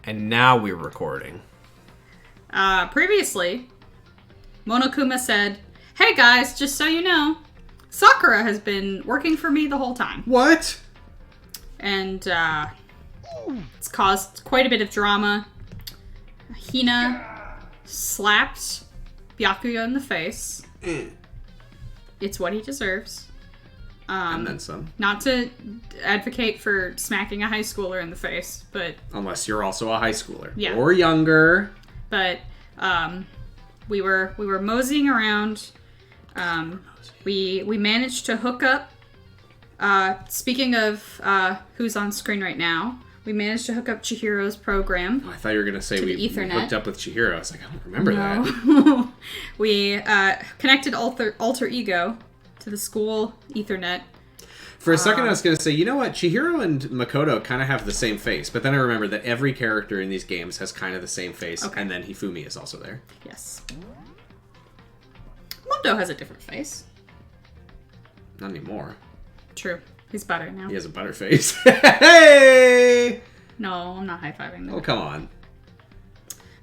And now we're recording. Previously, Monokuma said, "Hey guys, just so you know, Sakura has been working for me the whole time." What? And, it's caused quite a bit of drama. Hina slapped Byakuya in the face. It's what he deserves. And then some. Not to advocate for smacking a high schooler in the face, but... Unless you're also a high schooler. Yeah. Or younger. But, we were moseying around. We managed to hook up. Speaking of who's on screen right now, we managed to hook up Chihiro's program. Oh, I thought you were going to say we hooked up with Chihiro. I was like, I don't remember that. We connected alter ego to the school Ethernet. For a second, I was going to say, you know what? Chihiro and Makoto kind of have the same face. But then I remembered that every character in these games has kind of the same face. Okay. And then Hifumi is also there. Yes. Mundo has a different face. Not anymore. True. He's better now. He has a butter face. Hey! No, I'm not high-fiving that. Oh, come on.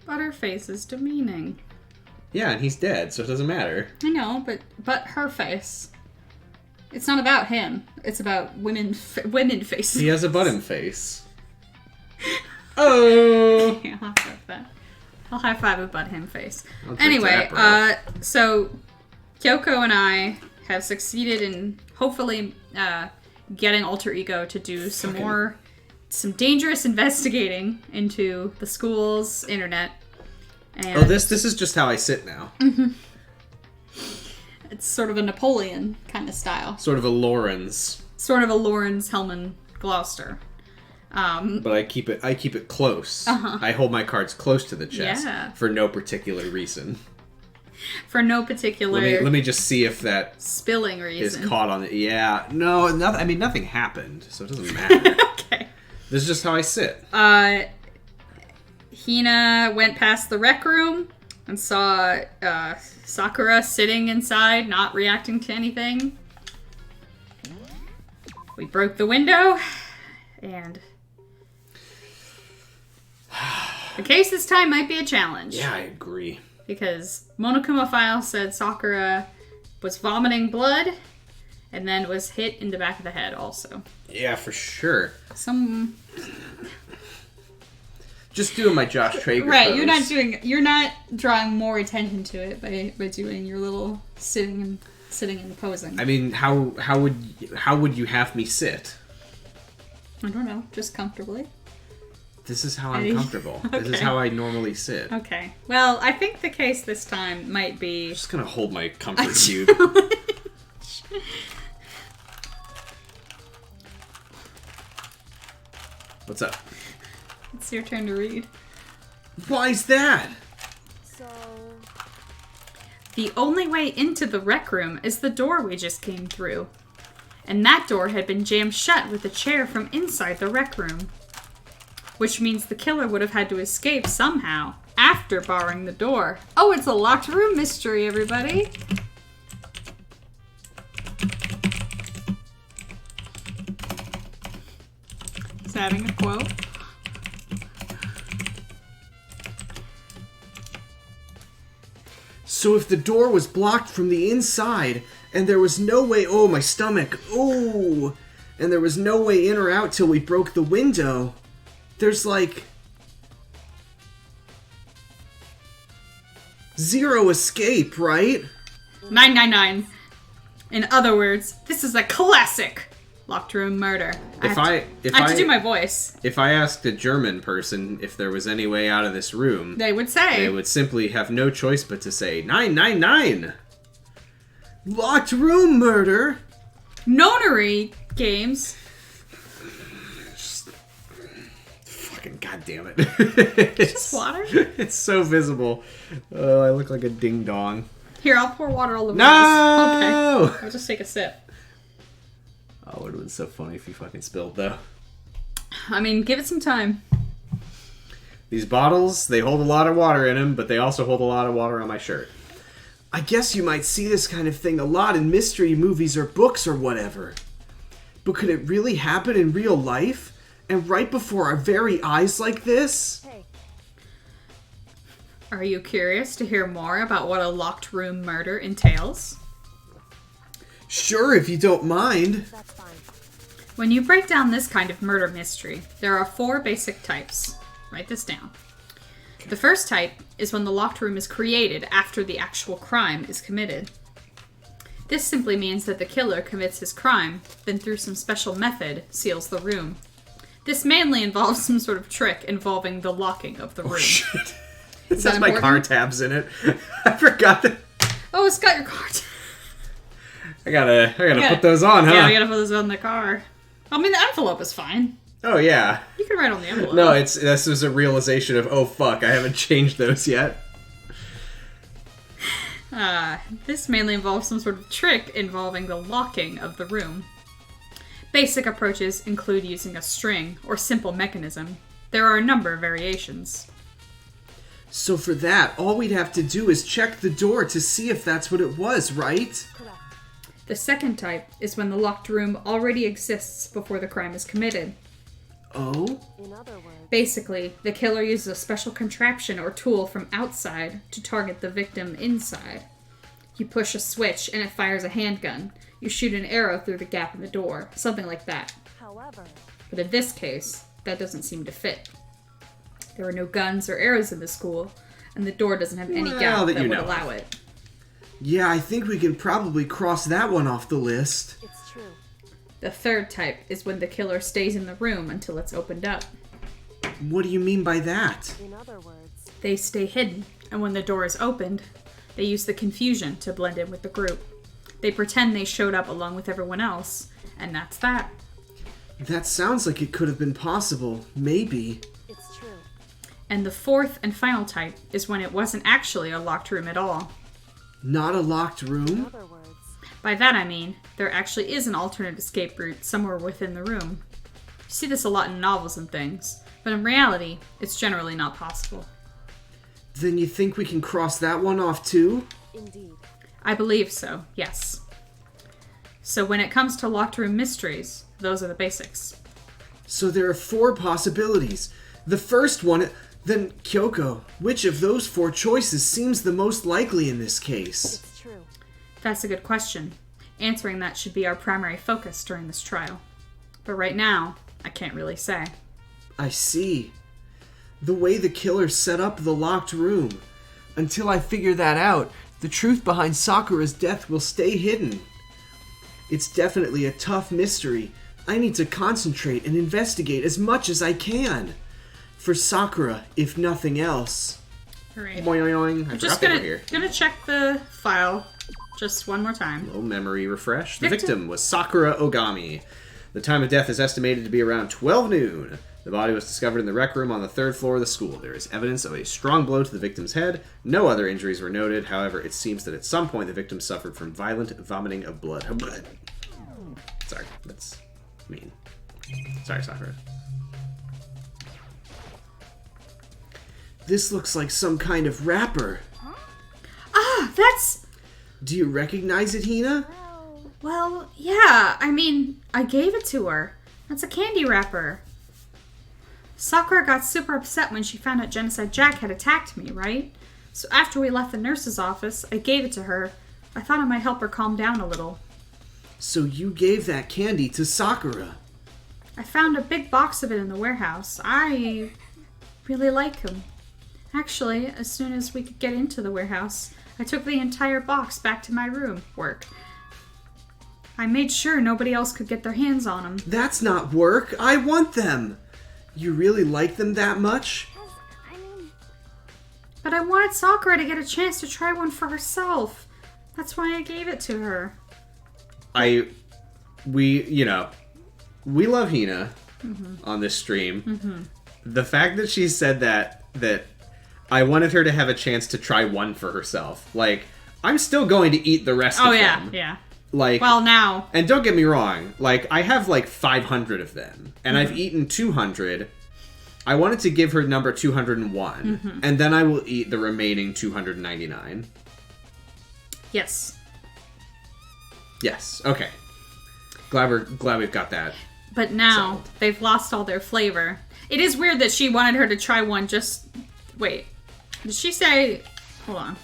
Butterface is demeaning. Yeah, and he's dead, so it doesn't matter. I know, but her face. It's not about him. It's about women faces. He has a button face. Oh! Yeah, I'll high-five that. I'll high-five a butt-him face. Anyway, so Kyoko and I have succeeded in hopefully getting Alter Ego to do some dangerous investigating into the school's internet. And this is just how I sit now. Mm-hmm. It's sort of a Napoleon kind of style. Sort of a Lawrence. Sort of a Lawrence Hellman Gloucester. But I keep it close. Uh-huh. I hold my cards close to the chest for no particular reason. For no particular... Let me just see if that... spilling reason. ...is caught on the... Yeah. No, nothing. I mean, nothing happened, so it doesn't matter. Okay. This is just how I sit. Hina went past the rec room and saw Sakura sitting inside, not reacting to anything. We broke the window, and... the case this time might be a challenge. Yeah, I agree. Because Monokuma file said Sakura was vomiting blood and then was hit in the back of the head also. Yeah, for sure. Just doing my Josh Traeger right, pose. you're not drawing more attention to it by doing your little sitting and posing. I mean, how would you have me sit? I don't know, just comfortably. This is how I'm comfortable. Okay. This is how I normally sit. Okay. Well, I think the case this time might be... I'm just going to hold my comfort cube. What's up? It's your turn to read. Why's that? The only way into the rec room is the door we just came through. And that door had been jammed shut with a chair from inside the rec room. Which means the killer would have had to escape somehow, after barring the door. Oh, it's a locked room mystery, everybody! He's adding a quote. So if the door was blocked from the inside, and there was no way... Oh, my stomach. Oh! And there was no way in or out till we broke the window... There's, like... zero escape, right? 999. In other words, this is a classic locked room murder. I have to do my voice. If I asked a German person if there was any way out of this room... They would say... They would simply have no choice but to say, 999! Locked room murder! Nonary games... God damn it. Just water? It's so visible. Oh, I look like a ding-dong. Here, I'll pour water all over No! this. Okay. I'll just take a sip. Oh, it would have been so funny if you fucking spilled, though. I mean, give it some time. These bottles, they hold a lot of water in them, but they also hold a lot of water on my shirt. I guess you might see this kind of thing a lot in mystery movies or books or whatever. But could it really happen in real life? And right before our very eyes like this? Hey, Are you curious to hear more about what a locked room murder entails? Sure, if you don't mind. That's fine. When you break down this kind of murder mystery, there are 4 basic types. Write this down. The first type is when the locked room is created after the actual crime is committed. This simply means that the killer commits his crime, then through some special method seals the room. This mainly involves some sort of trick involving the locking of the room. Oh, shit. It Is says that my car important? tabs in it. I forgot that. Oh, it's got your card. I gotta put those on, huh? Yeah, we gotta put those on the car. I mean, the envelope is fine. Oh, yeah. You can write on the envelope. No, this was a realization of, oh, fuck, I haven't changed those yet. This mainly involves some sort of trick involving the locking of the room. Basic approaches include using a string or simple mechanism. There are a number of variations. So for that, all we'd have to do is check the door to see if that's what it was, right? Correct. The second type is when the locked room already exists before the crime is committed. Oh? In other words, Basically, the killer uses a special contraption or tool from outside to target the victim inside. You push a switch and it fires a handgun. You shoot an arrow through the gap in the door, something like that. however, But in this case, that doesn't seem to fit. There are no guns or arrows in the school, and the door doesn't have any Well, gap that that you would know allow of. it. Yeah, I think we can probably cross that one off the list. it's true. The third type is when the killer stays in the room until it's opened up. What do you mean by that? In other words, They stay hidden, and when the door is opened, they use the confusion to blend in with the group. They pretend they showed up along with everyone else, and that's that. That sounds like it could have been possible. Maybe. it's true. And the fourth and final type is when it wasn't actually a locked room at all. Not a locked In room? other words, By that I mean, there actually is an alternate escape route somewhere within the room. You see this a lot in novels and things, but in reality, it's generally not possible. Then you think we can cross that one off too? indeed. I believe so, yes. So when it comes to locked room mysteries, those are the basics. So there are 4 possibilities. The first one, then Kyoko, which of those 4 choices seems the most likely in this case? It's true. That's a good question. Answering that should be our primary focus during this trial. But right now, I can't really say. I see. The way the killer set up the locked room. Until I figure that out, the truth behind Sakura's death will stay hidden. It's definitely a tough mystery. I need to concentrate and investigate as much as I can. For Sakura, if nothing else. Alright. Boing, I Just forgot they were here. gonna check the file just one more time. Low memory refresh. The Victim. victim was Sakura Ogami. The time of death is estimated to be around 12 noon. The body was discovered in the rec room on the 3rd floor of the school. There is evidence of a strong blow to the victim's head. No other injuries were noted. However, it seems that at some point the victim suffered from violent vomiting of blood. Sorry, that's mean. Sorry, Sakura. This looks like some kind of wrapper. Ah, that's... Do you recognize it, Hina? Well, yeah, I mean, I gave it to her. That's a candy wrapper. Sakura got super upset when she found out Genocide Jack had attacked me, right? So after we left the nurse's office, I gave it to her. I thought it might help her calm down a little. So you gave that candy to Sakura. I found a big box of it in the warehouse. I really like them. Actually, as soon as we could get into the warehouse, I took the entire box back to my room. Work. I made sure nobody else could get their hands on them. That's not work. I want them. You really like them that much? But I wanted Sakura to get a chance to try one for herself. That's why I gave it to her. We love Hina on this stream. The fact that she said that I wanted her to have a chance to try one for herself. Like, I'm still going to eat the rest of them. Yeah. Like, Well, now. and don't get me wrong, like, I have like 500 of them, and I've eaten 200. I wanted to give her number 201, and then I will eat the remaining 299. Yes. Yes, okay. Glad we've got that. But now Settled. they've lost all their flavor. It is weird that she wanted her to try one just... Wait. Did she say... Hold on.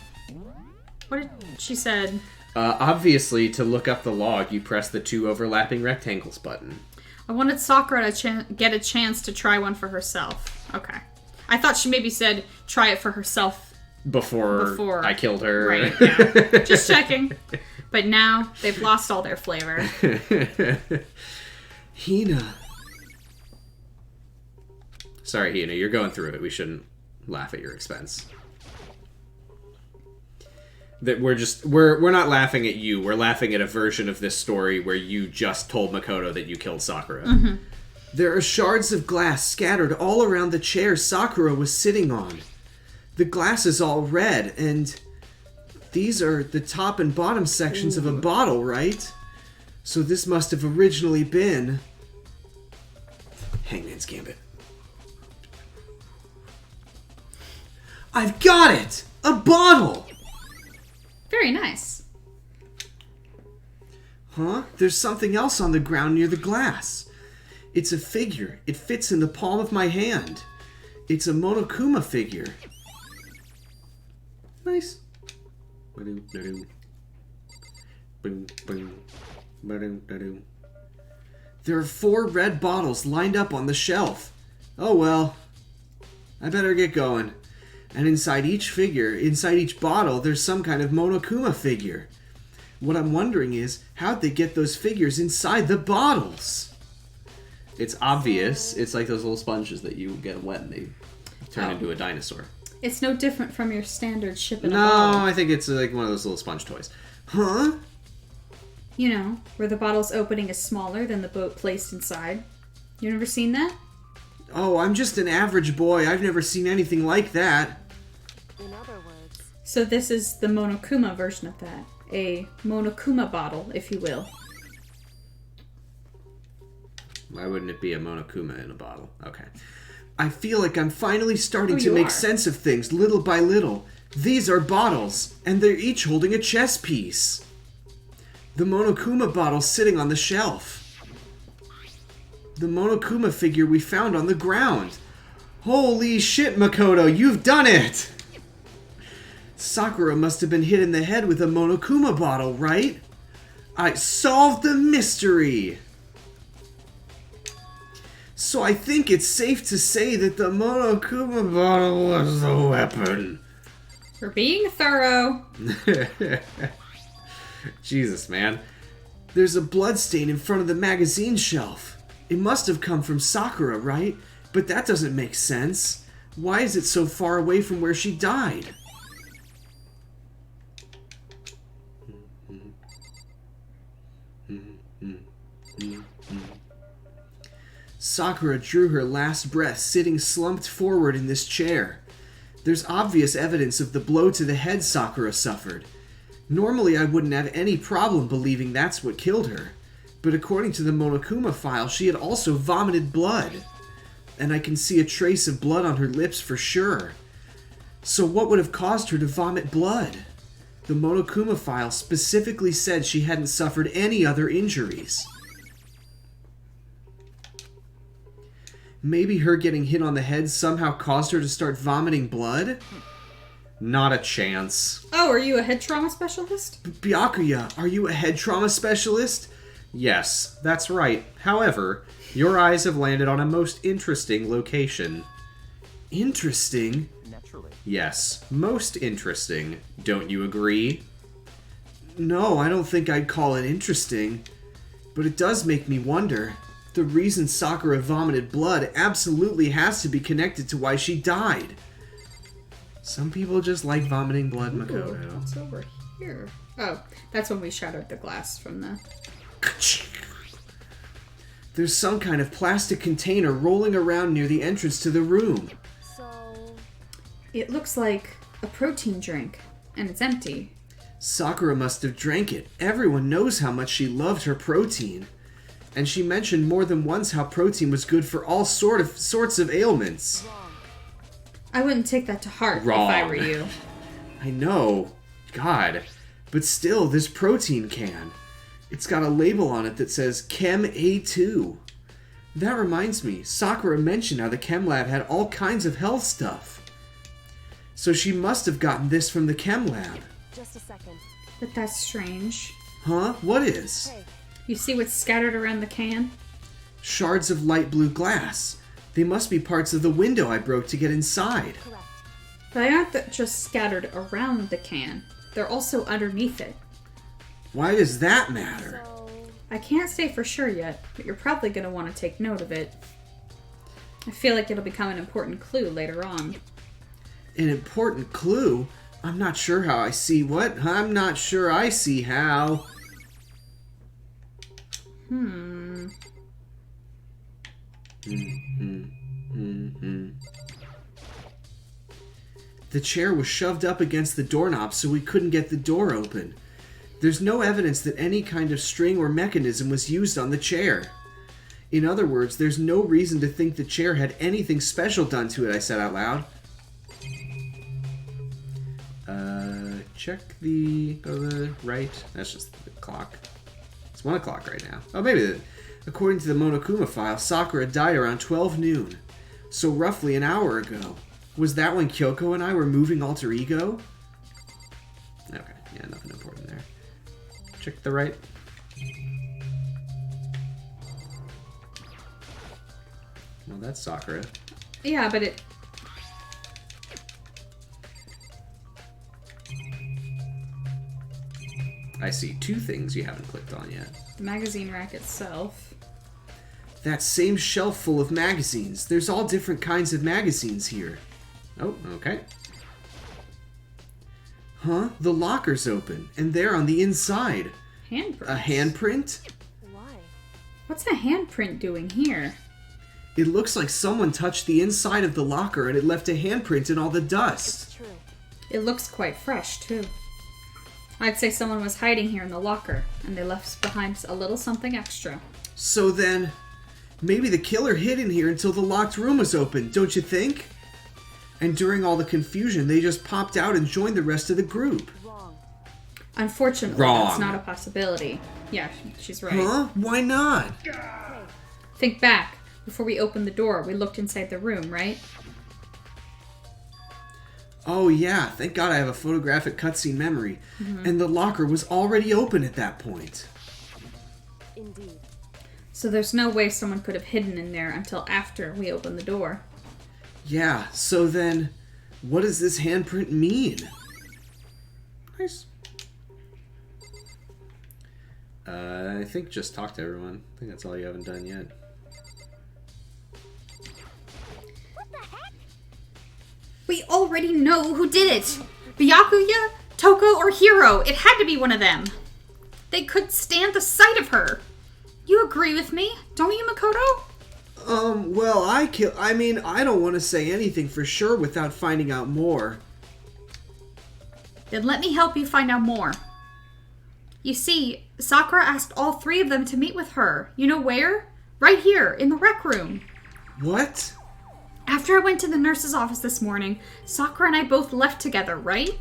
What did she said? Obviously, to look up the log, you press the 2 overlapping rectangles button. I wanted Sakura to get a chance to try one for herself. Okay. I thought she maybe said try it for herself before I killed her. Right, yeah. Just checking. But now they've lost all their flavor. Hina. Sorry, Hina, you're going through it. We shouldn't laugh at your expense. That we're not laughing at you. We're laughing at a version of this story where you just told Makoto that you killed Sakura. Mm-hmm. There are shards of glass scattered all around the chair Sakura was sitting on. The glass is all red, and these are the top and bottom sections of a bottle, right? So this must have originally been Hangman's Gambit. I've got it! A bottle! Very nice. Huh? There's something else on the ground near the glass. It's a figure. It fits in the palm of my hand. It's a Monokuma figure. Nice. There are 4 red bottles lined up on the shelf. Oh well. I better get going. And inside each bottle, there's some kind of Monokuma figure. What I'm wondering is, how'd they get those figures inside the bottles? It's obvious. It's like those little sponges that you get wet and they turn into a dinosaur. It's no different from your standard ship in a No, bottle. I think it's like one of those little sponge toys. Huh? You know, where the bottle's opening is smaller than the boat placed inside. You never seen that? Oh, I'm just an average boy. I've never seen anything like that. In other words, So this is the Monokuma version of that. A Monokuma bottle, if you will. Why wouldn't it be a Monokuma in a bottle? Okay. I feel like I'm finally starting to you make are. sense of things little by little. These are bottles, and they're each holding a chess piece. The Monokuma bottle sitting on the shelf. The Monokuma figure we found on the ground. Holy shit, Makoto, you've done it! Sakura must have been hit in the head with a Monokuma bottle, right? I solved the mystery! So I think it's safe to say that the Monokuma bottle was the weapon. For being thorough. Jesus, man. There's a bloodstain in front of the magazine shelf. It must have come from Sakura, right? But that doesn't make sense. Why is it so far away from where she died? Sakura drew her last breath sitting slumped forward in this chair. There's obvious evidence of the blow to the head Sakura suffered. Normally I wouldn't have any problem believing that's what killed her, but according to the Monokuma file, she had also vomited blood. And I can see a trace of blood on her lips for sure. So what would have caused her to vomit blood? The Monokuma file specifically said she hadn't suffered any other injuries. Maybe her getting hit on the head somehow caused her to start vomiting blood? Not a chance. Oh, are you a head trauma specialist? Byakuya, are you a head trauma specialist? Yes, that's right. However, your eyes have landed on a most interesting location. Interesting? naturally. Yes, most interesting. Don't you agree? No, I don't think I'd call it interesting. But it does make me wonder. The reason Sakura vomited blood absolutely has to be connected to why she died. Some people just like vomiting blood, Makoto. What's over here? Oh, that's when we shattered the glass from the... There's some kind of plastic container rolling around near the entrance to the room. So, It looks like a protein drink, and it's empty. Sakura must have drank it. Everyone knows how much she loved her protein. And she mentioned more than once how protein was good for all sorts of ailments. wrong. I wouldn't take that to heart Wrong. if I were you. I know. God. But still, this protein can. It's got a label on it that says Chem A2. That reminds me, Sakura mentioned how the chem lab had all kinds of health stuff. So she must have gotten this from the chem lab. Just a second. But that's strange. Huh? What is? Hey, You see what's scattered around the can? Shards of light blue glass. They must be parts of the window I broke to get inside. correct. They aren't just scattered around the can. They're also underneath it. Why does that matter? So, I can't say for sure yet, but you're probably going to want to take note of it. I feel like it'll become an important clue later on. An important clue? I'm not sure how I see what? I'm not sure I see how. The chair was shoved up against the doorknob so we couldn't get the door open. There's no evidence that any kind of string or mechanism was used on the chair. In other words, there's no reason to think the chair had anything special done to it, I said out loud. Check the... go to the right. That's just the clock. It's 1 o'clock right now. Oh, maybe... According to the Monokuma file, Sakura died around 12 noon. So roughly an hour ago. Was that when Kyoko and I were moving alter ego? Okay, yeah, nothing important there. Check the right. Well, that's Sakura. Yeah, but it... I see 2 things you haven't clicked on yet. The magazine rack itself. That same shelf full of magazines. There's all different kinds of magazines here. Oh, okay. Huh? The locker's open, and there on the inside. Handprint. A handprint? why? What's a handprint doing here? It looks like someone touched the inside of the locker and it left a handprint in all the dust. It's true. It looks quite fresh, too. I'd say someone was hiding here in the locker, and they left behind a little something extra. So then, maybe the killer hid in here until the locked room was open, don't you think? And during all the confusion, they just popped out and joined the rest of the group. Wrong. Unfortunately, Wrong. that's not a possibility. Yeah, she's right. Huh? Why not? Think back. Before we opened the door, we looked inside the room, right? Oh yeah, thank God I have a photographic cutscene memory. And the locker was already open at that point. Indeed. So there's no way someone could have hidden in there until after we opened the door. Yeah, so then, what does this handprint mean? Nice. I think just talk to everyone. I think that's all you haven't done yet. We already know who did it! Byakuya, Toko, or Hiro. It had to be one of them. They couldn't stand the sight of her. You agree with me, don't you, Makoto? Well, I mean, I don't want to say anything for sure without finding out more. Then let me help you find out more. You see, Sakura asked all 3 of them to meet with her. You know where? Right here, in the rec room. What? After I went to the nurse's office this morning, Sakura and I both left together, right?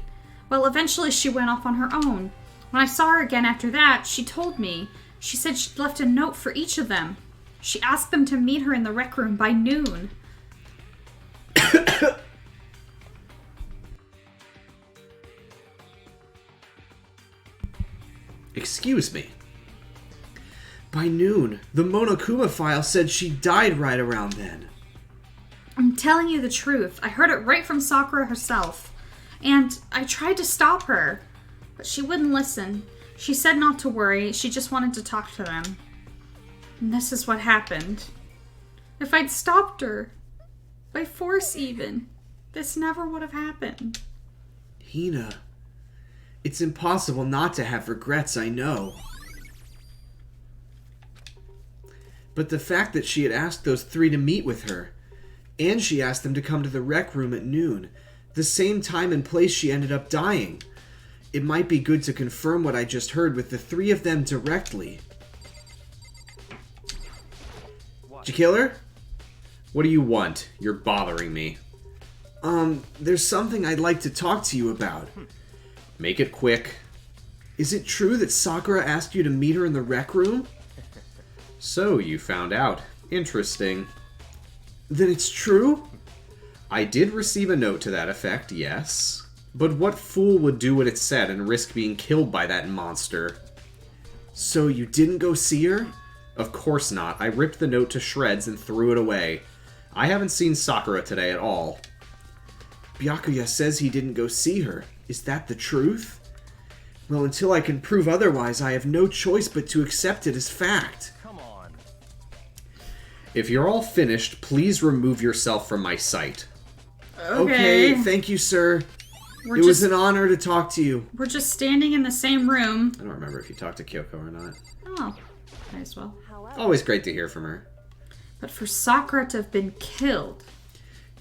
Well, eventually she went off on her own. When I saw her again after that, she told me. She said she'd left a note for each of them. She asked them to meet her in the rec room by noon. Excuse me. By noon, the Monokuma file said she died right around then. I'm telling you the truth. I heard it right from Sakura herself. And I tried to stop her, but she wouldn't listen. She said not to worry, she just wanted to talk to them. And this is what happened. If I'd stopped her, by force even, this never would have happened. Hina, it's impossible not to have regrets, I know. But the fact that she had asked those 3 to meet with her, and she asked them to come to the rec room at noon, the same time and place she ended up dying, it might be good to confirm what I just heard with the 3 of them directly. Did you kill her? What do you want? You're bothering me. There's something I'd like to talk to you about. Make it quick. Is it true that Sakura asked you to meet her in the rec room? So, you found out. Interesting. Then it's true? I did receive a note to that effect, yes. But what fool would do what it said and risk being killed by that monster? So you didn't go see her? Of course not. I ripped the note to shreds and threw it away. I haven't seen Sakura today at all. Byakuya says he didn't go see her. Is that the truth? Well, until I can prove otherwise, I have no choice but to accept it as fact. Come on. If you're all finished, please remove yourself from my sight. Okay. Thank you, sir. We're It was an honor to talk to you. We're just standing in the same room. I don't remember if you talked to Kyoko or not. Oh, might as well. However, Always great to hear from her. But for Sakura to have been killed,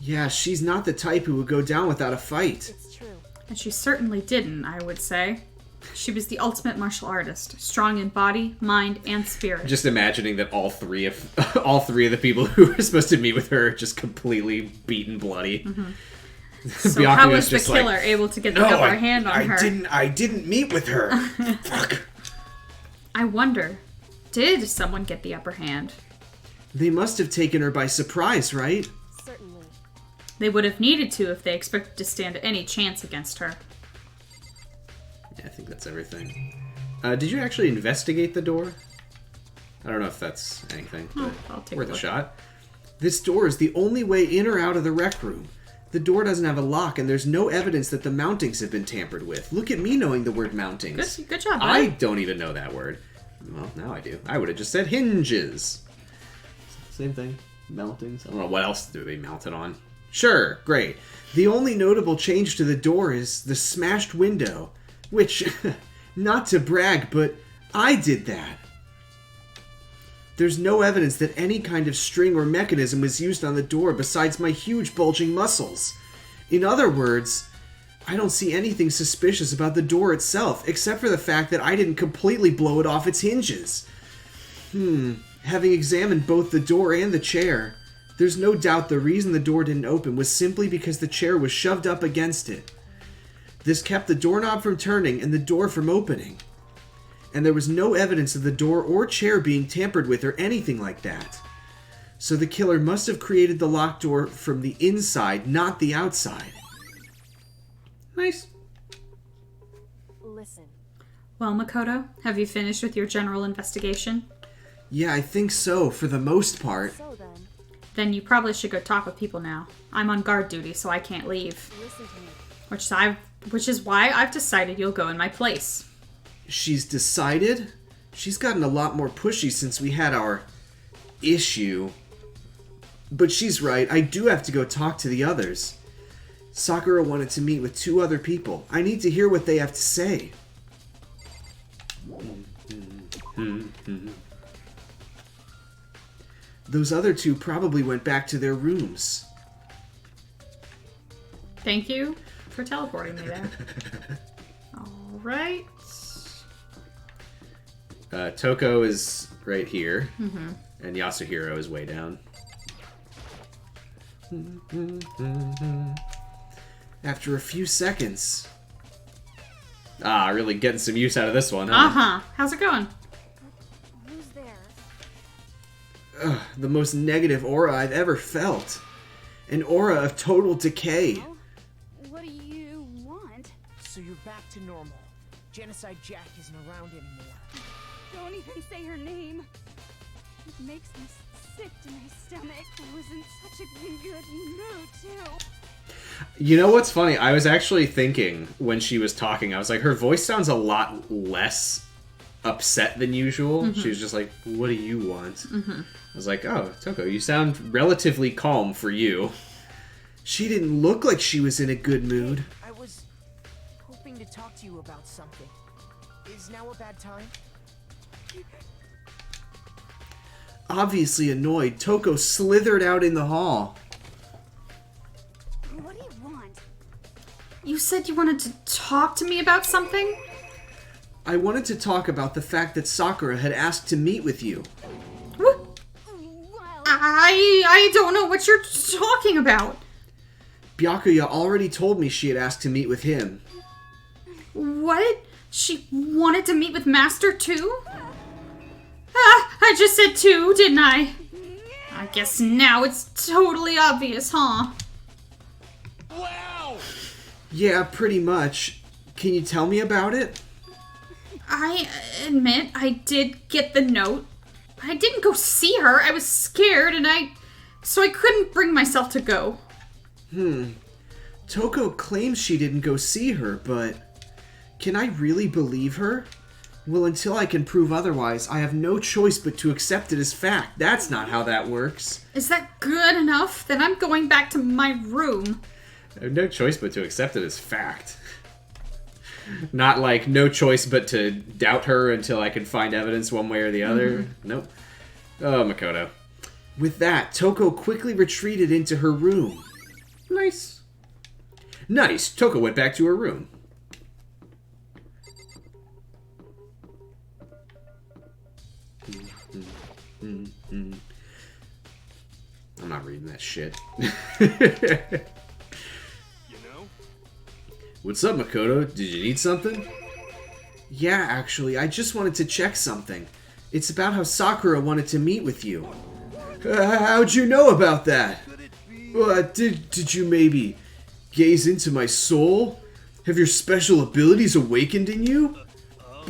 Yeah, she's not the type who would go down without a fight. it's true. and she certainly didn't, I would say. She was the ultimate martial artist, strong in body, mind, and spirit. Just imagining that all three of the people who were supposed to meet with her are just completely beaten bloody. So how was the killer able to get the upper hand on her? I didn't meet with her. Fuck. I wonder, did someone get the upper hand? They must have taken her by surprise, right? Certainly. They would have needed to if they expected to stand any chance against her. Yeah, I think that's everything. Did you actually investigate the door? I don't know if that's anything, but I'll take worth a a look. shot. This door is the only way in or out of the rec room. The door doesn't have a lock, and there's no evidence that the mountings have been tampered with. Look at me knowing the word mountings. Good job, bud. I don't even know that word. Well, now I do. I would have just said hinges. Same thing. Mountings. I don't know what else do they mount it on. Sure, great. The only notable change to the door is the smashed window. Which, not to brag, but I did that. There's no evidence that any kind of string or mechanism was used on the door besides my huge bulging muscles. In other words, I don't see anything suspicious about the door itself, except for the fact that I didn't completely blow it off its hinges. Having examined both the door and the chair, there's no doubt the reason the door didn't open was simply because the chair was shoved up against it. This kept the doorknob from turning and the door from opening. And there was no evidence of the door or chair being tampered with or anything like that. So the killer must have created the locked door from the inside, not the outside. Nice. Listen. Well, Makoto, have you finished with your general investigation? Yeah, I think so, for the most part. So then, Then you probably should go talk with people now. I'm on guard duty, so I can't leave. listen to me. Which is why I've decided you'll go in my place. She's decided? She's gotten a lot more pushy since we had our issue. But she's right, I do have to go talk to the others. Sakura wanted to meet with 2 other people. I need to hear what they have to say. Those other 2 probably went back to their rooms. Thank you for teleporting me there. Alright. Toko is right here, and Yasuhiro is way down. After a few seconds. Really getting some use out of this one, huh? Uh-huh. How's it going? Who's there? The most negative aura I've ever felt. An aura of total decay. What do you want? So you're back to normal. Genocide Jack isn't around anymore. Don't even say her name. It makes me sick to my stomach. I was in such a good mood, too. You know what's funny? I was actually thinking when she was talking, I was like, her voice sounds a lot less upset than usual. She was just like, what do you want? I was like, oh, Toko, you sound relatively calm for you. She didn't look like she was in a good mood. I was hoping to talk to you about something. Is now a bad time? Obviously annoyed, Toko slithered out in the hall. What do you want? You said you wanted to talk to me about something? I wanted to talk about the fact that Sakura had asked to meet with you. What? Well, I don't know what you're talking about. Byakuya already told me she had asked to meet with him. What? She wanted to meet with Master too? I just said 2, didn't I? I guess now it's totally obvious, huh? Yeah, pretty much. Can you tell me about it? I admit I did get the note. I didn't go see her. I was scared so I couldn't bring myself to go. Toko claims she didn't go see her, but can I really believe her? Well, until I can prove otherwise, I have no choice but to accept it as fact. That's not how that works. Is that good enough? Then I'm going back to my room. I have no choice but to accept it as fact. Not like no choice but to doubt her until I can find evidence one way or the other. Nope. Oh, Makoto. With that, Toko quickly retreated into her room. Nice. Nice. Toko went back to her room. I'm not reading that shit. What's up, Makoto? Did you need something? Yeah, actually, I just wanted to check something. It's about how Sakura wanted to meet with you. How'd you know about that? Did you maybe gaze into my soul? Have your special abilities awakened in you?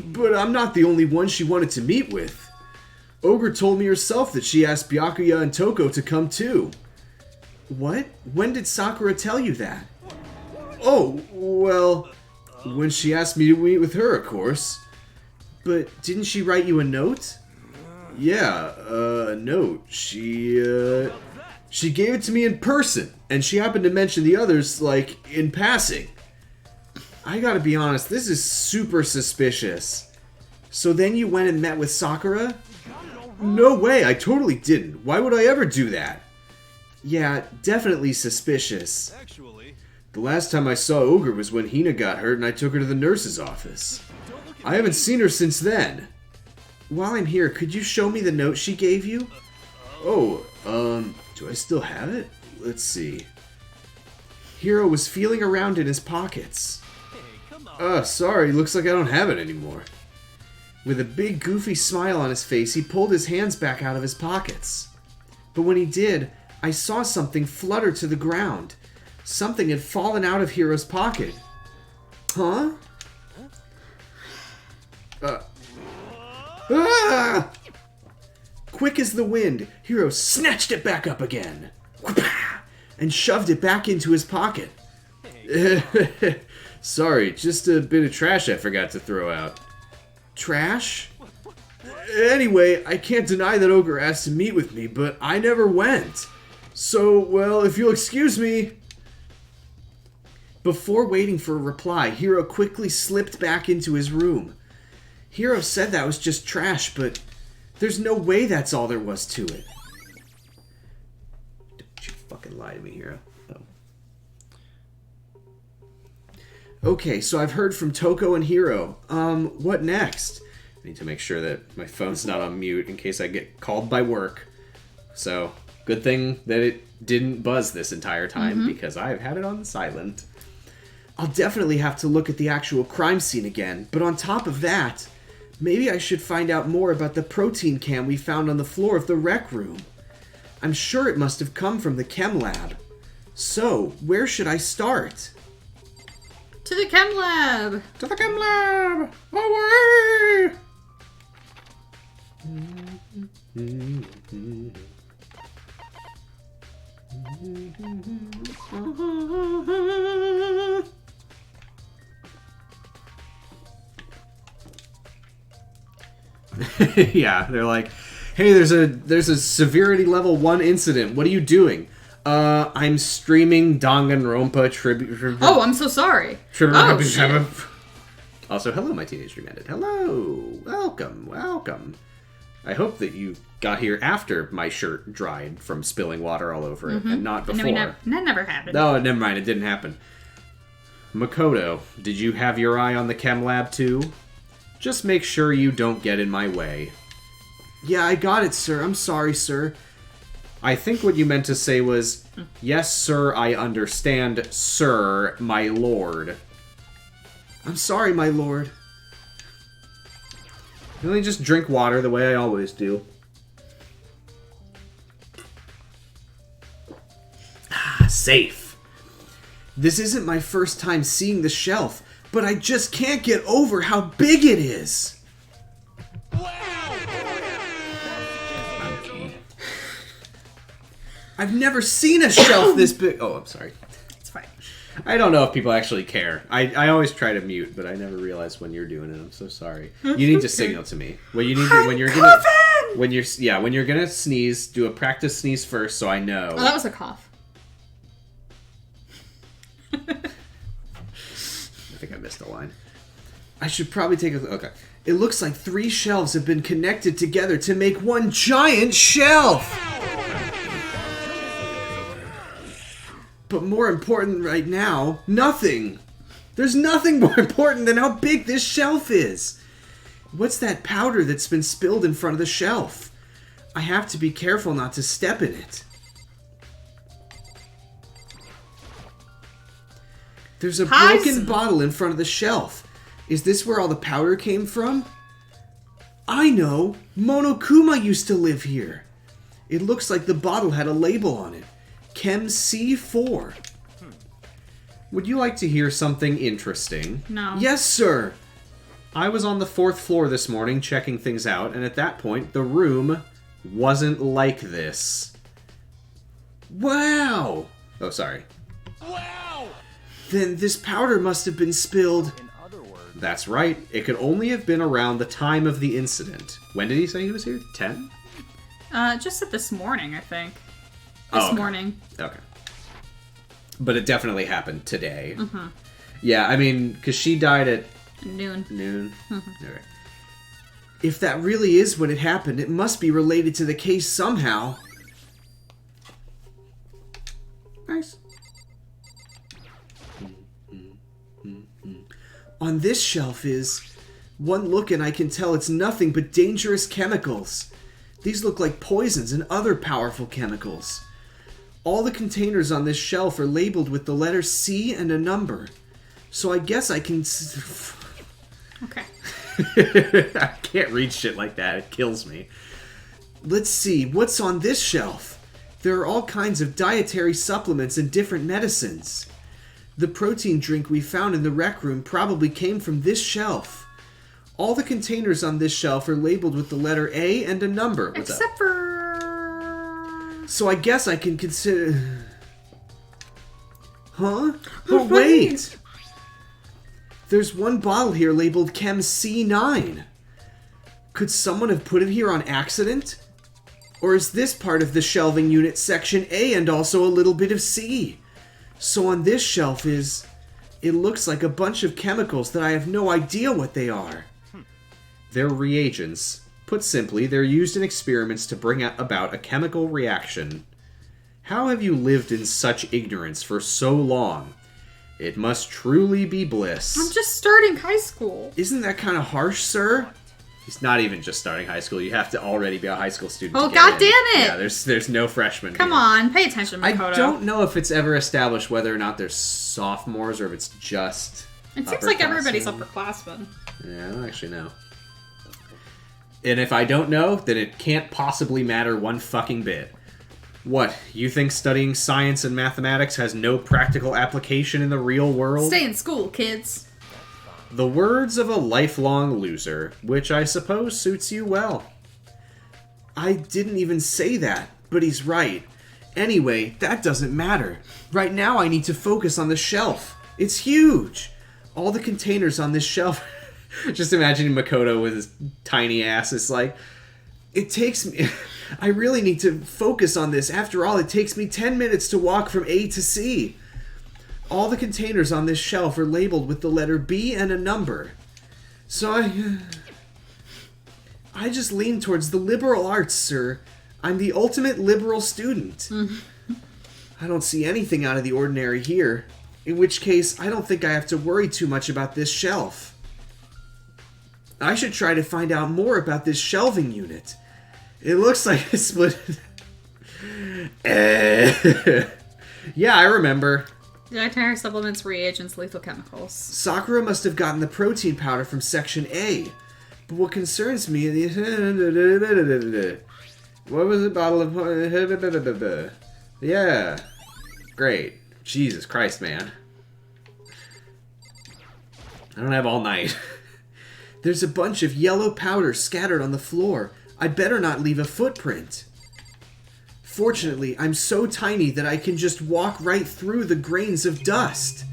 But I'm not the only one she wanted to meet with. Ogre told me herself that she asked Byakuya and Toko to come too. What? When did Sakura tell you that? Oh, well, when she asked me to meet with her, of course. But didn't she write you a note? Yeah, a note. She gave it to me in person, and she happened to mention the others, like, in passing. I gotta be honest, this is super suspicious. So then you went and met with Sakura? No way, I totally didn't. Why would I ever do that? Yeah, definitely suspicious. The last time I saw Ogre was when Hina got hurt and I took her to the nurse's office. I haven't seen her since then. While I'm here, could you show me the note she gave you? Oh, do I still have it? Let's see. Hiro was feeling around in his pockets. Sorry, looks like I don't have it anymore. With a big goofy smile on his face, he pulled his hands back out of his pockets. But when he did, I saw something flutter to the ground. Something had fallen out of Hiro's pocket. Huh? Quick as the wind, Hiro snatched it back up again. And shoved it back into his pocket. Sorry, just a bit of trash I forgot to throw out. Trash? Anyway, I can't deny that Ogre asked to meet with me, but I never went. So, well, if you'll excuse me... Before waiting for a reply, Hiro quickly slipped back into his room. Hiro said that was just trash, but there's no way that's all there was to it. Don't you fucking lie to me, Hiro. Oh. Okay, so I've heard from Toko and Hiro. What next? I need to make sure that my phone's not on mute in case I get called by work. So, good thing that it didn't buzz this entire time, because I've had it on silent. I'll definitely have to look at the actual crime scene again, but on top of that, maybe I should find out more about the protein can we found on the floor of the rec room. I'm sure it must have come from the chem lab. So, where should I start? To the chem lab! To the chem lab! Away! Yeah, they're like, hey, there's a severity level 1 incident. What are you doing? I'm streaming Danganronpa tribute. Oh, I'm so sorry. Oh, shit. Also, hello, my teenage dream ended. Hello, welcome. I hope that you got here after my shirt dried from spilling water all over it, and not before. That never happened. No, never mind, it didn't happen. Makoto, did you have your eye on the chem lab too? Just make sure you don't get in my way. Yeah, I got it, sir. I'm sorry, sir. I think what you meant to say was, yes, sir, I understand, sir, my lord. I'm sorry, my lord. Let me just drink water the way I always do. Safe. This isn't my first time seeing the shelf, but I just can't get over how big it is. I've never seen a shelf this big. Oh, I'm sorry. It's fine. I don't know if people actually care. I always try to mute, but I never realize when you're doing it. I'm so sorry. You need to signal to me when you need to, when you're gonna sneeze. Do a practice sneeze first, so I know. Oh, that was a cough. I think I missed a line. I should probably take a... Okay. It looks like 3 shelves have been connected together to make one giant shelf! But more important right now, nothing! There's nothing more important than how big this shelf is! What's that powder that's been spilled in front of the shelf? I have to be careful not to step in it. There's a broken bottle in front of the shelf. Is this where all the powder came from? I know! Monokuma used to live here. It looks like the bottle had a label on it. Chem C4. Would you like to hear something interesting? No. Yes, sir. I was on the 4th floor this morning checking things out, and at that point, the room wasn't like this. Wow! Oh, sorry. Then this powder must have been spilled. In other words, That's right. It could only have been around the time of the incident. When did he say he was here? 10? Just said this morning, I think. Oh, This okay. morning. Okay. But it definitely happened today. Mm-hmm. Yeah, I mean, because she died at Noon. noon. Okay. If that really is when it happened, it must be related to the case somehow. Nice. On this shelf is... One look and I can tell it's nothing but dangerous chemicals. These look like poisons and other powerful chemicals. All the containers on this shelf are labeled with the letter C and a number. So I guess I can... Okay. I can't read shit like that. It kills me. Let's see, what's on this shelf? There are all kinds of dietary supplements and different medicines. The protein drink we found in the rec room probably came from this shelf. All the containers on this shelf are labeled with the letter A and a number. What's up? Except for... So I guess I can consider... Huh? But wait! There's one bottle here labeled Chem C9. Could someone have put it here on accident? Or is this part of the shelving unit section A and also a little bit of C? So on this shelf is... It looks like a bunch of chemicals that I have no idea what they are. They're reagents. Put simply, they're used in experiments to bring about a chemical reaction. How have you lived in such ignorance for so long? It must truly be bliss. I'm just starting high school. Isn't that kind of harsh, sir? He's not even just starting high school. You have to already be a high school student. Oh, to get in. goddammit! Yeah, there's no freshmen. Come here. on, pay attention, Makoto. I don't know if it's ever established whether or not there's sophomores or if it's just. It seems like everybody's upperclassmen. upperclassmen. Yeah, I don't actually know. And if I don't know, then it can't possibly matter one fucking bit. What, you think studying science and mathematics has no practical application in the real world? Stay in school, kids. The words of a lifelong loser, which I suppose suits you well. I didn't even say that, but he's right. Anyway, that doesn't matter. Right now I need to focus on the shelf. It's huge. All the containers on this shelf... Just imagining Makoto with his tiny ass. It's like, It takes me... I really need to focus on this. After all, it takes me 10 minutes to walk from A to C. All the containers on this shelf are labeled with the letter B and a number. So I just lean towards the liberal arts, sir. I'm the ultimate liberal student. I don't see anything out of the ordinary here. In which case, I don't think I have to worry too much about this shelf. I should try to find out more about this shelving unit. It looks like it's split... yeah, I remember. Dietary supplements, reagents, lethal chemicals. Sakura must have gotten the protein powder from Section A. But what concerns me is... What was the bottle of... Yeah. Great. Jesus Christ, man. I don't have all night. There's a bunch of yellow powder scattered on the floor. I'd better not leave a footprint. Fortunately, I'm so tiny that I can just walk right through the grains of dust.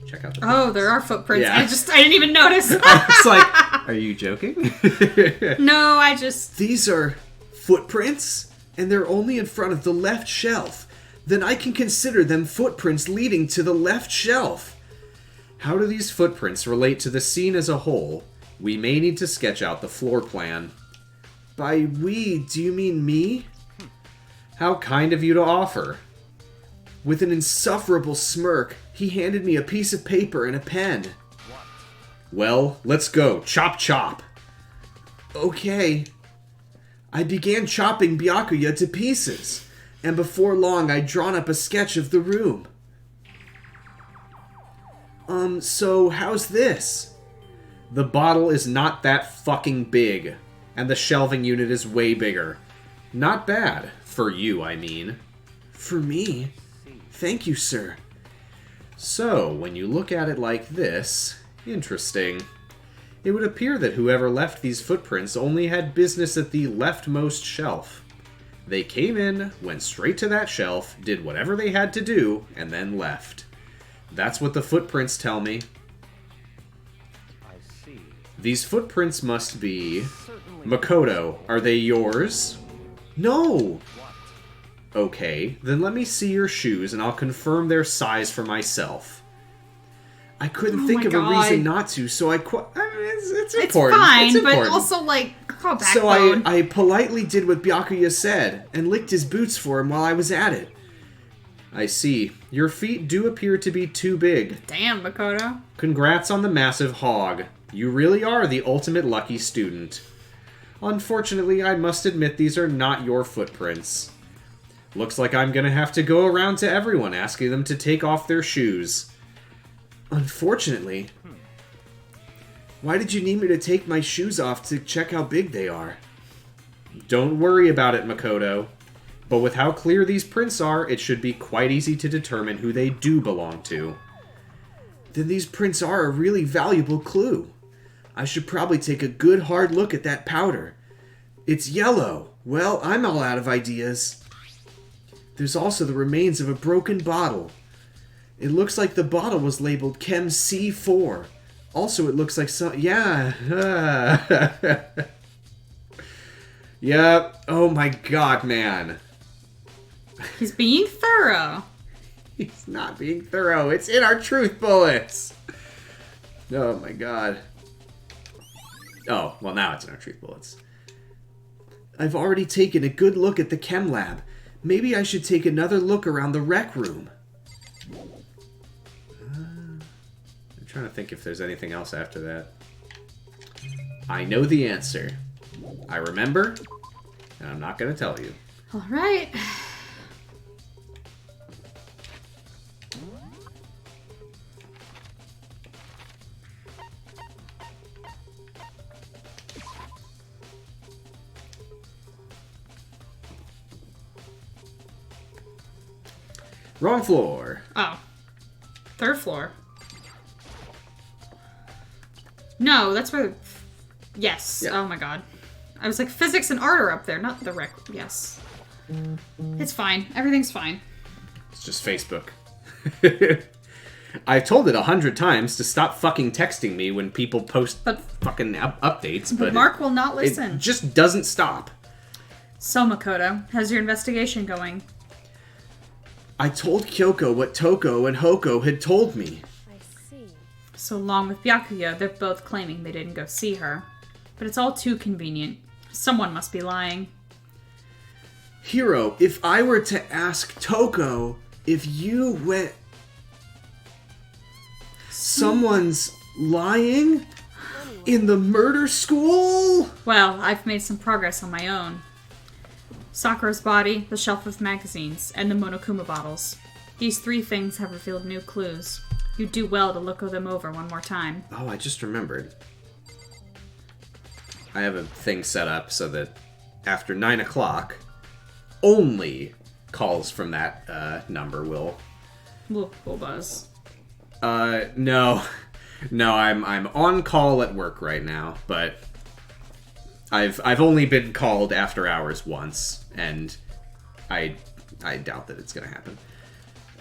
Check out the Oh, there are footprints. Yeah. I didn't even notice. It's like, are you joking? No, I just... These are footprints, and they're only in front of the left shelf. Then I can consider them footprints leading to the left shelf. How do these footprints relate to the scene as a whole? We may need to sketch out the floor plan. By we, do you mean me? How kind of you to offer. With an insufferable smirk, he handed me a piece of paper and a pen. Well, let's go. Chop chop. Okay. I began chopping Byakuya to pieces, and before long I'd drawn up a sketch of the room. So how's this? The bottle is not that fucking big, and the shelving unit is way bigger. Not bad. For you, I mean. For me? Thank you, sir. So, when you look at it like this, interesting. It would appear that whoever left these footprints only had business at the leftmost shelf. They came in, went straight to that shelf, did whatever they had to do, and then left. That's what the footprints tell me. I see. These footprints must be... Makoto, are they yours? No! Okay, then let me see your shoes and I'll confirm their size for myself. I couldn't Oh think my of a God. reason not to, so I mean, it's It's important. fine, It's but important. also, like, oh, So backbone. I politely did what Byakuya said, and licked his boots for him while I was at it. I see. Your feet do appear to be too big. Damn, Makoto. Congrats on the massive hog. You really are the ultimate lucky student. Unfortunately, I must admit these are not your footprints. Looks like I'm gonna have to go around to everyone asking them to take off their shoes. Unfortunately. Why did you need me to take my shoes off to check how big they are? Don't worry about it, Makoto. But with how clear these prints are, it should be quite easy to determine who they do belong to. Then these prints are a really valuable clue. I should probably take a good hard look at that powder. It's yellow. Well, I'm all out of ideas. There's also the remains of a broken bottle. It looks like the bottle was labeled Chem C4. Also, it looks like some... Yeah. Yeah. Oh my god, man. He's being thorough. He's not being thorough. It's in our truth bullets. Oh my god. Oh, well now it's in our truth bullets. I've already taken a good look at the chem lab. Maybe I should take another look around the rec room. I'm trying to think if there's anything else after that. I know the answer. I remember, and I'm not going to tell you. All right. Wrong floor. Oh. Third floor. No, that's where... Yes. Yeah. Oh my god. I was like, physics and art are up there, not the rec... Yes. It's fine. Everything's fine. It's just Facebook. I've told it 100 times to stop fucking texting me when people post But- fucking updates, but Mark will not it listen. just doesn't stop. So, Makoto, how's your investigation going? I told Kyoko what Toko and Hoko had told me. I see. So, along with Byakuya, they're both claiming they didn't go see her. But it's all too convenient. Someone must be lying. Hiro, if I were to ask Toko if you went... Someone's lying? In the murder school? Well, I've made some progress on my own. Sakura's body, the shelf of magazines, and the Monokuma bottles. These three things have revealed new clues. You'd do well to look them over one more time. Oh, I just remembered. I have a thing set up so that after 9 o'clock, only calls from that number will... We'll buzz. No. No, I'm on call at work right now, but I've only been called after hours once, and I doubt that it's gonna happen.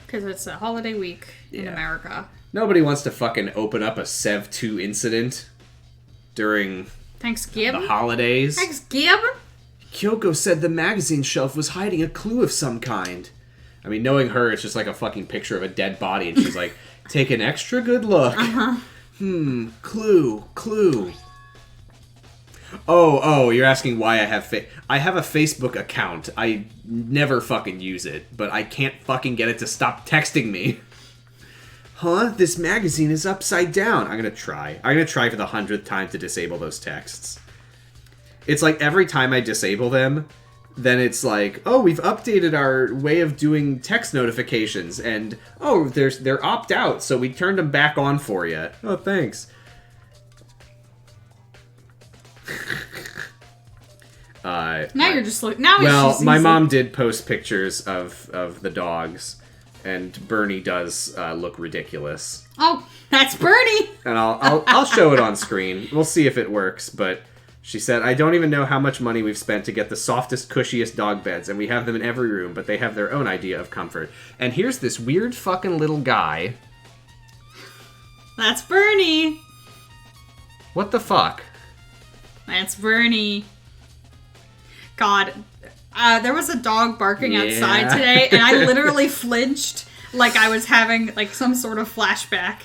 Because it's a holiday week in America. Nobody wants to fucking open up a Sev 2 incident during Thanksgiving? the holidays. Thanksgiving? Kyoko said the magazine shelf was hiding a clue of some kind. I mean, knowing her, it's just like a fucking picture of a dead body, and she's like, take an extra good look. Clue. Oh, you're asking why I have I have a Facebook account. I never fucking use it, but I can't fucking get it to stop texting me. Huh? This magazine is upside down. I'm gonna try for the 100th time to disable those texts. It's like every time I disable them, then it's like, oh, we've updated our way of doing text notifications, and oh, they're opt out, so we turned them back on for you. Oh, thanks. Now you're just looking. Now well, it's just my easy. mom did post pictures of the dogs, and Bernie does look ridiculous. Oh, that's Bernie. And I'll show it on screen. We'll see if it works, but she said, I don't even know how much money we've spent to get the softest, cushiest dog beds, and we have them in every room, but they have their own idea of comfort. And here's this weird fucking little guy. That's Bernie. What the fuck? That's Bernie. God, there was a dog barking outside today, and I literally flinched like I was having like some sort of flashback.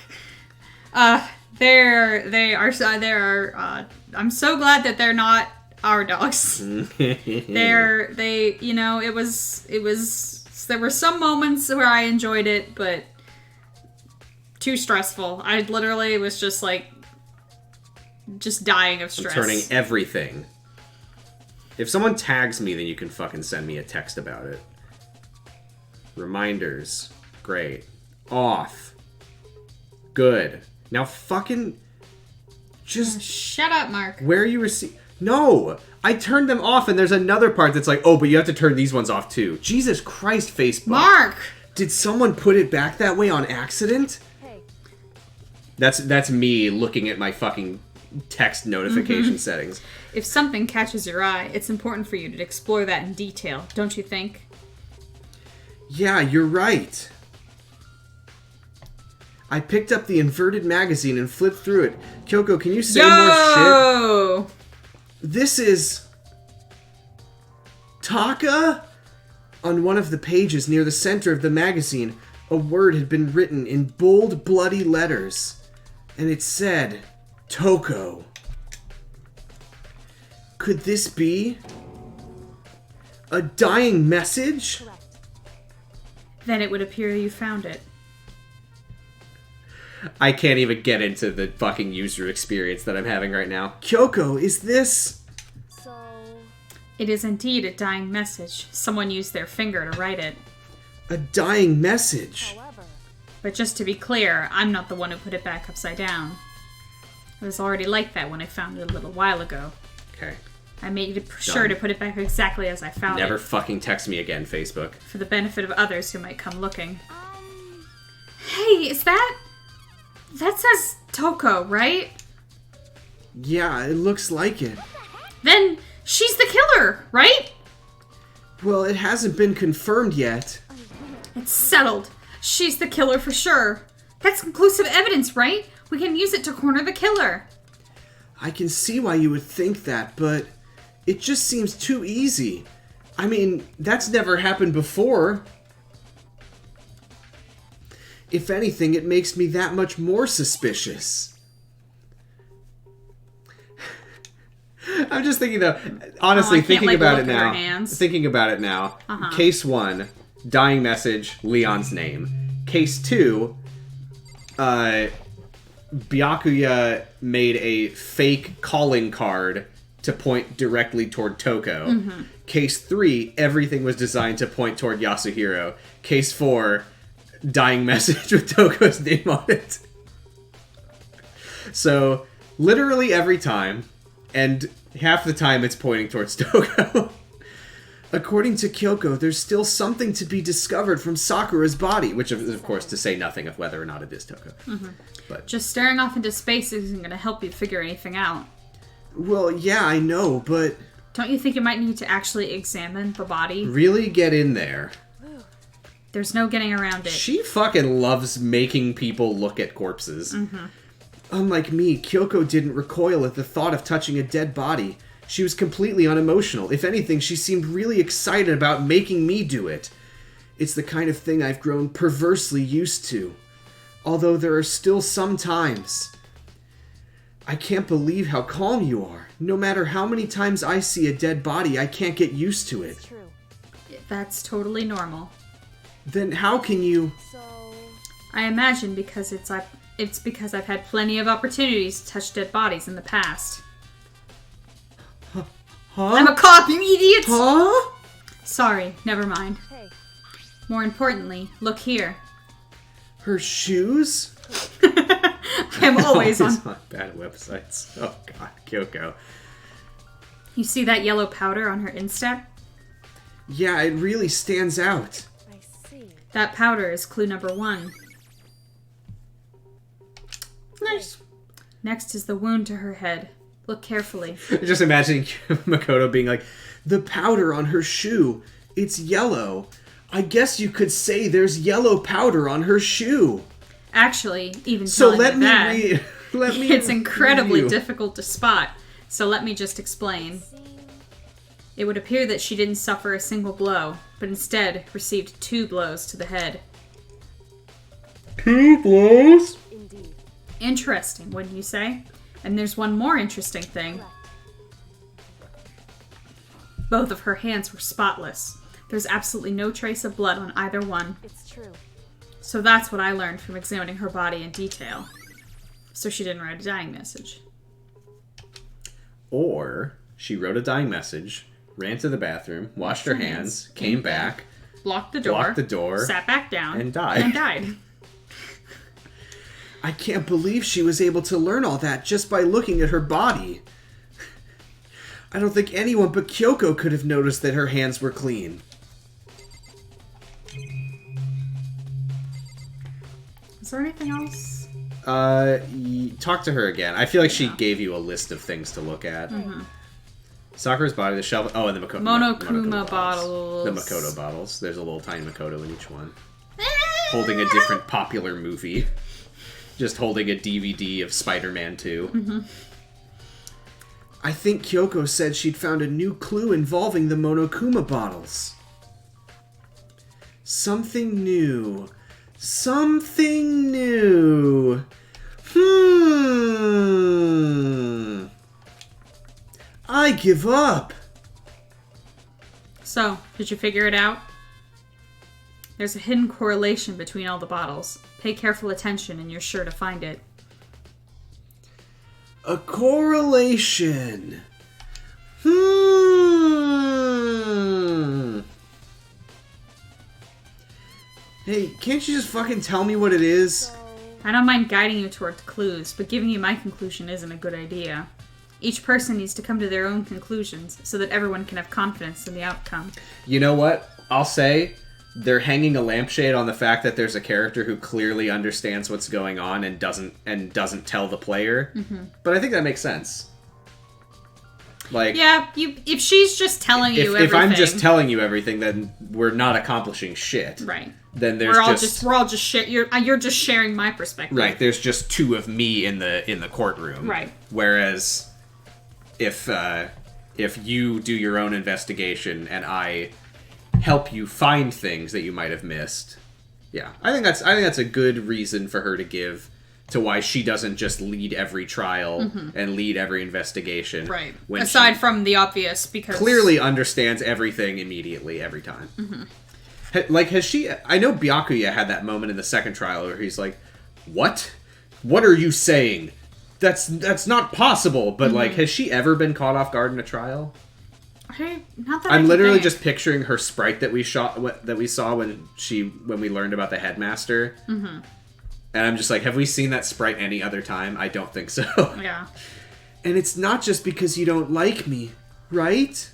They are. I'm so glad that they're not our dogs. There were some moments where I enjoyed it, but too stressful. I literally was just dying of stress. Turning everything. If someone tags me, then you can fucking send me a text about it. Reminders. Great. Off. Good. Now fucking... Just... Shut up, Mark. Where you receive... No! I turned them off, and there's another part that's like, oh, but you have to turn these ones off, too. Jesus Christ, Facebook. Mark! Did someone put it back that way on accident? Hey, That's me looking at my fucking text notification settings. If something catches your eye, it's important for you to explore that in detail, don't you think? Yeah, you're right. I picked up the inverted magazine and flipped through it. Kyoko, can you say more shit? This is... Taka? On one of the pages near the center of the magazine, a word had been written in bold, bloody letters. And it said, Toko. Could this be a dying message? correct. Then it would appear you found it. I can't even get into the fucking user experience that I'm having right now. Kyoko, is this... So, It is indeed a dying message. Someone used their finger to write it. a dying message? however, But just to be clear, I'm not the one who put it back upside down. It was already like that when I found it a little while ago. Okay. I made sure to put it back exactly as I found Never it, fucking text me again, Facebook. for the benefit of others who might come looking. Hey, is that... That says Toko, right? Yeah, it looks like it. Then she's the killer, right? Well, it hasn't been confirmed yet. It's settled. She's the killer for sure. That's conclusive evidence, right? We can use it to corner the killer. I can see why you would think that, but it just seems too easy. I mean, that's never happened before. If anything, it makes me that much more suspicious. I'm just thinking though, honestly, I can't, thinking like, about look it at her now. hands. Thinking about it now. Case 1, dying message, Leon's name. Case 2, Byakuya made a fake calling card to point directly toward Toko. Case 3, everything was designed to point toward Yasuhiro. Case 4, dying message with Toko's name on it. So, literally every time, and half the time it's pointing towards Toko. According to Kyoko, there's still something to be discovered from Sakura's body, Which, of course, to say nothing of whether or not it is Toko. But Just staring off into space isn't going to help you figure anything out. Well, yeah, I know, but... Don't you think you might need to actually examine the body? really get in there. There's no getting around it. She fucking loves making people look at corpses. Unlike me, Kyoko didn't recoil at the thought of touching a dead body. She was completely unemotional. If anything, she seemed really excited about making me do it. It's the kind of thing I've grown perversely used to. Although there are still some times. I can't believe how calm you are. No matter how many times I see a dead body, I can't get used to it. It's true. That's totally normal. Then how can you... So, I imagine because it's because I've had plenty of opportunities to touch dead bodies in the past. Huh? I'm a cop, you idiots! Huh? Sorry, never mind. hey, More importantly, look here. Her shoes? I'm always on. bad websites. Oh god, Kyoko. You see that yellow powder on her instep? Yeah, it really stands out. I see. That powder is clue number 1. Nice. Next is the wound to her head. Look carefully. Just imagining Makoto being like, The powder on her shoe. It's yellow. I guess you could say there's yellow powder on her shoe. Actually, even So telling let you me that, let me it's incredibly review. difficult to spot. So let me just explain. It would appear that she didn't suffer a single blow, but instead received 2 blows to the head. 2 blows? Indeed. Interesting, wouldn't you say? And there's one more interesting thing. Both of her hands were spotless. There's absolutely no trace of blood on either one. It's true. So that's what I learned from examining her body in detail. So she didn't write a dying message. Or she wrote a dying message, ran to the bathroom, washed her hands, came back, Locked the door, sat back down, and died. And died. I can't believe she was able to learn all that just by looking at her body. I don't think anyone but Kyoko could have noticed that her hands were clean. Is there anything else? Talk to her again. I feel like she gave you a list of things to look at. Sakura's body, the shelving... Oh, and the Monokuma bottles. The Makoto bottles. There's a little tiny Makoto in each one. Holding a different popular movie. Just holding a DVD of Spider-Man 2. I think Kyoko said she'd found a new clue involving the Monokuma bottles. Something new. Something new. I give up. So, did you figure it out? There's a hidden correlation between all the bottles. Pay careful attention and you're sure to find it. A correlation. Hey, can't you just fucking tell me what it is? I don't mind guiding you towards clues, but giving you my conclusion isn't a good idea. Each person needs to come to their own conclusions so that everyone can have confidence in the outcome. You know what? I'll say they're hanging a lampshade on the fact that there's a character who clearly understands what's going on and doesn't tell the player. But I think that makes sense. Like, Yeah, if she's just telling you everything. If I'm just telling you everything, then we're not accomplishing shit. Right. Then there's you're just sharing my perspective. Right. There's just 2 of me in the courtroom. Right. Whereas if you do your own investigation and I help you find things that you might have missed, yeah, I think that's a good reason for her to give to why she doesn't just lead every trial and lead every investigation. Right. When Aside she from the obvious, because clearly understands everything immediately every time. Has she... I know Byakuya had that moment in the second trial where he's like, What? What are you saying? That's not possible. But, has she ever been caught off guard in a trial? Not that I'm literally think. just picturing her sprite that we saw when we learned about the headmaster. And I'm just like, have we seen that sprite any other time? I don't think so. Yeah. And it's not just because you don't like me, right?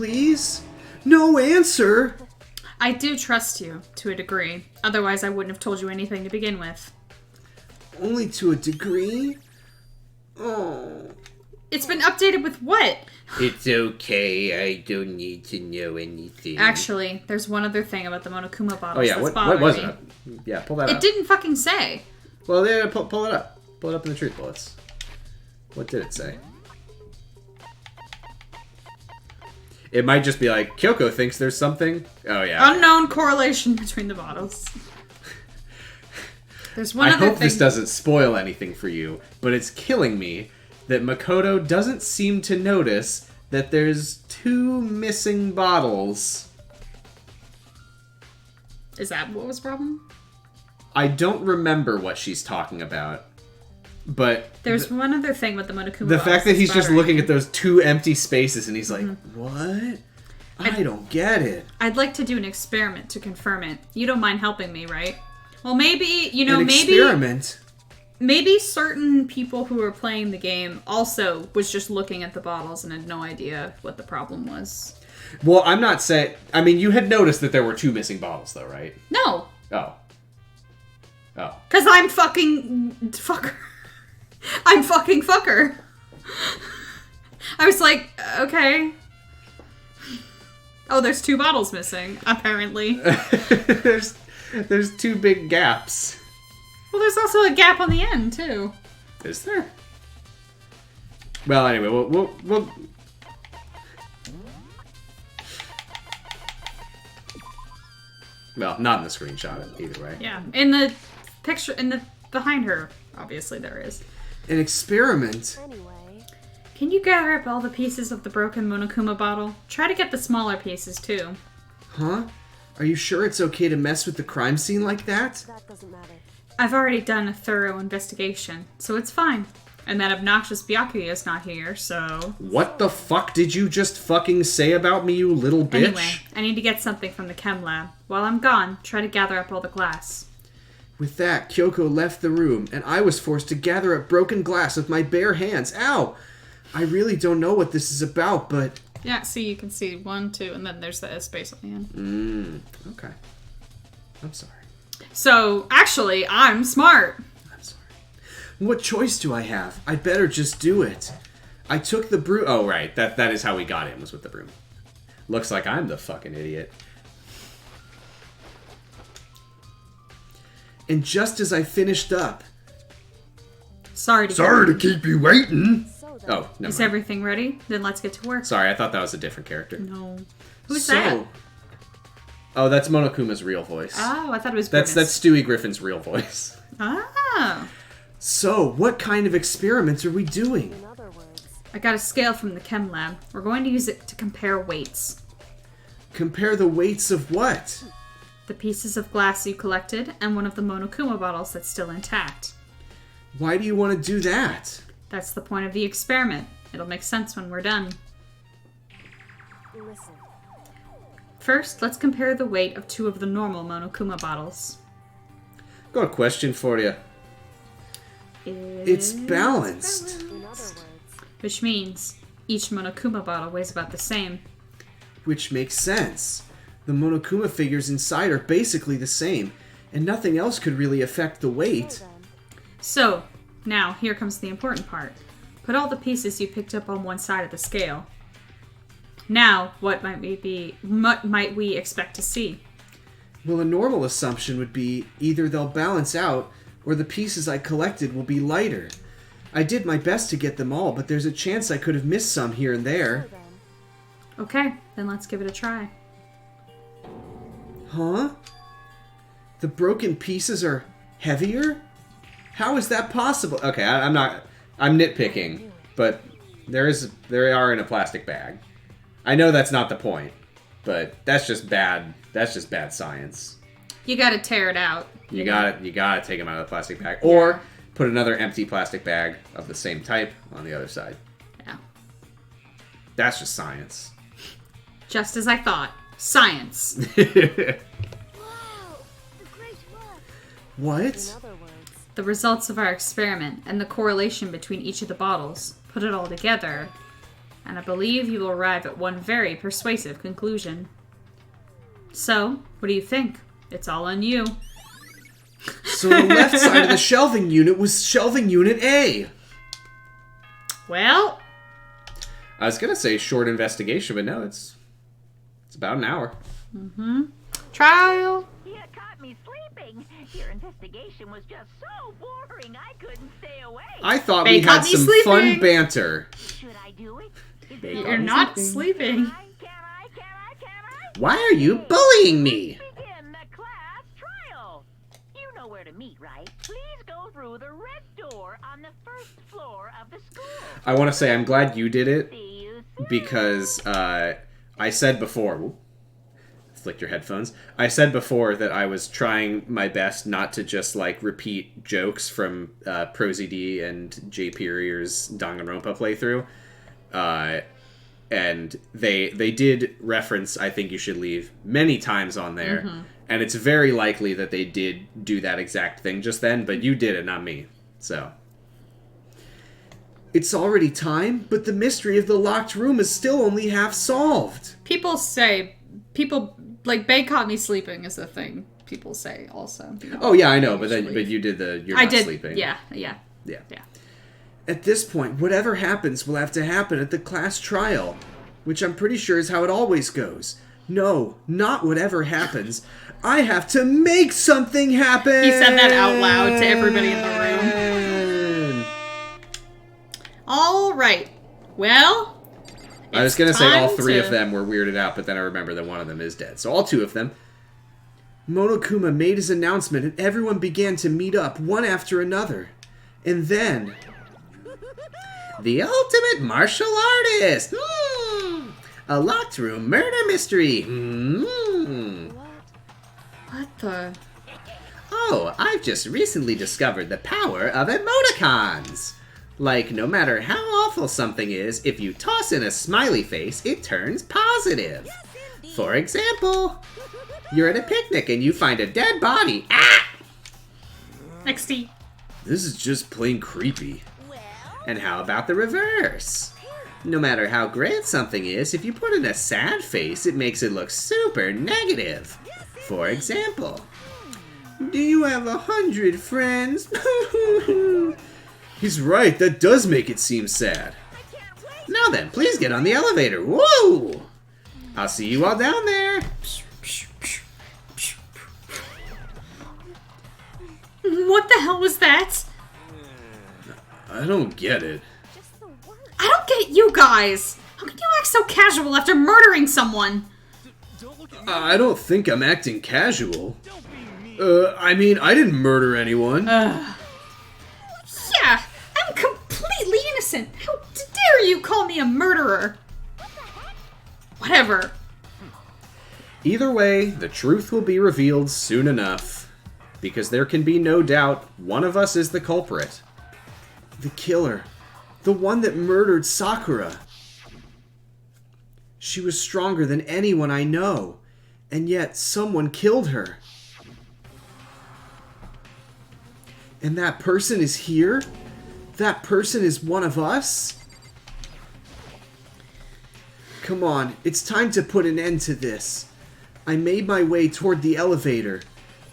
please? No answer? I do trust you, to a degree. Otherwise, I wouldn't have told you anything to begin with. Only to a degree? Oh. It's been updated with what? It's okay. I don't need to know anything. Actually, there's one other thing about the Monokuma bottles Oh yeah, that's what bothering was me. it? Yeah, pull that It up. didn't fucking say. Well, yeah, pull it up. Pull it up in the truth bullets. What did it say? It might just be like, Kyoko thinks there's something. Oh yeah. Unknown correlation between the bottles. There's one I other hope thing. this doesn't spoil anything for you, but it's killing me that Makoto doesn't seem to notice that there's 2 missing bottles. Is that what was the problem? I don't remember what she's talking about, but There's one other thing with the Monokuma the bottles fact that he's that's just bothering looking me. at those 2 empty spaces and he's like, Mm-hmm. what? I don't get it. I'd like to do an experiment to confirm it. You don't mind helping me, right? Well, maybe, you know, An maybe experiment? maybe certain people who were playing the game also was just looking at the bottles and had no idea what the problem was. Well, I'm not saying... I mean, you had noticed that there were 2 missing bottles, though, right? No, Oh. Oh. because I'm fucking fucker. I'm fucking fucker. I was like, okay. Oh, there's 2 bottles missing, apparently. There's 2 big gaps. Well, there's also a gap on the end, too. Is there? Well, anyway, we'll... Well, not in the screenshot, either way. Yeah, in the picture, behind her, obviously there is. An experiment? Anyway, Can you gather up all the pieces of the broken Monokuma bottle? Try to get the smaller pieces, too. Huh? Are you sure it's okay to mess with the crime scene like that? that doesn't matter. I've already done a thorough investigation, so it's fine. And that obnoxious Byakuya's not here, so... What the fuck did you just fucking say about me, you little bitch? Anyway, I need to get something from the chem lab. While I'm gone, try to gather up all the glass. With that, Kyoko left the room, and I was forced to gather up broken glass with my bare hands. Ow! I really don't know what this is about, but... Yeah, see, you can see 1, 2, and then there's the space on the end. Okay. I'm sorry. So, actually, I'm smart. I'm sorry. What choice do I have? I'd better just do it. I took the broom... Oh, right. That is how we got in, was with the broom. Looks like I'm the fucking idiot. And just as I finished up... Sorry to keep you waiting! So then, Oh, no. Is everything ready? Then let's get to work. Sorry, I thought that was a different character. No. Who's So, that? Oh, that's Monokuma's real voice. Oh, I thought it was That's Grimace. Stewie Griffin's real voice. Ah. So, what kind of experiments are we doing? in other words, I got a scale from the chem lab. We're going to use it to compare weights. Compare the weights of what? The pieces of glass you collected and one of the Monokuma bottles that's still intact. Why do you want to do that? That's the point of the experiment. It'll make sense when we're done. listen. First, let's compare the weight of 2 of the normal Monokuma bottles. Got a question for you. It's balanced. In other words, Which means each Monokuma bottle weighs about the same. Which makes sense. The Monokuma figures inside are basically the same, and nothing else could really affect the weight. then, So, now here comes the important part. Put all the pieces you picked up on one side of the scale. Now, what might we expect to see? Well, a normal assumption would be either they'll balance out, or the pieces I collected will be lighter. I did my best to get them all, but there's a chance I could have missed some here and there. then, Okay, then let's give it a try. Huh? The broken pieces are heavier? How is that possible? Okay, I'm nitpicking, but they are in a plastic bag. I know that's not the point, but that's just bad. That's just bad science. You gotta tear it out. You gotta take them out of the plastic bag, or put another empty plastic bag of the same type on the other side. Yeah. That's just science. Just as I thought. Science. wow, the great work. What? In other words, The results of our experiment and the correlation between each of the bottles. Put it all together. and I believe you will arrive at one very persuasive conclusion. So, what do you think? It's all on you. So the left side of the shelving unit was shelving unit A. Well, I was gonna say short investigation, but no, it's about an hour. trial. You caught me sleeping. Your investigation was just so boring I couldn't stay awake. I thought They we caught had me some sleeping. fun banter. Should I do it? Is They it You're not sleeping. Can I? Why are you bullying me? Begin the class trial. You know where to meet, right? Please go through the red door on the first floor of the school. I want to say I'm glad you did it See you soon. because I said before. Whoop, flicked your headphones. I said before that I was trying my best not to just like repeat jokes from ProZD and Jay Perrier's Danganronpa playthrough. And they did reference I Think You Should Leave many times on there. And it's very likely that they did do that exact thing just then, but you did it, not me. So. It's already time, but the mystery of the locked room is still only half solved. People, like, Bay caught me sleeping is a thing people say also. You know? Oh yeah, I know, but you did the you're I not did. sleeping. Yeah. At this point, whatever happens will have to happen at the class trial, which I'm pretty sure is how it always goes. No, not whatever happens. I have to make something happen! He said that out loud to everybody in the room. All right. Well, I was going to say all time three to- of them were weirded out, but then I remember that one of them is dead. So all two of them. Monokuma made his announcement and everyone began to meet up, one after another. And then... The ultimate martial artist! A locked room murder mystery! What the? Oh, I've just recently discovered the power of emoticons! Like, no matter how awful something is, if you toss in a smiley face, it turns positive. For example, you're at a picnic and you find a dead body. Ah! XD. This is just plain creepy. And how about the reverse? No matter how great something is, if you put in a sad face, it makes it look super negative. For example, Do you have 100 friends? He's right, that does make it seem sad. now then, please get on the elevator. Whoa! I'll see you all down there. What the hell was that? I don't get it. Just the word. I don't get you guys. How can you act so casual after murdering someone? I don't think I'm acting casual. I mean, I didn't murder anyone. Yeah, I'm completely innocent. How dare you call me a murderer? Whatever. Either way, the truth will be revealed soon enough. Because there can be no doubt one of us is the culprit. The killer. The one that murdered Sakura. She was stronger than anyone I know. And yet, someone killed her. And that person is here? That person is one of us? Come on, it's time to put an end to this. I made my way toward the elevator,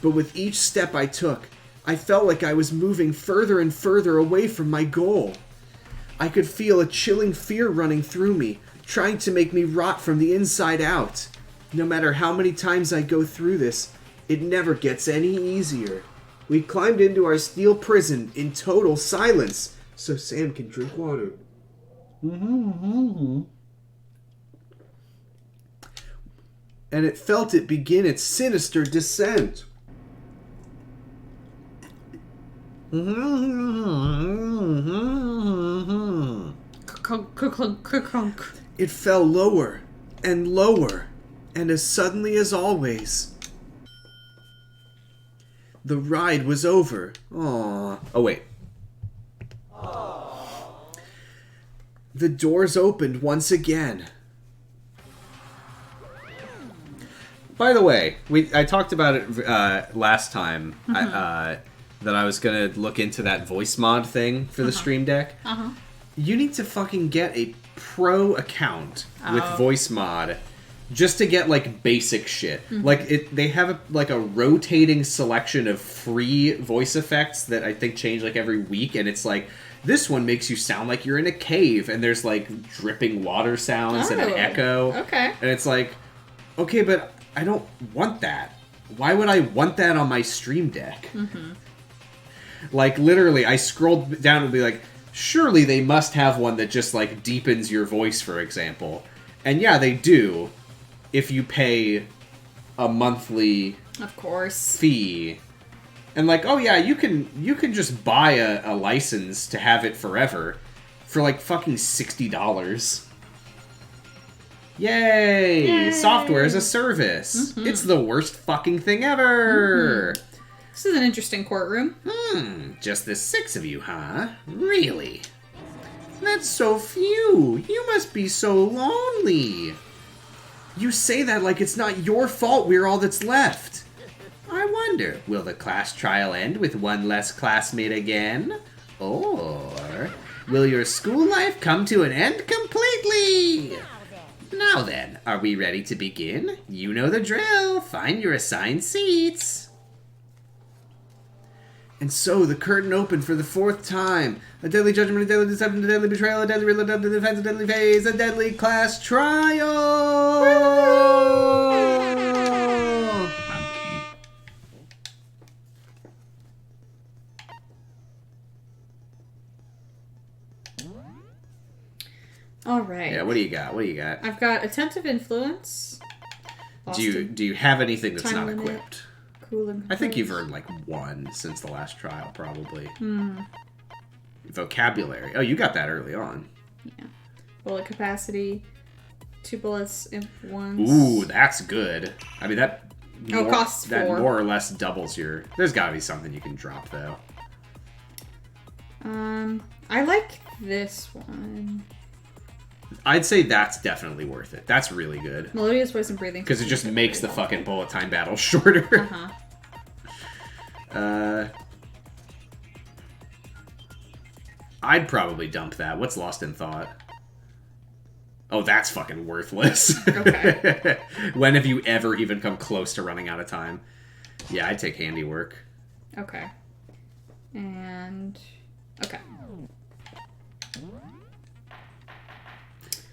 but with each step I took, I felt like I was moving further and further away from my goal. I could feel a chilling fear running through me, trying to make me rot from the inside out. No matter how many times I go through this, it never gets any easier. We climbed into our steel prison in total silence, so Sam can drink water. And it felt it begin its sinister descent. It fell lower and lower, and as suddenly as always, the ride was over. Aww. Oh, wait. The doors opened once again. By the way, I talked about it last time, that I was going to look into that voice mod thing for the Stream Deck. You need to fucking get a pro account with voice mod just to get like basic shit. Like they have a rotating selection of free voice effects that I think change like every week, and it's like this one makes you sound like you're in a cave, and there's like dripping water sounds and an echo. Okay. And it's like, okay, but I don't want that. Why would I want that on my Stream Deck? Like literally, I scrolled down and be like, surely they must have one that just like deepens your voice, for example. And yeah, they do. If you pay a monthly fee. And like, oh yeah, you can just buy a license to have it forever for like fucking $60. Yay! Software as a service. It's the worst fucking thing ever. This is an interesting courtroom. Just the 6 of you, huh? Really? That's so few. You must be so lonely. You say that like it's not your fault we're all that's left. I wonder, will the class trial end with one less classmate again? Or will your school life come to an end completely? Now then, are we ready to begin? You know the drill. Find your assigned seats. And so the curtain opened for the 4th time. A deadly judgment, a deadly deception, a deadly betrayal, a deadly real, a deadly defense, a deadly phase, a deadly class trial! All right. Yeah, what do you got? What do you got? I've got attentive influence. Do you have anything that's not limit. equipped? Cool and I think you've compose. earned like 1 since the last trial, probably. Vocabulary. Oh, you got that early on. Yeah. Bullet capacity. 2 bullets in once. Ooh, that's good. I mean, that... costs 4. That more or less doubles your... There's gotta be something you can drop, though. I like this one. I'd say that's definitely worth it. That's really good. Melodious voice and breathing. Because it just makes the fucking bullet time battle shorter. I'd probably dump that. What's Lost in Thought? Oh, that's fucking worthless. Okay. When have you ever even come close to running out of time? Yeah, I'd take Handiwork. Okay. And... Okay.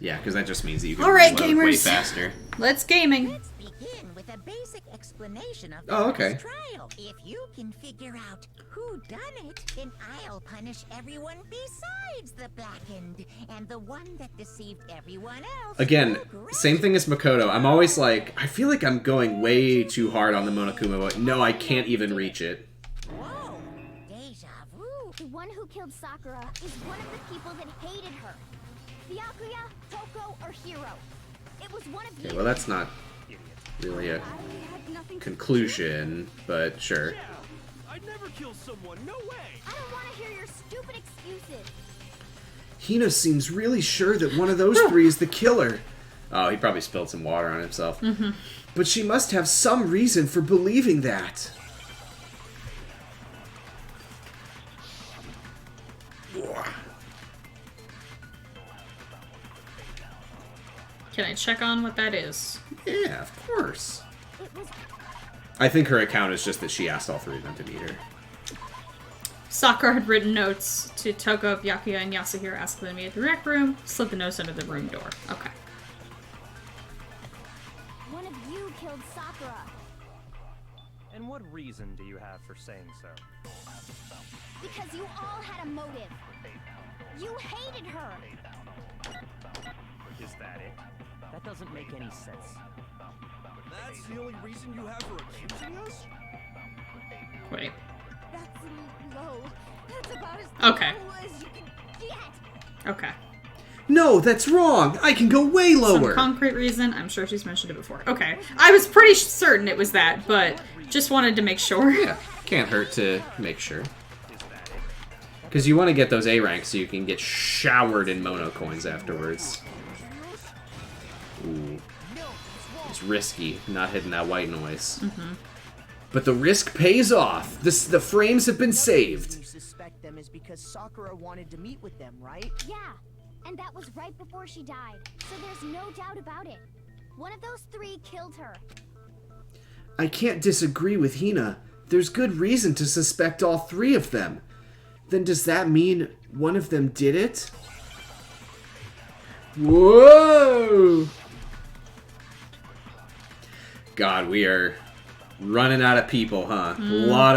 Yeah, because that just means that you can All right, reload way gamers. faster. Let's gaming. Let's begin with a basic explanation of Oh, the okay. trial. If you can figure out who done it, then I'll punish everyone besides the blackened, and the one that deceived everyone else. Again, will same thing as Makoto. I'm always like, I feel like I'm going way too hard on the Monokuma, but no, I can't even reach it. Whoa, deja vu. The one who killed Sakura is one of the people that hated her. Byakuya, Toko, or Hiro. It was one of you. Okay, well, that's not really a I had nothing to conclusion, but sure. Yeah, I'd never kill someone. No way. I don't want to hear your stupid excuses. Hina seems really sure that one of those 3 is the killer. Oh, he probably spilled some water on himself. But she must have some reason for believing that. Can I check on what that is? Yeah, of course. It was I think her account is just that she asked all 3 of them to meet her. Sakura had written notes to Toko, Byakuya, and Yasuhiro asking them to meet at the rec room. Slid the notes under the room door. Okay. one of you killed Sakura. And what reason do you have for saying so? Because you all had a motive. You hated her. Is that it? That doesn't make any sense. That's the only reason you have for accusing us? Wait. That's low. That's about as Okay. low as you can get. Okay. No, that's wrong. I can go way lower. Some concrete reason. I'm sure she's mentioned it before. Okay. I was pretty certain it was that, but just wanted to make sure. Yeah, can't hurt to make sure. Because you want to get those A ranks so you can get showered in mono coins afterwards. Ooh. It's risky, not hitting that white noise. But the risk pays off. The frames have been saved. You suspect them them is because Sakura wanted to meet with them, right? Yeah, and that was right before she died, so there's no doubt about it. One of those three killed her. I can't disagree with Hina. There's good reason to suspect all three of them. Then does that mean one of them did it? Whoa! God, we are running out of people, huh? A lot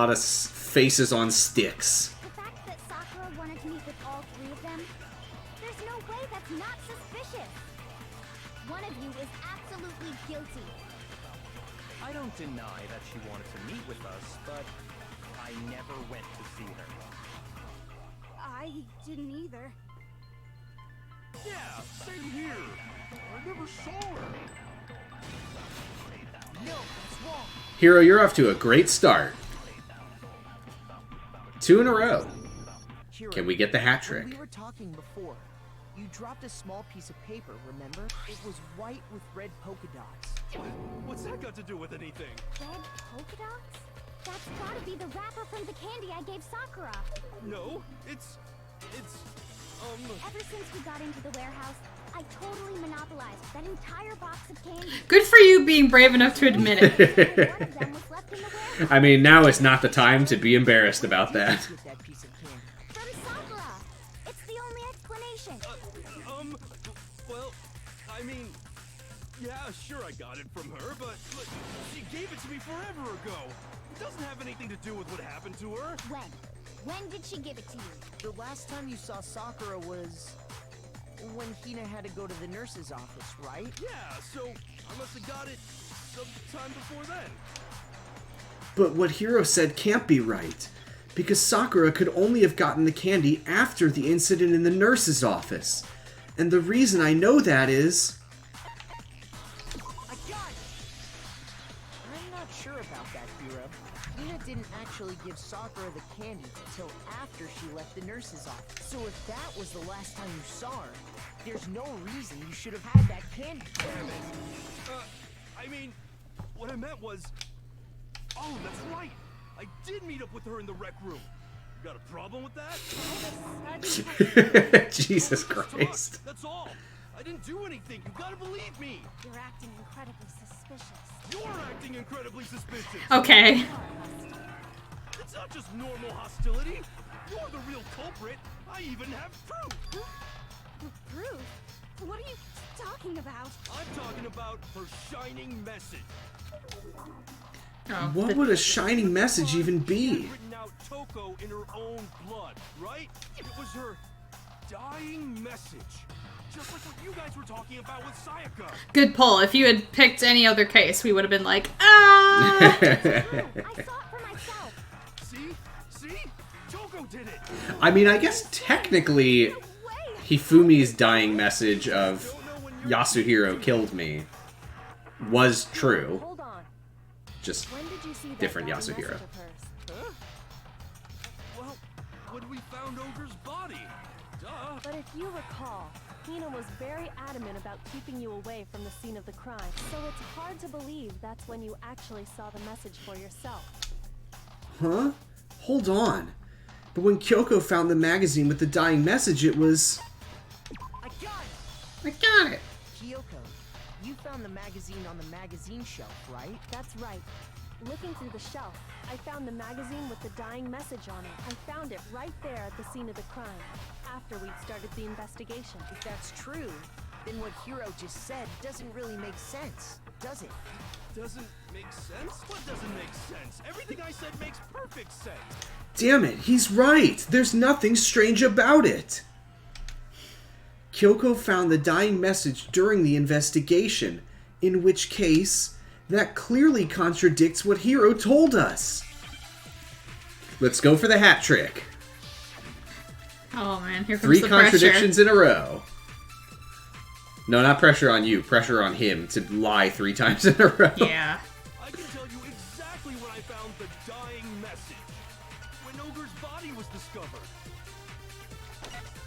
of faces on sticks. The fact that Sakura wanted to meet with all three of them, there's no way that's not suspicious. One of you is absolutely guilty. I don't deny that she wanted to meet with us, but I never went to see her. I didn't either. Yeah, same here. I never saw her. No, that's wrong. Hero, you're off to a great start. 2 in a row. Hero, Can we get the hat when trick? we were talking before, you dropped a small piece of paper, remember? It was white with red polka dots. What's that got to do with anything? Red polka dots? That's gotta be the wrapper from the candy I gave Sakura. No, it's Ever since we got into the warehouse, I totally monopolized that entire box of candy. Good for you being brave enough to admit it. One of them was left in the warehouse. I mean, now is not the time to be embarrassed about that. With that piece of candy. From Sakura. It's the only explanation. well, I mean, yeah, sure I got it from her, but look, she gave it to me forever ago. It doesn't have anything to do with what happened to her. When? When did she give it to you? The last time you saw Sakura was when Hina had to go to the nurse's office, right? Yeah, so I must have got it sometime before then. But what Hiro said can't be right, because Sakura could only have gotten the candy after the incident in the nurse's office. And the reason I know that is... I got it! I'm not sure about that, Hiro. Hina didn't actually give Sakura the candy until after she left the nurse's office. So if that was the last time you saw her, there's no reason you should have had that candy. Damn it. I mean, what I meant was... Oh, that's right! I did meet up with her in the rec room. You got a problem with that? Jesus Christ. That's all. I didn't do anything. You gotta believe me. You're acting incredibly suspicious. You're acting incredibly suspicious. Okay. It's not just normal hostility. You're the real culprit. I even have proof. Proof? What are you talking about? I'm talking about her shining message. Oh, What would a shining message even be? She had written out Toko in her own blood, right? It was her dying message. Just like what you guys were talking about with Sayaka. Good pull. If you had picked any other case, we would have been like, ah! I saw it for myself. See? Toko did it. I mean, I guess technically Hifumi's dying message of Yasuhiro killed me was true. Hold on. Just When did you see that different dying Yasuhiro. message of hers? Huh? Well, when we found Ogre's body. Duh. But if you recall, Hina was very adamant about keeping you away from the scene of the crime. So it's hard to believe that's when you actually saw the message for yourself. Huh? Hold on. But when Kyoko found the magazine with the dying message, it was... I got it! I got it. Kyoko, you found the magazine on the magazine shelf, right? That's right. Looking through the shelf, I found the magazine with the dying message on it. I found it right there at the scene of the crime, after we'd started the investigation. If that's true, then what Hiro just said doesn't really make sense, does it? Doesn't make sense? What doesn't make sense? Everything I said makes perfect sense. Damn it, he's right! There's nothing strange about it! Kyoko found the dying message during the investigation, in which case, that clearly contradicts what Hiro told us. Let's go for the hat trick. Oh man, here comes 3 the contradictions in a row. No, not pressure on you. Pressure on him to lie 3 times in a row. pressure. Yeah. I can tell you exactly when I found the dying message. When Ogre's body was discovered.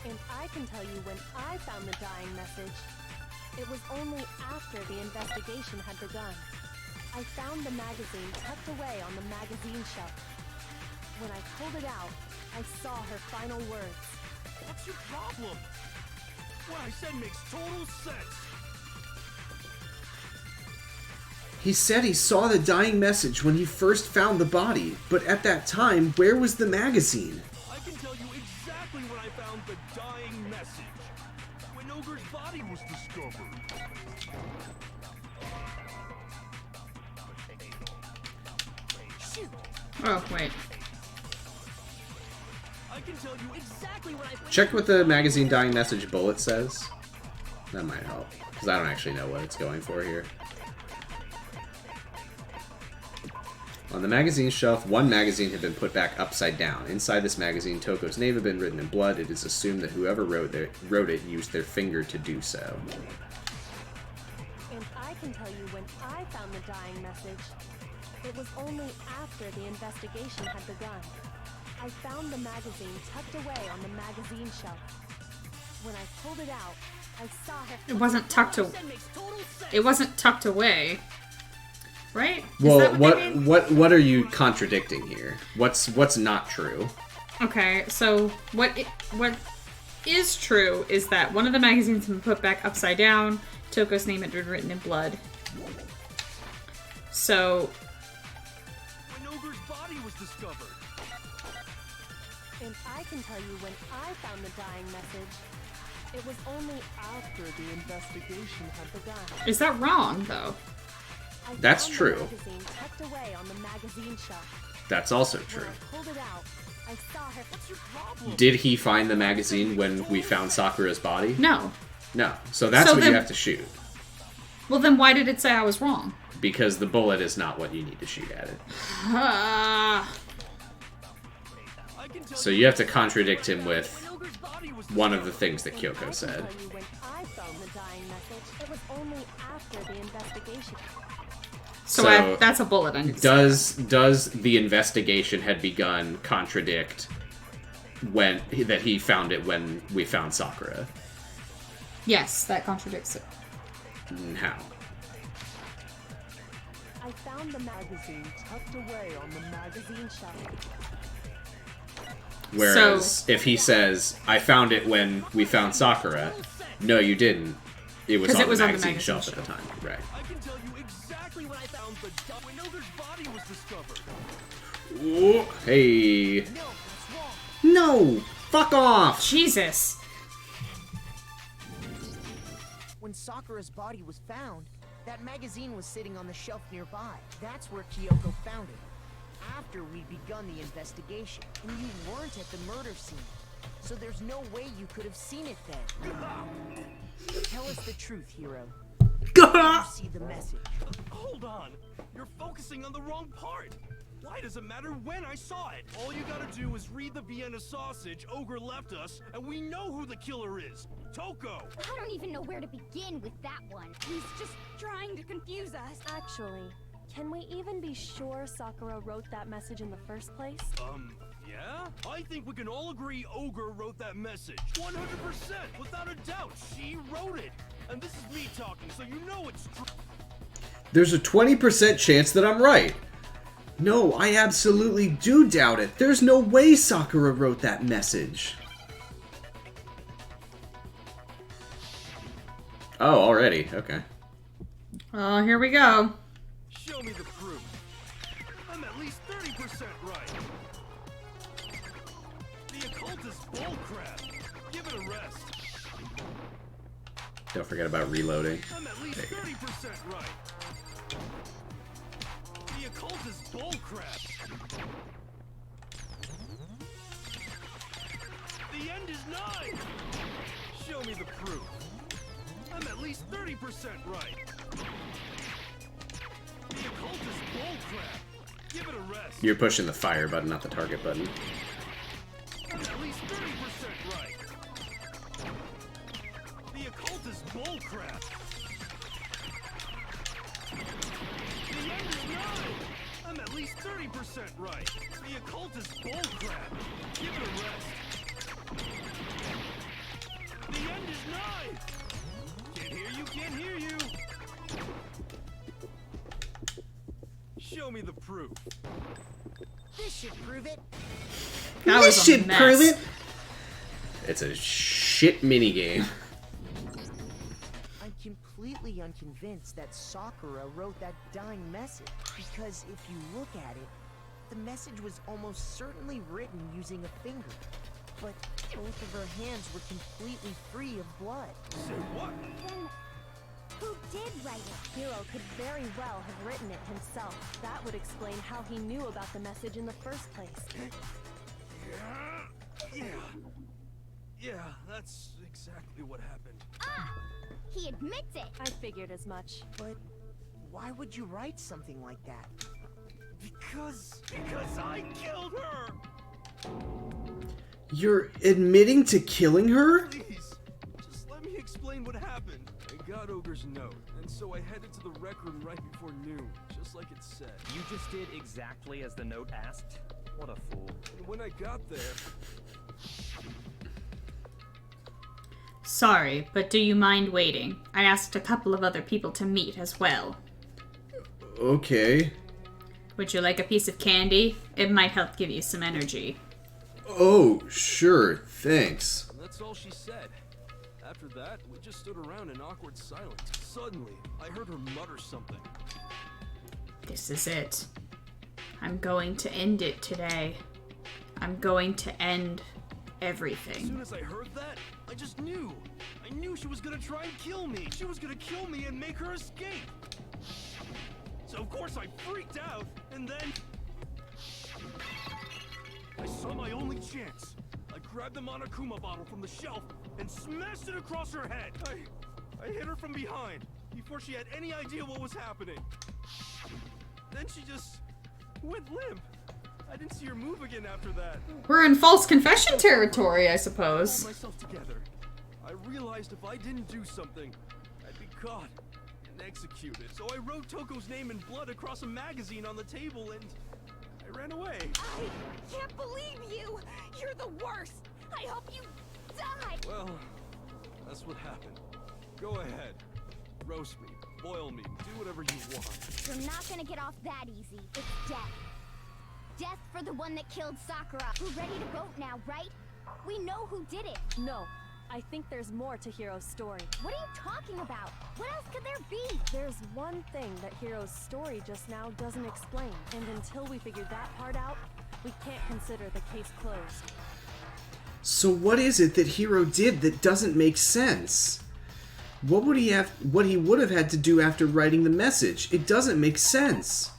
And I can tell you when I found the dying message. It was only after the investigation had begun. I found the magazine tucked away on the magazine shelf. When I pulled it out, I saw her final words. What's your problem? What I said makes total sense. He said he saw the dying message when he first found the body, but at that time, where was the magazine? I can tell you exactly when I found the dying message. When Ogre's body was discovered. Shoot! Oh, wait. I can tell you exactly when I Check what the magazine dying message bullet says. That might help, because I don't actually know what it's going for here. On the magazine shelf, one magazine had been put back upside down. Inside this magazine, Toko's name had been written in blood. It is assumed that whoever wrote it used their finger to do so. And I can tell you when I found the dying message. It was only after the investigation had begun. I found the magazine tucked away on the magazine shelf. When I pulled it out, I saw her. It wasn't tucked away. It wasn't tucked away. Right? Well, what are you contradicting here? What's not true? Okay, so what is true is that one of the magazines has been put back upside down. Toko's name had been written in blood. So when Ogre's body was discovered. And I can tell you when I found the dying message. It was only after the investigation had begun. is that wrong though? I That's found true. The magazine tucked away on the magazine shelf. That's also When true. I pulled it out, I saw her. What's your problem? Did he find the magazine when we found Sakura's body? No. No. So that's So what then- you have to shoot. Well, then why did it say I was wrong? Because the bullet is not what you need to shoot at it. So you have to contradict him with one of the things that Kyoko said. I can tell you when I found the dying message. It was only after the investigation. So that's a bullet I need to Does the investigation had begun contradict that he found it when we found Sakura? Yes, that contradicts it. How? I found the magazine tucked away on the magazine shelf. Whereas if he says, I found it when we found Sakura, no, you didn't. It was, on, the magazine shelf at the time. Right. I can tell you exactly when I found when Ogre's body was discovered. Ooh, hey. No, that's wrong. No! Fuck off! Jesus. When Sakura's body was found, that magazine was sitting on the shelf nearby. That's where Kyoko found it. After we'd begun the investigation, and you weren't at the murder scene. So there's no way you could have seen it then. Tell us the truth, hero. Did you see the message? Hold on. You're focusing on the wrong part. Why does it matter when I saw it? All you gotta do is read the Vienna sausage Ogre left us, and we know who the killer is. Toko! I don't even know where to begin with that one. He's just trying to confuse us. Actually, can we even be sure Sakura wrote that message in the first place? Yeah? I think we can all agree Ogre wrote that message. 100%, without a doubt, she wrote it. And this is me talking, so you know it's true. There's a 20% chance that I'm right. No, I absolutely do doubt it. There's no way Sakura wrote that message. Oh, already. Okay. Oh, here we go. Show me the proof. I'm at least 30% right. The occult is bullcrap. Give it a rest. Don't forget about reloading. I'm at least 30% right. The occult is bullcrap. The end is nigh. Show me the proof. I'm at least 30% right. The occult is bullcrap. Give it a rest. You're pushing the fire button, not the target button. I'm at least 30% right. The occult is bullcrap. The end is nigh. I'm at least 30% right. The occult is bullcrap. Give it a rest. The end is nigh. Can't hear you, can't hear you. Show me the proof. This should prove it. That was a should mess. prove it. It's a shit minigame. I'm completely unconvinced that Sakura wrote that dying message. Because if you look at it, the message was almost certainly written using a finger. But both of her hands were completely free of blood. Say what? Then, who did write it? Hiro could very well have written it himself. That would explain how he knew about the message in the first place. Yeah, that's exactly what happened. Ah! He admits it! I figured as much. But why would you write something like that? Because I killed her! You're admitting to killing her? Please, just let me explain what happened. I got Ogre's note, and so I headed to the rec room right before noon, just like it said. You just did exactly as the note asked? What a fool. And when I got there, Sorry, but do you mind waiting? I asked a couple of other people to meet as well. Okay. Would you like a piece of candy? It might help give you some energy. Oh, sure, thanks. and that's all she said. After that, we just stood around in awkward silence. Suddenly, I heard her mutter something. This is it. I'm going to end it today. I'm going to end As everything. soon as I heard that, I just knew. I knew she was gonna try and kill me. She was gonna kill me and make her escape. So of course I freaked out, and then I saw my only chance. I grabbed the Monokuma bottle from the shelf and smashed it across her head. I hit her from behind before she had any idea what was happening. Then she just went limp. I didn't see her move again after that. We're in false confession territory, I Pulled suppose. myself together. I realized if I didn't do something, I'd be caught and executed. So I wrote Toko's name in blood across a magazine on the table and I ran away. I can't believe you! You're the worst! I hope you die! Well, that's what happened. Go ahead. Roast me, boil me, do whatever you want. You're not gonna get off that easy. It's death. Death for the one that killed Sakura. We're ready to vote now, right? We know who did it. No, I think there's more to Hiro's story. What are you talking about? What else could there be? There's one thing that Hiro's story just now doesn't explain, and until we figure that part out, we can't consider the case closed. So what is it that Hiro did that doesn't make sense? What would he have? What he would have had to do after writing the message? It doesn't make sense.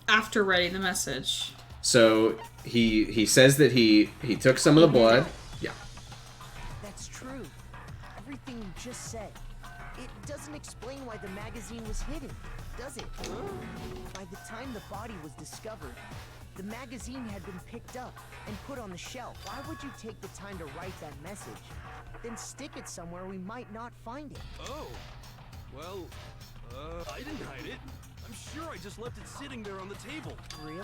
After writing the message. So he says that he took some of the blood. Yeah. That's true. Everything you just said. It doesn't explain why the magazine was hidden, does it? By the time the body was discovered, the magazine had been picked up and put on the shelf. Why would you take the time to write that message, then stick it somewhere we might not find it? Oh. Well, I didn't hide it. I'm sure I just left it sitting there on the table. Really?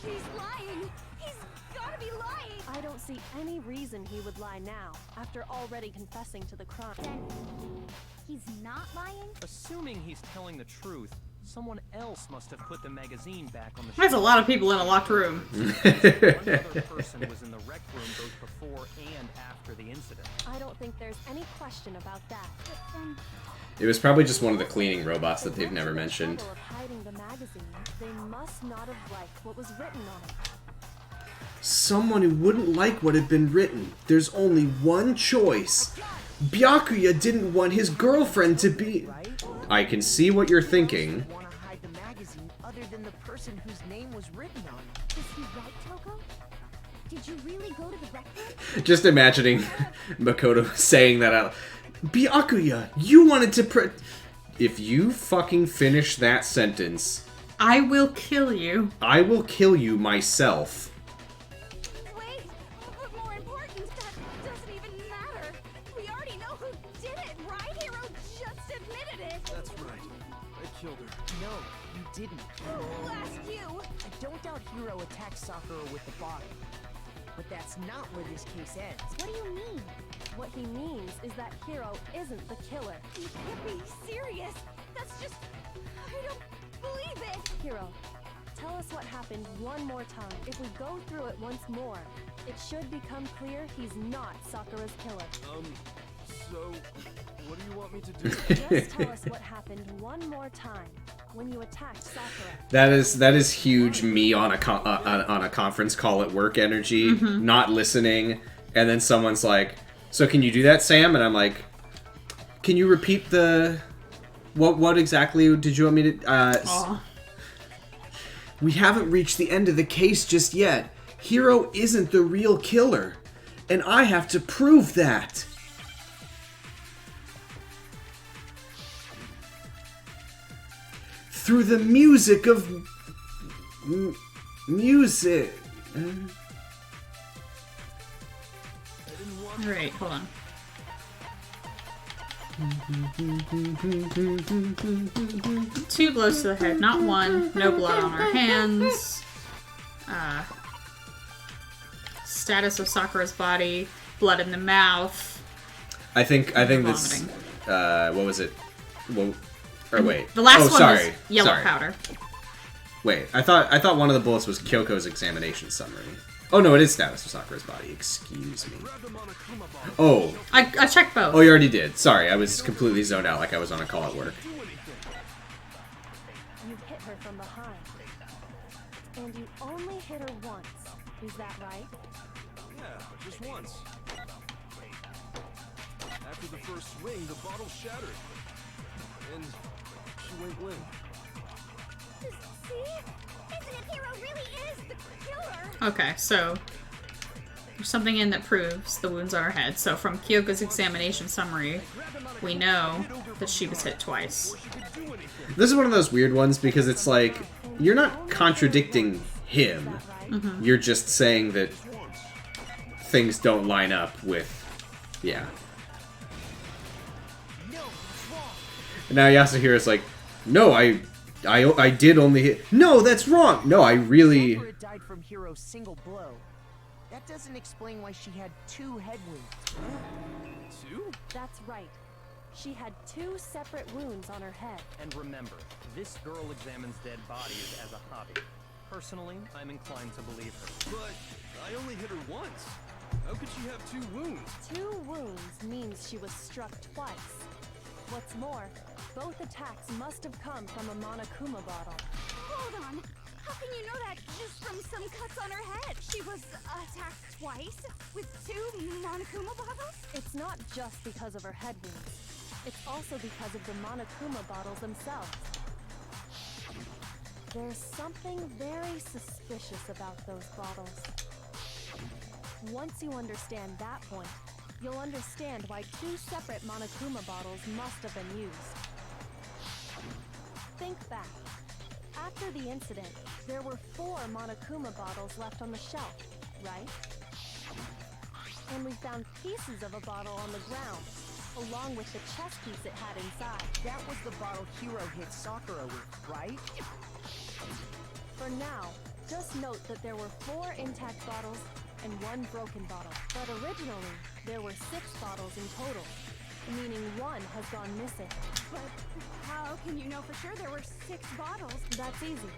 He's lying! He's gotta be lying! I don't see any reason he would lie now, after already confessing to the crime. Then, he's not lying? Assuming he's telling the truth, someone else must have put the magazine back on the There's a shelf. lot of people in a locked room. One other person was in the rec room both before and after the incident. I don't think there's any question about that. But then, It was probably just one of the cleaning robots that they've never mentioned. Of hiding the magazine, they must not have liked what was written on it. Someone who wouldn't like what had been written. There's only one choice. Byakuya didn't want his girlfriend to be... Right? I can see what you're thinking. Want to hide the magazine other than the person whose name was written on it? is he right, Toko? Did you really go to the rec room? Just imagining Makoto saying that out. Byakuya, you wanted to If you fucking finish that sentence, I will kill you. I will kill you myself. Wait, but more important, that doesn't even matter. We already know who did it, right? Hiro just admitted it. That's right. I killed her. No, you didn't. Who asked you? I don't doubt Hiro attacked Sakura with the bottle. But that's not where this case ends. What do you mean? What he means is that Hiro isn't the killer. You can't be serious. That's It's just... I don't believe it! Hero, tell us what happened one more time. If we go through it once more, it should become clear he's not Sakura's killer. So, what do you want me to do? Just tell us what happened one more time when you attacked Sakura. That is huge. Me on a on a conference call at work energy, not listening, and then someone's like, "So can you do that, Sam?" And I'm like, "Can you repeat the what exactly did you want me to?" We haven't reached the end of the case just yet. Hiro isn't the real killer, and I have to prove that. Through the music of... music. Alright, hold on. Two blows to the head, not one. No blood on our hands. Status of Sakura's body. Blood in the mouth. I think this. Vomiting. What was it? Well, or wait. The last one sorry. was yellow Sorry. powder. Wait, I thought one of the bullets was Kyoko's examination summary. Oh no, it is status of Sakura's body. Excuse me. Oh. I checked both. Oh, you already did. Sorry, I was completely zoned out like I was on a call at work. You hit her from behind. And you only hit her once. Is that right? Yeah, just once. After the first swing, the bottle shattered. And she went limp. See? Isn't it Hiro really is the killer? Okay, so there's something in that proves the wounds on her head. So from Kyoko's examination summary, we know that she was hit twice. This is one of those weird ones because it's like, you're not contradicting him. You're just saying that things don't line up with... Yeah. And now Yasuhira's like, no, I did only hit... No, that's wrong! No, I really... Sakura died from Hiro's single blow. That doesn't explain why she had 2 head wounds. 2? That's right. She had 2 separate wounds on her head. And remember, this girl examines dead bodies as a hobby. Personally, I'm inclined to believe her. But I only hit her once. How could she have 2 wounds? 2 wounds means she was struck twice. What's more, both attacks must have come from a Monokuma bottle. Hold on. How can you know that just from some cuts on her head? She was attacked twice with 2 Monokuma bottles? It's not just because of her head wounds. It's also because of the Monokuma bottles themselves. There's something very suspicious about those bottles. Once you understand that point, you'll understand why 2 separate Monokuma bottles must have been used. Think back. After the incident, there were 4 Monokuma bottles left on the shelf, right? And we found pieces of a bottle on the ground, along with the chest piece it had inside. That was the bottle Hiro hit Sakura with, right? For now, just note that there were 4 intact bottles and 1 broken bottle. But originally, there were 6 bottles in total, meaning 1 has gone missing. But how can you know for sure there were 6 bottles? That's easy.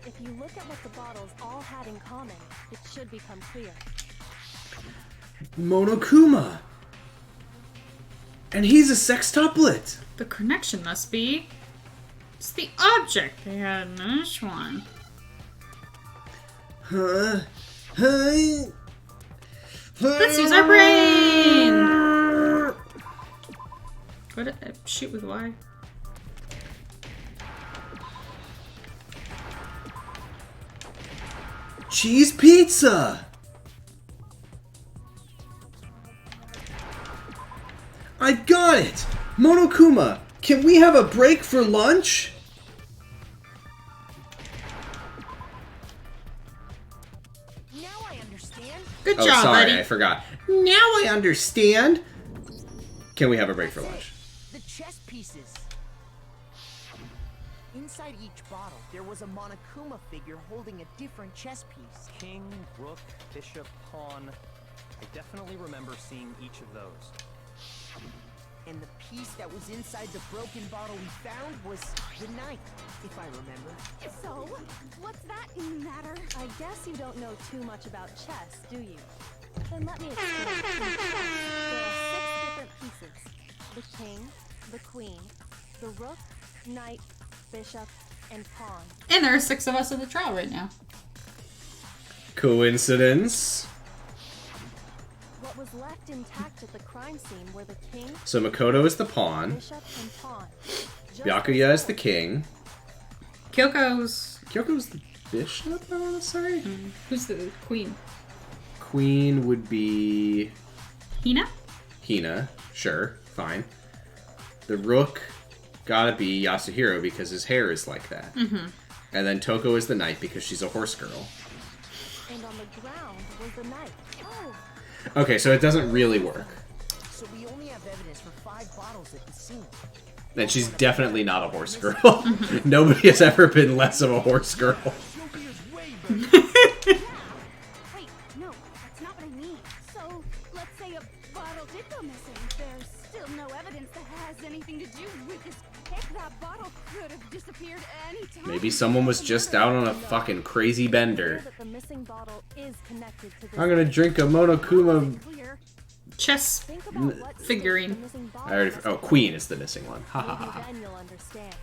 If you look at what the bottles all had in common, it should become clear. Monokuma! And he's a sextuplet! The connection must be... It's the object they had in this one. Let's use our brain! What? Shoot with Y? Cheese pizza! I got it! Monokuma, can we have a break for lunch? Now I understand. Good Oh, job, sorry, buddy. I forgot. Now I understand. Can we have a break for lunch? The chess pieces. Inside each bottle, there was a Monokuma figure holding a different chess piece. King, rook, bishop, pawn. I definitely remember seeing each of those. And the piece that was inside the broken bottle we found was the knife, if I remember. So, what's that matter? I guess you don't know too much about chess, do you? Then let me explain. There are 6 different pieces. The king, the queen, the rook, knight, bishop, and pawn. And there are 6 of us at the trial right now. Coincidence? What was left intact at the crime scene were the king, So Makoto is the pawn. bishop, and pawn. Just Byakuya as is the king. Kyoko's... Kyoko's the bishop, I want to say? Who's the queen? Queen would be... Hina? Hina. Sure, fine. The rook gotta be Yasuhiro because his hair is like that. Mm-hmm. And then Toko is the knight because she's a horse girl. And on the ground was the knife. Oh, Okay, so it doesn't really work. So we only have evidence for 5 bottles at the scene. And she's definitely not a horse girl. Nobody has ever been less of a horse girl. Jokia's way better. Wait, no, that's not what I mean. So, let's say a bottle did go missing. There's still no evidence that has anything to do with this cake. That bottle could have disappeared anytime. Maybe someone was just out on a fucking crazy bender. that the missing bottle is connected to this. I'm gonna drink a Monokuma. Clear. Chess Think about what figurine. state the missing bottle I already. was Oh, in. Queen is the missing one. Ha ha ha. Maybe ha. then you'll understand.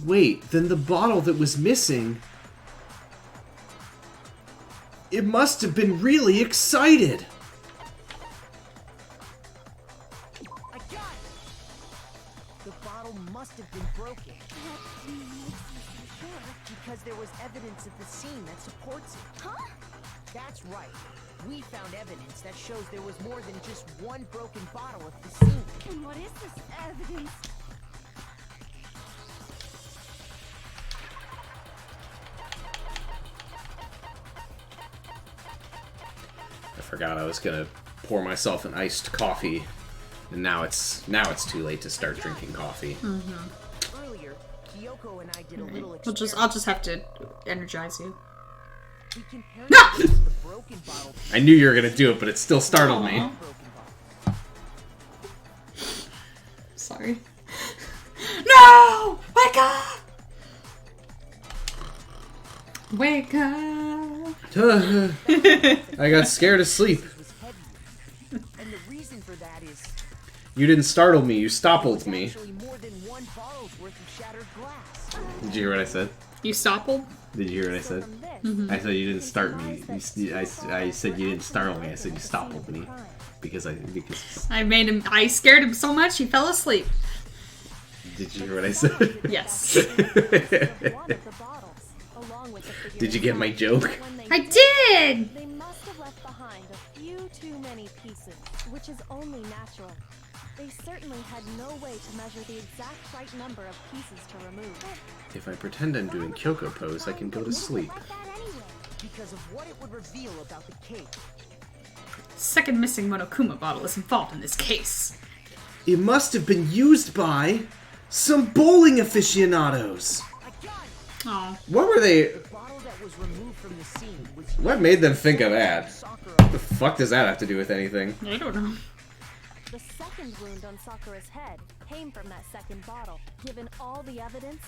Wait, then the bottle that was missing... It must have been really excited! I got it! The bottle must have been broken. That makes me so sure. Because there was evidence at the scene that supports it. Huh? That's right. We found evidence that shows there was more than just one broken bottle at the scene. And what is this evidence? I forgot I was gonna pour myself an iced coffee, and now it's too late to start drinking coffee. Earlier, Kyoko and I did a little I'll just have to energize you. We compared the broken bottle I knew you were gonna do it, but it still startled me. broken bottle. Sorry. No! Wake up! Wake up! I got scared asleep. Was heavier. And the reason for that is You didn't startle me, you stoppled me. actually more than one bottle's worth of shattered glass. Did you hear what I said? You stoppled? Did you hear what I said? From this, I said you didn't start me. I said you didn't startle me. I said you stoppled me. Because I scared him so much he fell asleep. Did you hear what I said? Yes. one of the bottles, along with the figure Did you get my joke? when they I did! They must have left behind a few too many pieces, which is only natural. They certainly had no way to measure the exact right number of pieces to remove. If I pretend I'm doing Kyoko pose, I can go to sleep. Like that anyway. Because of what it would reveal about the cake. Second missing Monokuma bottle is involved in this case. It must have been used by some bowling aficionados. I got it! Oh. What were they? The bottle that was removed from the scene was What made them think of that? Sakura. What the fuck does that have to do with anything? I don't know. The second wound on Sakura's head came from that second bottle. Given all the evidence,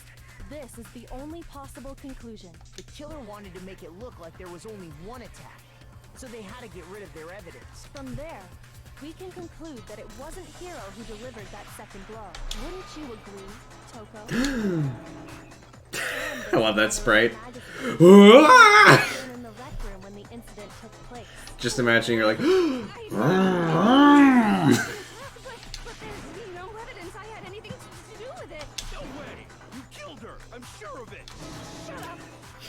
this is the only possible conclusion. The killer wanted to make it look like there was only one attack, so they had to get rid of their evidence. From there, we can conclude that it wasn't Hiro who delivered that second blow. Wouldn't you agree, Toko? I love that sprite. In the rec room when the incident took place. Just imagining you're like, But there's no evidence I had anything to do with it. No way! You killed her! I'm sure of it! Shut up.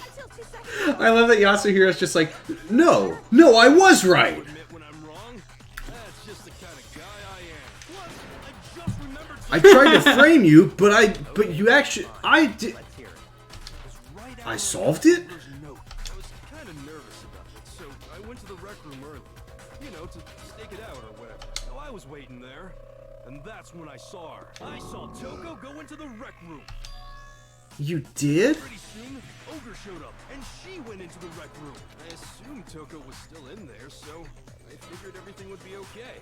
Until 2 seconds ago. I love that Yasuhiro's just like, no, I was right. Admit when I'm wrong? That's just the kind of guy I am. Plus, I just remembered I tried to frame you, but you actually, I did. Let's hear it. It was right I after solved it? Sailor's note. I was kind of nervous about it, so I went to the rec room early. You know, to stake it out or whatever. So I was waiting there, and that's when I saw her. I saw Toko go into the rec room. You did? Pretty soon, Ogre showed up, and she went into the rec room. I assumed Toko was still in there, so I figured everything would be okay.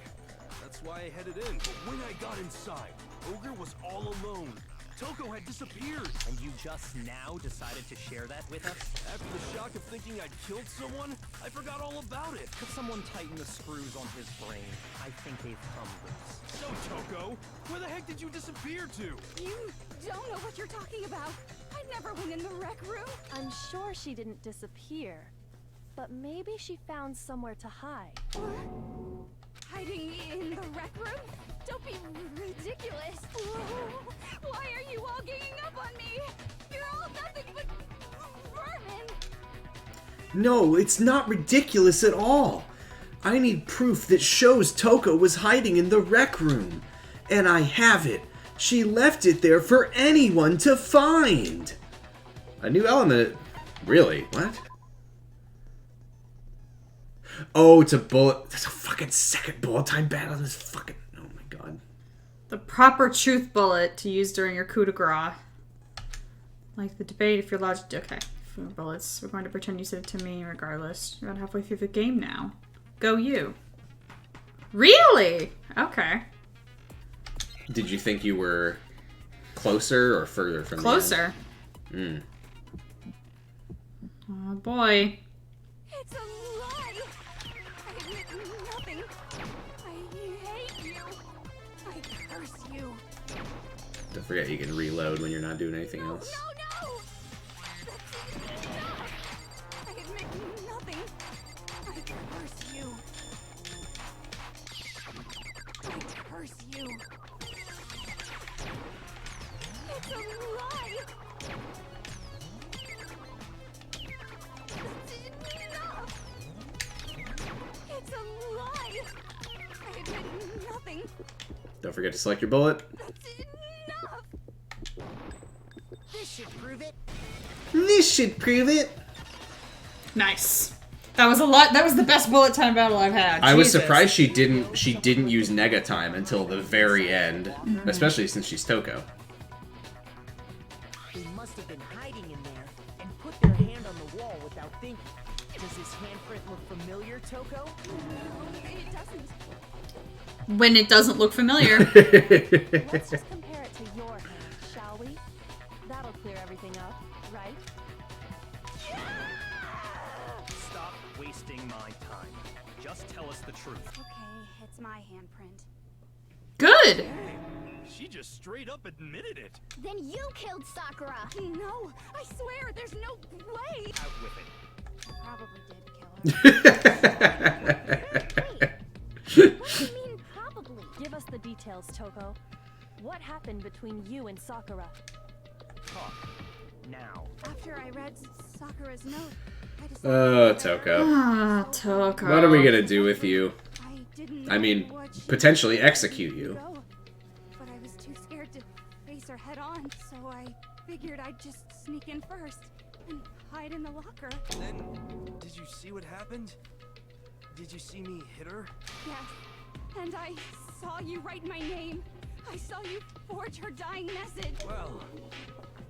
That's why I headed in. But when I got inside, Ogre was all alone. Toko had disappeared. And you just now decided to share that with us? After the shock of thinking I'd killed someone, I forgot all about it. Could someone tighten the screws on his brain? I think they've come loose. So, Toko, where the heck did you disappear to? You don't know what you're talking about. I never went in the rec room. I'm sure she didn't disappear, but maybe she found somewhere to hide. Hiding in the rec room? Don't be ridiculous. Why are you all ganging up on me? You're all nothing but vermin. No, it's not ridiculous at all. I need proof that shows Toko was hiding in the rec room. And I have it. She left it there for anyone to find. A new element. Really? What? Oh, it's a bullet. There's a fucking second bullet time battle. This fucking. Oh my god. The proper truth bullet to use during your coup de grace. Like the debate if you're allowed to... Okay. For bullets. We're going to pretend you said it to me regardless. You're about halfway through the game now. Go you. Really? Okay. Did you think you were closer or further from Closer. the end? Oh boy. It's a lie. I admit nothing. I hate you. I curse you. Don't forget you can reload when you're not doing anything else. No! That's enough. I admit nothing. I curse you. I curse you. It's a lie. That's enough. It's a lie. I admit nothing. Don't forget to select your bullet. That's enough. This should prove it. This should prove it. Nice. That was a lot. That was the best bullet time battle I've had. I was Jesus. surprised she didn't use nega time until the very end, especially since she's Toko. They must have been hiding in there and put their hand on the wall without thinking. Does his handprint look familiar, Toko? No, it doesn't. When it doesn't look familiar. Let's just compare it to your hand, shall we? That'll clear everything up, right? Stop wasting my time. Just tell us the truth. Okay, it's my handprint. Good. She just straight up admitted it. Then you killed Sakura. No, I swear, there's no way. Out with it. I probably did kill her. What do you mean, probably? Give us the details, Toko. What happened between you and Sakura? Talk. Now. After I read Sakura's note, I decided Oh, that Toko. Ah, Toko. What are we gonna do with you? I didn't I mean, know what she potentially wanted execute me to you. go, but I was too scared to face her head on, so I figured I'd just sneak in first and hide in the locker. Then, did you see what happened? Did you see me hit her? Yes, and I saw you write my name. I saw you forge her dying message. Well,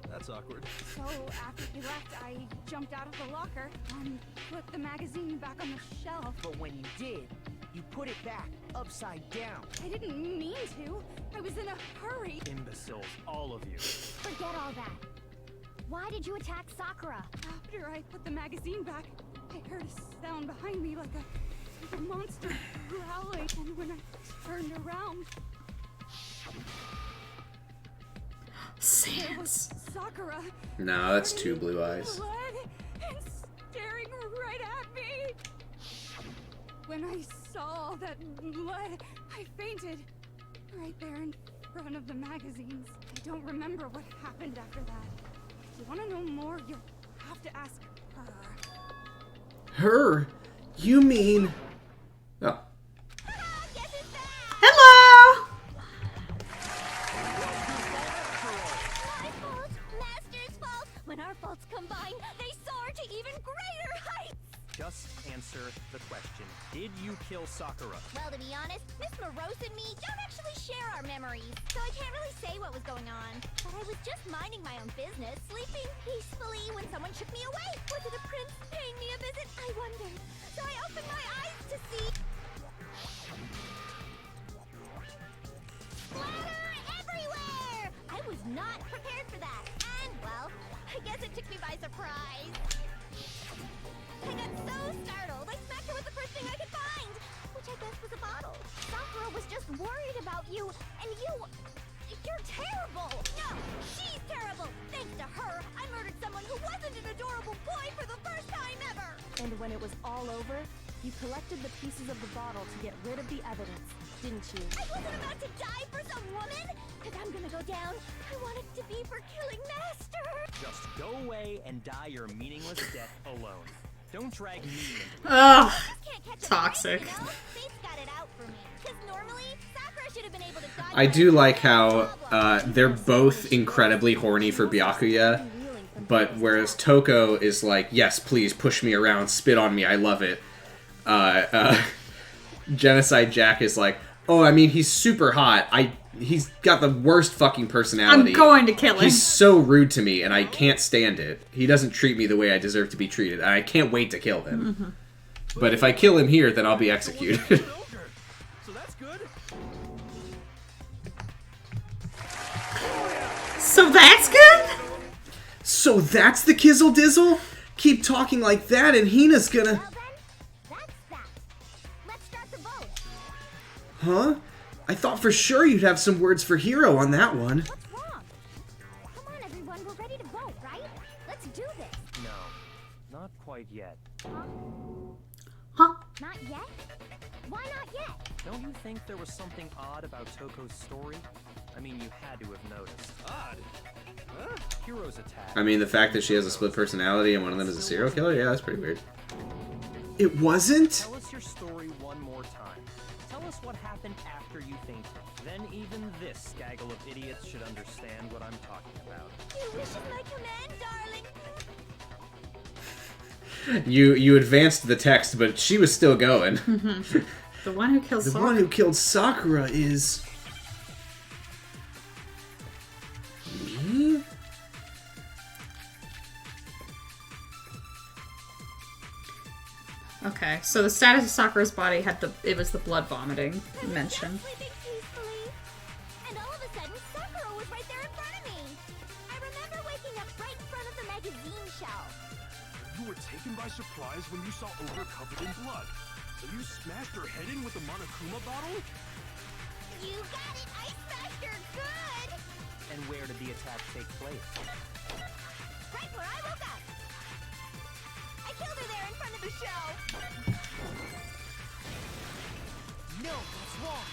that's awkward. So after you left, I jumped out of the locker and put the magazine back on the shelf. But when you did, you put it back upside down. I didn't mean to. I was in a hurry. Imbeciles, all of you. Forget all that. Why did you attack Sakura? After I put the magazine back, I heard a sound behind me like a monster growling. And when I turned around, there was Sans. Sakura. No, that's two blue eyes. Blood and staring right at me. When I saw all that blood, I fainted right there in front of the magazines. I don't remember what happened after that. If you want to know more, you'll have to ask her. Her? You mean... Oh. Hello. My fault, Master's fault. When our faults combine, they soar to even greater heights. Just answer the question. Did you kill Sakura? Well, to be honest, Miss Morose and me don't actually share our memories, so I can't really say what was going on. But I was just minding my own business, sleeping peacefully when someone shook me away. Was it a prince paying me a visit? I wondered. So I opened my eyes to see... Splatter everywhere! I was not prepared for that. And, well, I guess it took me by surprise. I got so startled, I smacked her with the first thing I could find, which I guess was a bottle. Sakura was just worried about you, and you're terrible! No, she's terrible! Thanks to her, I murdered someone who wasn't an adorable boy for the first time ever! And when it was all over, you collected the pieces of the bottle to get rid of the evidence, didn't you? I wasn't about to die for some woman! If I'm gonna go down, I want it to be for killing Master! Just go away and die your meaningless death alone. Don't drag me into it. Ugh. Can't catch a Toxic. break, you know? Fate's got it out for me. 'Cause normally, Sakura should have been able to dodge I do like how they're both incredibly horny for Byakuya, but whereas Toko is like, yes, please push me around, spit on me, I love it. Genocide Jack is like, oh, I mean, he's super hot. He's got the worst fucking personality. I'm going to kill him. He's so rude to me, and I can't stand it. He doesn't treat me the way I deserve to be treated, and I can't wait to kill him. Mm-hmm. But if I kill him here, then I'll be executed. So that's good. So that's good? So that's the Kizzle Dizzle? Keep talking like that and Hina's gonna... Well then, that's that. Let's start the vote. Huh? I thought for sure you'd have some words for Hiro on that one. What's wrong? Come on, everyone. We're ready to vote, right? Let's do this. No, not quite yet. Huh? Not yet? Why not yet? Don't you think there was something odd about Toko's story? I mean, you had to have noticed. Odd. Huh? Hiro's attack. I mean, the fact that she has a split personality and one of them is a serial killer? Yeah, that's pretty weird. It wasn't? Tell us your story one more time. Tell us what happened after you fainted. Then even this gaggle of idiots should understand what I'm talking about. Your wish is my command, darling. You advanced the text, but she was still going. The one who kills The Sakura. one who killed Sakura is... me? Okay, so the status of Sakura's body it was the blood vomiting mentioned. Sleeping peacefully. And all of a sudden, Sakura was right there in front of me. I remember waking up right in front of the magazine shelf. You were taken by surprise when you saw Ogre covered in blood. So you smashed her head in with the Monokuma bottle? You got it. I smashed her good. And where did the attack take place? Right where I woke up. I killed her there in front of the shelf. No, that's wrong.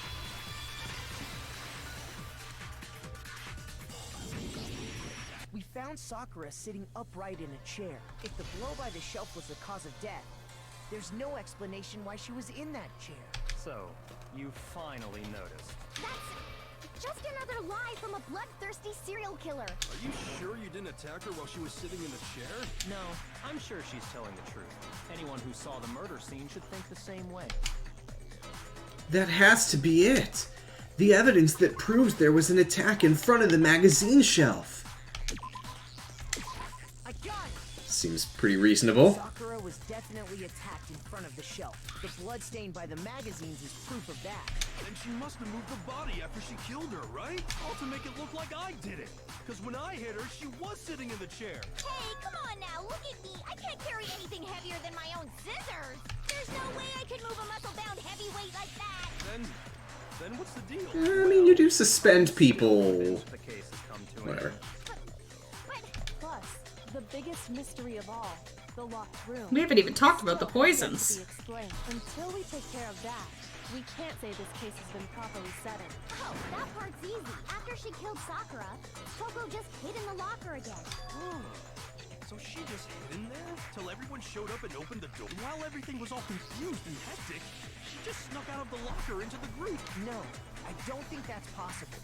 We found Sakura sitting upright in a chair. If the blow by the shelf was the cause of death, there's no explanation why she was in that chair. So, you finally noticed. That's just another lie from a bloodthirsty serial killer. Are you sure you didn't attack her while she was sitting in the chair? No, I'm sure she's telling the truth. Anyone who saw the murder scene should think the same way. That has to be it. The evidence that proves there was an attack in front of the magazine shelf. I got it! Seems pretty reasonable. Sakura was definitely attacked in front of the shelf. The blood stain by the magazines is proof of that. Then she must have moved the body after she killed her, right? All to make it look like I did it. Because when I hit her, she was sitting in the chair. Hey, come on now, look at me. I can't carry anything heavier than my own scissors. There's no way I could move a muscle-bound heavyweight like that. Then what's the deal? I mean, you do suspend people. The case has come to an Whatever. end. Plus, the biggest mystery of all, the locked room. We haven't even talked about the Still yet to poisons. be explained. Until we take care of that, we can't say this case has been properly settled. Oh, that part's easy. After she killed Sakura, Toko just hid in the locker again. Oh, so she just hid in there till everyone showed up and opened the door. While everything was all confused and hectic, she just snuck out of the locker into the group. No, I don't think that's possible.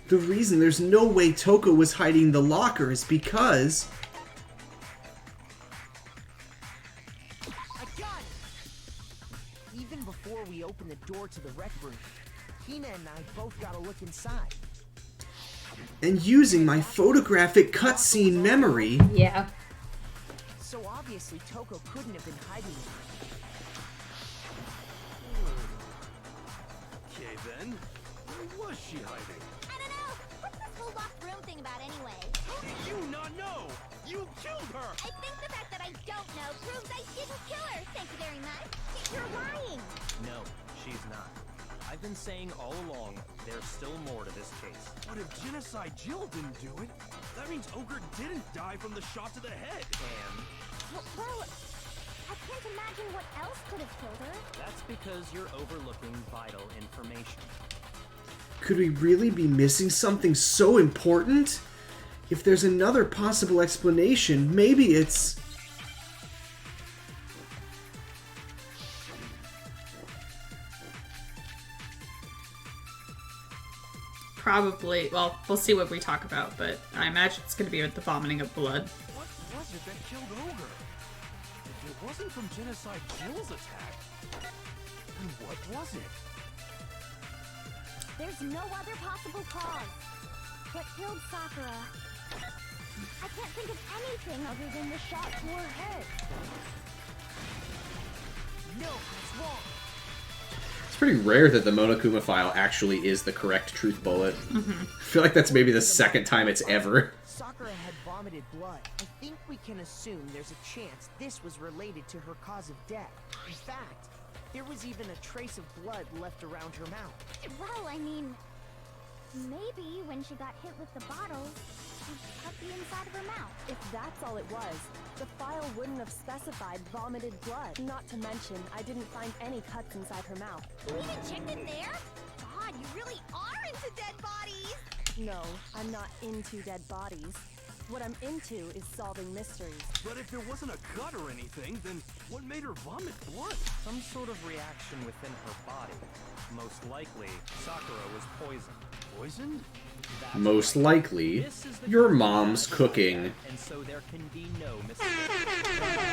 The reason there's no way Toko was hiding in the locker is because... I got it! Even before we opened the door to the rec room, Hina and I both got a look inside. And using my photographic cutscene memory... Yeah. So obviously Toko couldn't have been hiding there. Okay then. was she hiding? I don't know. What's this whole locked room thing about anyway? How do you not know? You killed her! I think the fact that I don't know proves I didn't kill her. Thank you very much. You're lying. No, she's not. I've been saying all along, there's still more to this case. But if Genocide Jill didn't do it, that means Ogre didn't die from the shot to the head. And Well, I can't imagine what else could have killed her. that's because you're overlooking vital information. Could we really be missing something so important? If there's another possible explanation, maybe it's... Probably. Well, we'll see what we talk about, but I imagine it's going to be with the vomiting of blood. What was it that killed Ogre? If it wasn't from Genocide Jill's attack, then what was it? There's no other possible cause. What killed Sakura? I can't think of anything other than the shot to her head. No, that's wrong. It's pretty rare that the Monokuma file actually is the correct truth bullet. I feel like that's maybe the second time it's ever. Sakura had vomited blood. I think we can assume there's a chance this was related to her cause of death. In fact, there was even a trace of blood left around her mouth. Well, I mean, maybe when she got hit with the bottle, she cut the inside of her mouth. If that's all it was, the file wouldn't have specified vomited blood. Not to mention, I didn't find any cuts inside her mouth. You even checked in there? God, you really are into dead bodies! No, I'm not into dead bodies. What I'm into is solving mysteries. But if there wasn't a cut or anything, then what made her vomit blood? Some sort of reaction within her body. Most likely, Sakura was poisoned. Poisoned? That's Most right. likely, This is the your truth mom's behind cooking. and so there can be no mistake.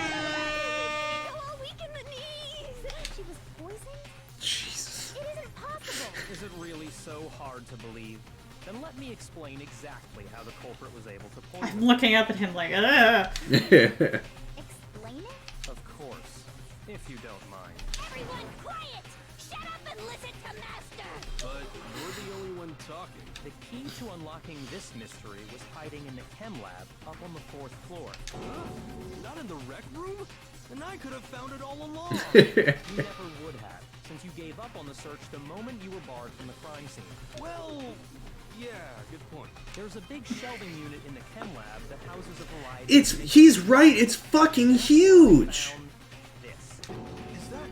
Go all weak in the knees! She was poisoned? Jesus. It isn't possible! Is it really so hard to believe? Then let me explain exactly how the culprit was able to I'm poison. looking up at him like, ugh. Explain it? Of course, if you don't mind. Everyone quiet! Shut up and listen to Master! But you're the only one talking. The key to unlocking this mystery was hiding in the chem lab up on the 4th floor. Not in the rec room? And I could have found it all along. You never would have, since you gave up on the search the moment you were barred from the crime scene. Well, yeah, good point. There's a big shelving unit in the chem lab that houses a variety He's right, it's fucking huge! Found this. Is that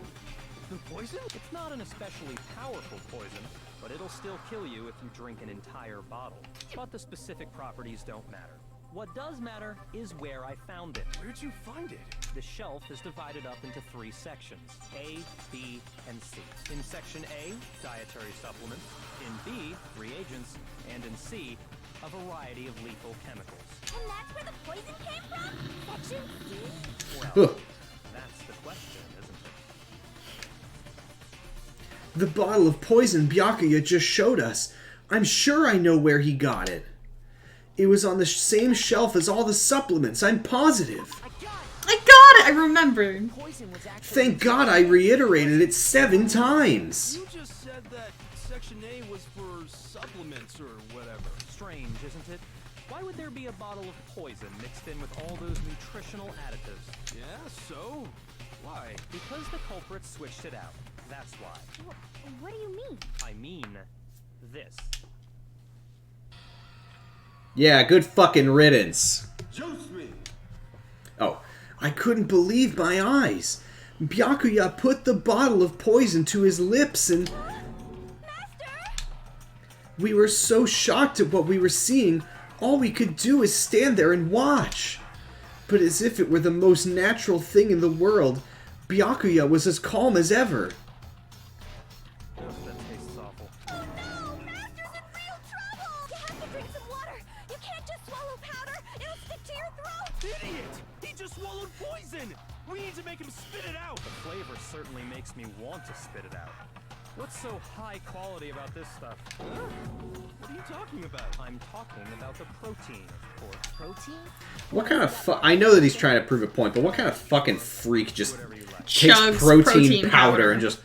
the poison? It's not an especially powerful poison, but it'll still kill you if you drink an entire bottle. But the specific properties don't matter. What does matter is where I found it. Where'd you find it? The shelf is divided up into 3 sections, A, B, and C. In section A, dietary supplements. In B, reagents. And in C, a variety of lethal chemicals. And that's where the poison came from? Section C? Well, that's the question, isn't it? The bottle of poison Byakuya just showed us. I'm sure I know where he got it. It was on the same shelf as all the supplements, I'm positive. I got it! I remember. Poison was actually Thank God I reiterated it 7 times. You just said that Section A was for supplements or whatever. Strange, isn't it? Why would there be a bottle of poison mixed in with all those nutritional additives? Yeah, so? Why? Because the culprit switched it out. That's why. What do you mean? I mean, this. Yeah, good fucking riddance. Juice me! Oh, I couldn't believe my eyes. Byakuya put the bottle of poison to his lips and... Master! We were so shocked at what we were seeing, all we could do is stand there and watch. But as if it were the most natural thing in the world, Byakuya was as calm as ever. That tastes awful. Oh no! Master's in real trouble! You have to drink some water! You can't just swallow powder! It'll stick to your throat! Idiot! He just swallowed poison! We need to make him spit it out! The flavor certainly makes me want to spit it out. What's so high quality about this stuff? Huh? What are you talking about? I'm talking about the protein, of course. protein. What kind of I know that he's trying to prove a point, but what kind of fucking freak just Whatever you like. takes Chugs protein protein powder powder. and just...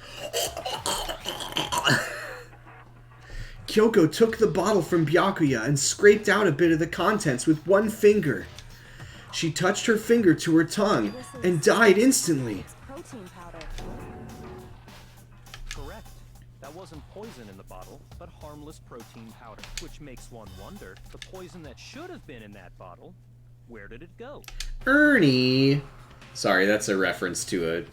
Kyoko took the bottle from Byakuya and scraped out a bit of the contents with one finger. She touched her finger to her tongue and died instantly. Protein powder. Correct. That wasn't poison in the bottle, but harmless protein powder. Which makes one wonder, the poison that should have been in that bottle, where did it go? Ernie! Sorry, that's a reference to a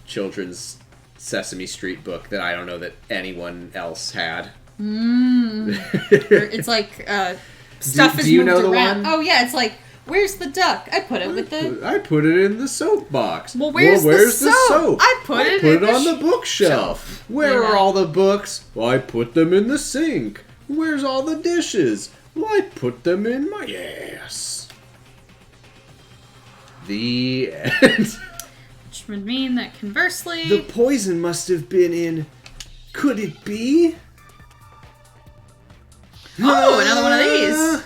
children's Sesame Street book that I don't know that anyone else had. It's like stuff is do you moved know the around. one? Oh yeah, it's like, where's the duck? I put it with the. I put it in the soap box. Well, where's the soap? I put it on the bookshelf. Where are all the books? Well, I put them in the sink. Where's all the dishes? Well, I put them in my ass. The end. Which would mean that conversely, The poison must have been in... Could it be? oh, another one of these.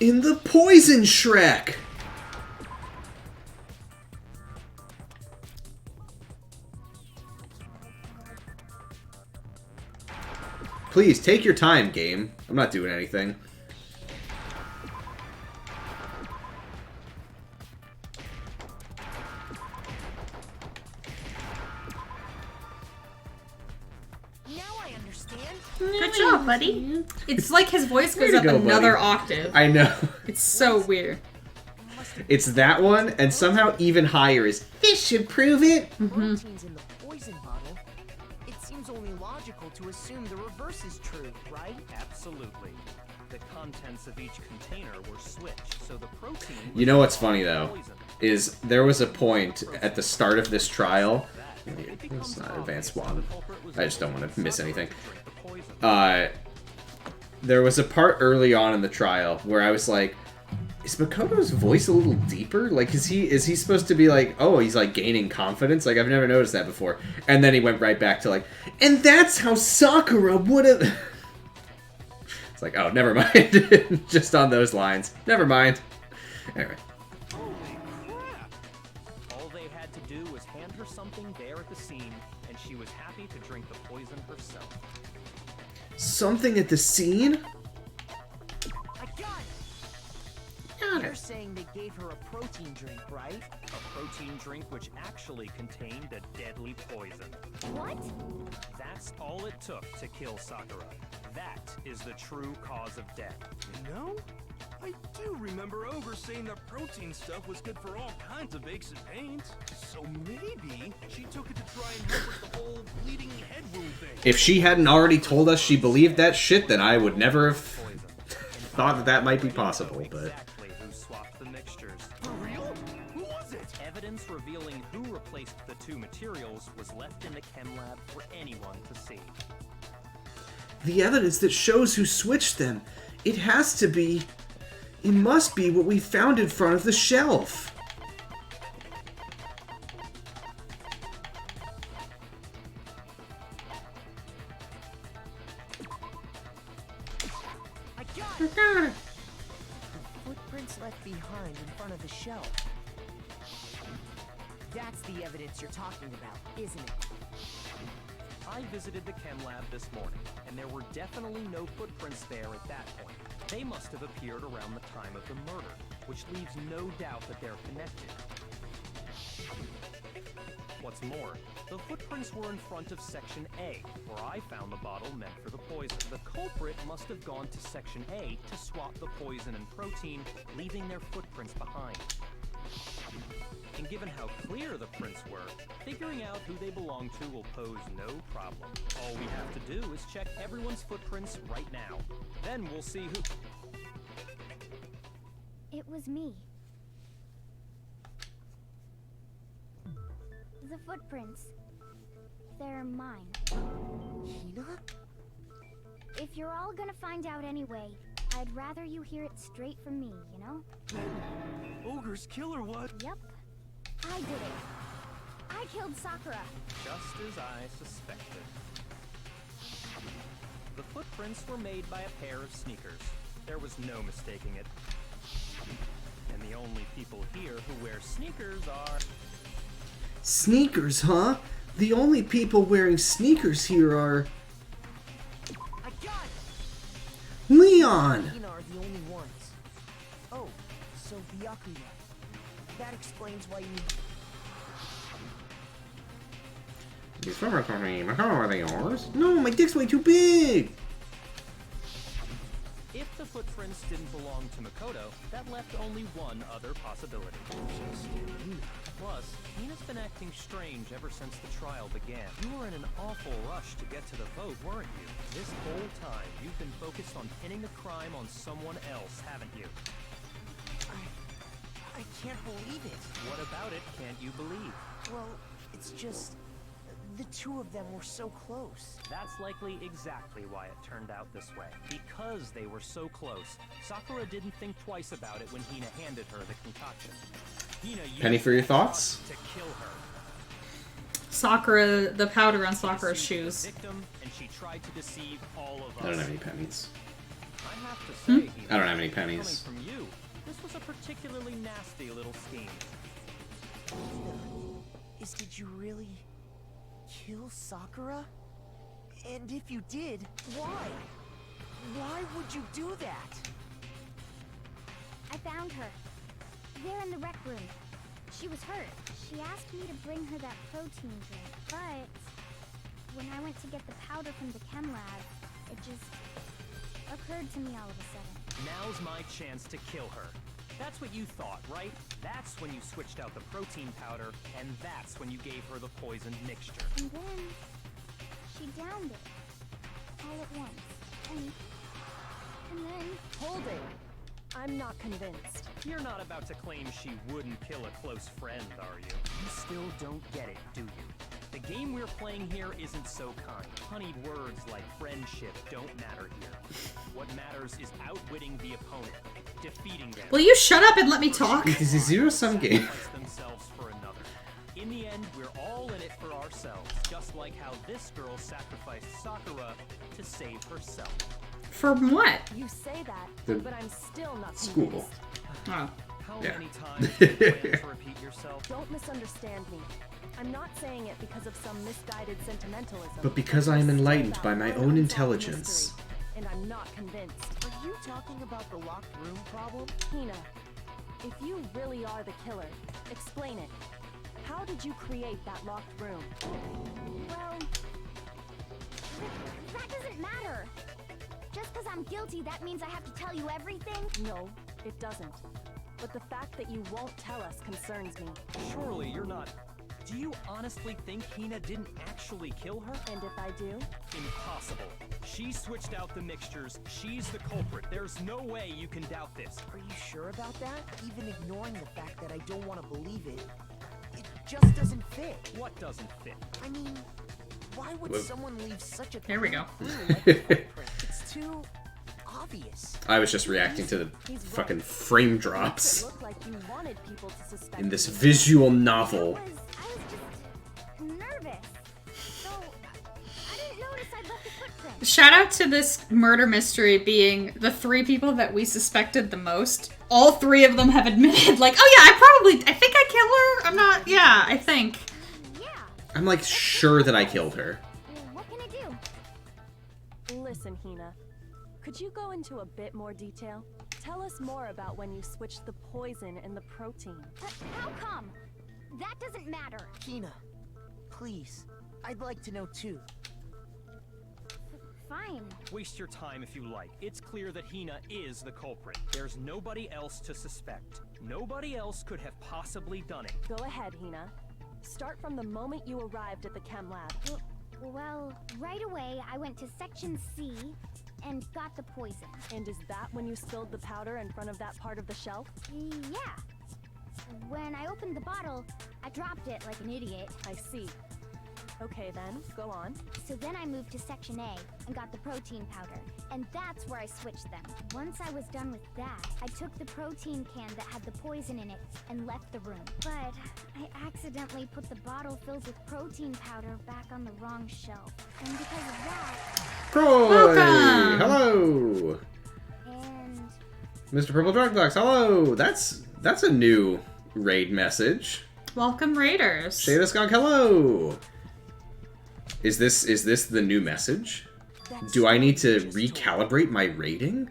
In the poison Shrek. Please, take your time, game. I'm not doing anything. Now I understand. Good job, buddy. It's like his voice goes to up go, another buddy. octave. I know. It's so weird. It's that one, and somehow even higher is, this should prove it. Proteins in the poison bottle. It seems only logical to assume the reverse is true, right? Absolutely. The contents of each container were switched, so the protein... You know what's funny, though, is there was a point at the start of this trial... It's not advanced one. I just don't want to miss anything. There was a part early on in the trial where I was like, is Makoto's voice a little deeper? Like, is he supposed to be like, oh, he's like gaining confidence? Like, I've never noticed that before. And then he went right back to like, and that's how Sakura would have... It's like, oh, never mind. Just on those lines. Never mind. Anyway. Holy crap! All they had to do was hand her something there at the scene, and she was happy to drink the poison herself. Something at the scene? I got it! You're saying they gave her a protein drink, right? A protein drink which actually contained a deadly poison. What? That's all it took to kill Sakura. That is the true cause of death. You know, I do remember Ogre saying that protein stuff was good for all kinds of aches and pains. So maybe she took it to try and help with the whole bleeding head wound thing. If she hadn't already told us she believed that shit, then I would never have thought that that might be possible, but... Exactly who swapped the mixtures. For real? Who was it? Evidence revealing who replaced the two materials was left in the chem lab for anyone to see. The evidence that shows who switched them. It has to be... It must be what we found in front of the shelf. I got it! The footprints left behind in front of the shelf. That's the evidence you're talking about, isn't it? I visited the chem lab this morning, and there were definitely no footprints there at that point. They must have appeared around the time of the murder, which leaves no doubt that they're connected. What's more, the footprints were in front of Section A, where I found the bottle meant for the poison. The culprit must have gone to Section A to swap the poison and protein, leaving their footprints behind. And given how clear the prints were, figuring out who they belong to will pose no problem. All we have to do is check everyone's footprints right now. Then we'll see who... It was me. The footprints. They're mine. Hina? If you're all gonna find out anyway, I'd rather you hear it straight from me, you know? Ogre's killer, what? Yep. I did it. I killed Sakura. Just as I suspected. The footprints were made by a pair of sneakers. There was no mistaking it. And And the only people here who wear sneakers are... Sneakers, huh? The only people wearing sneakers here are... I got it! Leon! Hina are the only ones. Oh, so Byakuya. That explains why you... These fabrics are me. Are they yours? No, my dick's way too big! If the footprints didn't belong to Makoto, that left only one other possibility. Plus, Hina's been acting strange ever since the trial began. You were in an awful rush to get to the vote, weren't you? This whole time, you've been focused on pinning the crime on someone else, haven't you? I can't believe it. What about it can't you believe? Well, it's just... the two of them were so close. That's likely exactly why it turned out this way. Because they were so close, Sakura didn't think twice about it when Hina handed her the concoction. Hina used Penny for your thoughts? to kill her. Sakura, the powder on Sakura's shoes. Victim, and she tried to deceive all of us. I don't have any pennies. I have to say, Hina, I don't have any pennies. coming from you, this was a particularly nasty little scheme. Did you really... kill Sakura? And if you did, why? Why would you do that? I found her. There in the rec room. She was hurt. She asked me to bring her that protein drink, but when I went to get the powder from the chem lab, it just occurred to me all of a sudden. Now's my chance to kill her. That's what you thought, right? That's when you switched out the protein powder, and that's when you gave her the poisoned mixture. And then she downed it all at once. And then... Hold it. I'm not convinced. You're not about to claim she wouldn't kill a close friend, are you? You still don't get it, do you? The game we're playing here isn't so kind. Honeyed words like friendship don't matter here. What matters is outwitting the opponent, defeating them. Will you shut up and let me talk? It is a zero-sum game. Sacrifice themselves for another. In the end, we're all in it for ourselves, just like how this girl sacrificed Sakura to save herself. From what? You say that, The but I'm still not school. convinced. Oh. How Yeah. many times do you plan to repeat yourself? Don't misunderstand me. I'm not saying it because of some misguided sentimentalism. But because I am enlightened by my own intelligence. And I'm not convinced. Are you talking about the locked room problem? Hina, if you really are the killer, explain it. How did you create that locked room? Well... that doesn't matter. Just because I'm guilty, that means I have to tell you everything? No, it doesn't. But the fact that you won't tell us concerns me. Surely you're not... Do you honestly think Hina didn't actually kill her? And if I do? Impossible. She switched out the mixtures. She's the culprit. There's no way you can doubt this. Are you sure about that? Even ignoring the fact that I don't want to believe it, it just doesn't fit. What doesn't fit? I mean, why would Whoop. someone leave such a Here we go. clue like a footprint? It's too obvious. I was just reacting to the fucking frame drops It looked like you wanted people to suspect in this you. visual novel. I was just nervous. So, I didn't notice I left a footprint. Shout out to this murder mystery being the 3 people that we suspected the most. All 3 of them have admitted, like, oh yeah, I think I killed her. I'm not, yeah, I think. Yeah. I'm like sure that I killed her. What can I do? Listen, Hina. Could you go into a bit more detail? Tell us more about when you switched the poison and the protein. How come? That doesn't matter. Hina, please. I'd like to know too. Fine. Waste your time if you like. It's clear that Hina is the culprit. There's nobody else to suspect. Nobody else could have possibly done it. Go ahead, Hina. Start from the moment you arrived at the chem lab. Well, right away I went to section C and got the poison. And is that when you spilled the powder in front of that part of the shelf? Yeah. When I opened the bottle, I dropped it like an idiot. I see. Okay then, go on. So then I moved to section A and got the protein powder. And that's where I switched them. Once I was done with that, I took the protein can that had the poison in it and left the room. But I accidentally put the bottle filled with protein powder back on the wrong shelf. And because of that, Troy! Welcome! Hello! and Mr. Purple Drug Box, hello! That's a new raid message. Welcome, Raiders. Shada Skunk, hello! Is this the new message? Do I need to recalibrate my rating?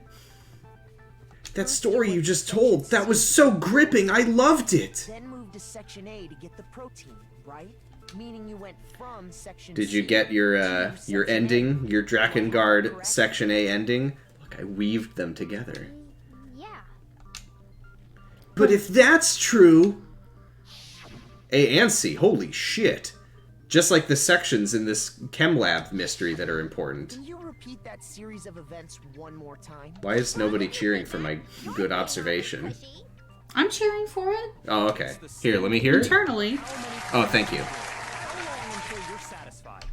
That story you just told, that was so gripping, I loved it! Then move to Section A to get the protein, right? Meaning you went from Section Did C you get your to Section ending, A. your Drakengard Section A ending? Look, I weaved them together. Yeah. But if that's true... A and C, holy shit. Just like the sections in this Chem Lab mystery that are important. Can you repeat that series of events one more time? Why is nobody cheering for my good observation? I'm cheering for it. Oh, okay. Here, let me hear it. Internally. Oh, thank you. How long until you're satisfied?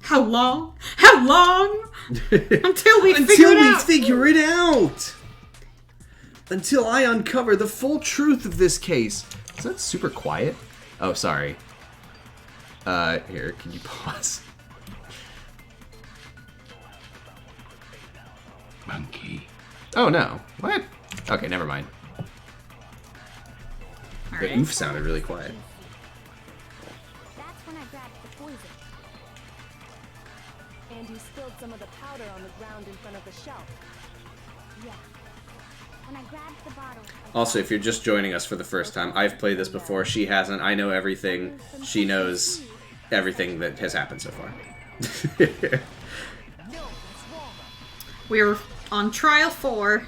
How long? How long? Until we figure Until it we out. figure it out! Until I uncover the full truth of this case. Is that super quiet? Oh, sorry. Here, can you pause? Monkey. Oh, no. What? Okay, never mind. All The right. oof sounded really quiet. That's when I grabbed the poison. And you spilled some of the powder on the ground in front of the shelf. Yeah. When I grabbed the bottle. Also, if you're just joining us for the first time, I've played this before. She hasn't. I know everything. She knows everything that has happened so far. We're on trial 4.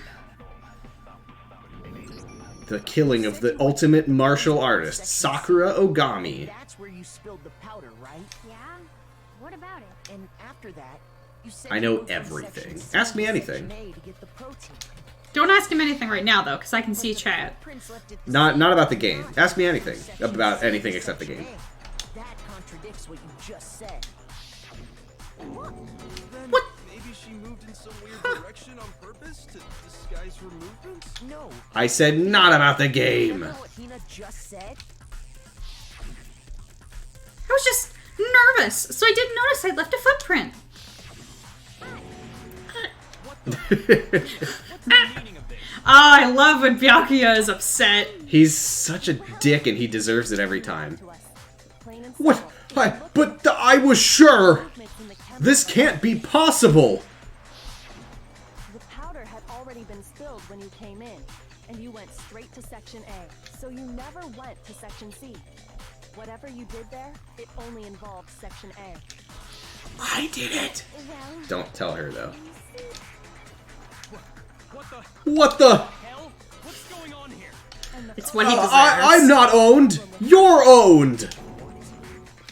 The killing of the ultimate martial artist, Sakura Ogami. That's where you spilled the powder, right? Yeah? What about it? And after that, you said I you know moved from everything. Section C Ask me to anything. Section A to get the protein. Don't ask him anything right now, though, because I can see chat. Prince left it Not about the game. Ask me anything about anything except the game. That contradicts what you just said. Then What? maybe she moved in some weird direction on purpose to disguise her movements? No. I said not about the game. Remember what Hina just said? I was just nervous, so I didn't notice I'd left a footprint. I love when Byakuya is upset. He's such a dick and he deserves it every time. To us. Plain and What? simple. I was sure! Movements in the chem This can't be possible! The powder had already been spilled when you came in, and you went straight to Section A, so you never went to Section C. Whatever you did there, it only involved Section A. I did it! Well, Don't tell her though. What the What the? hell? What's going on here? It's what he deserves. I'm not owned! You're owned!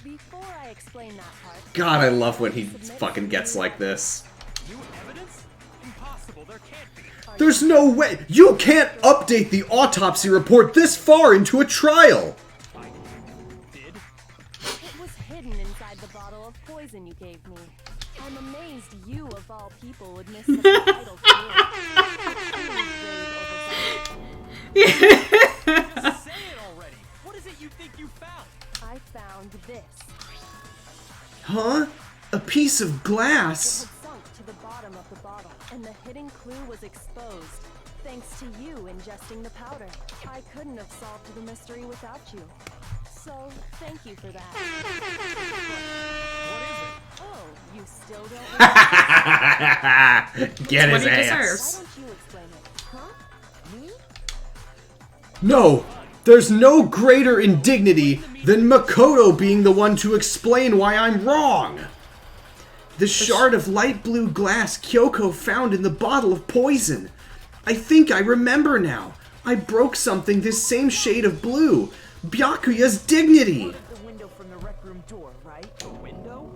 Before I explain that part, God, I love when he fucking gets like this. New evidence? Impossible. There can't be. There's no way! You can't update the autopsy report this far into a trial! I did. it was hidden inside the bottle of poison you gave me. I'm amazed you, of all people, would miss such a vital clue. Please grave oversight. Say it already. What is it you think you found? I found this. Huh? A piece of It glass? had sunk to the bottom of the bottle, and the hidden clue was exposed. Thanks to you ingesting the powder. I couldn't have solved the mystery without you. So, thank you for that. What is it? Oh, you still don't Get what his he ass. deserves. Why don't you explain it? Huh? Me? No! There's no greater indignity than Makoto being the one to explain why I'm wrong! The shard of light blue glass Kyoko found in the bottle of poison. I think I remember now. I broke something this same shade of blue. Byakuya's dignity! The window from the rec room door, right? The window?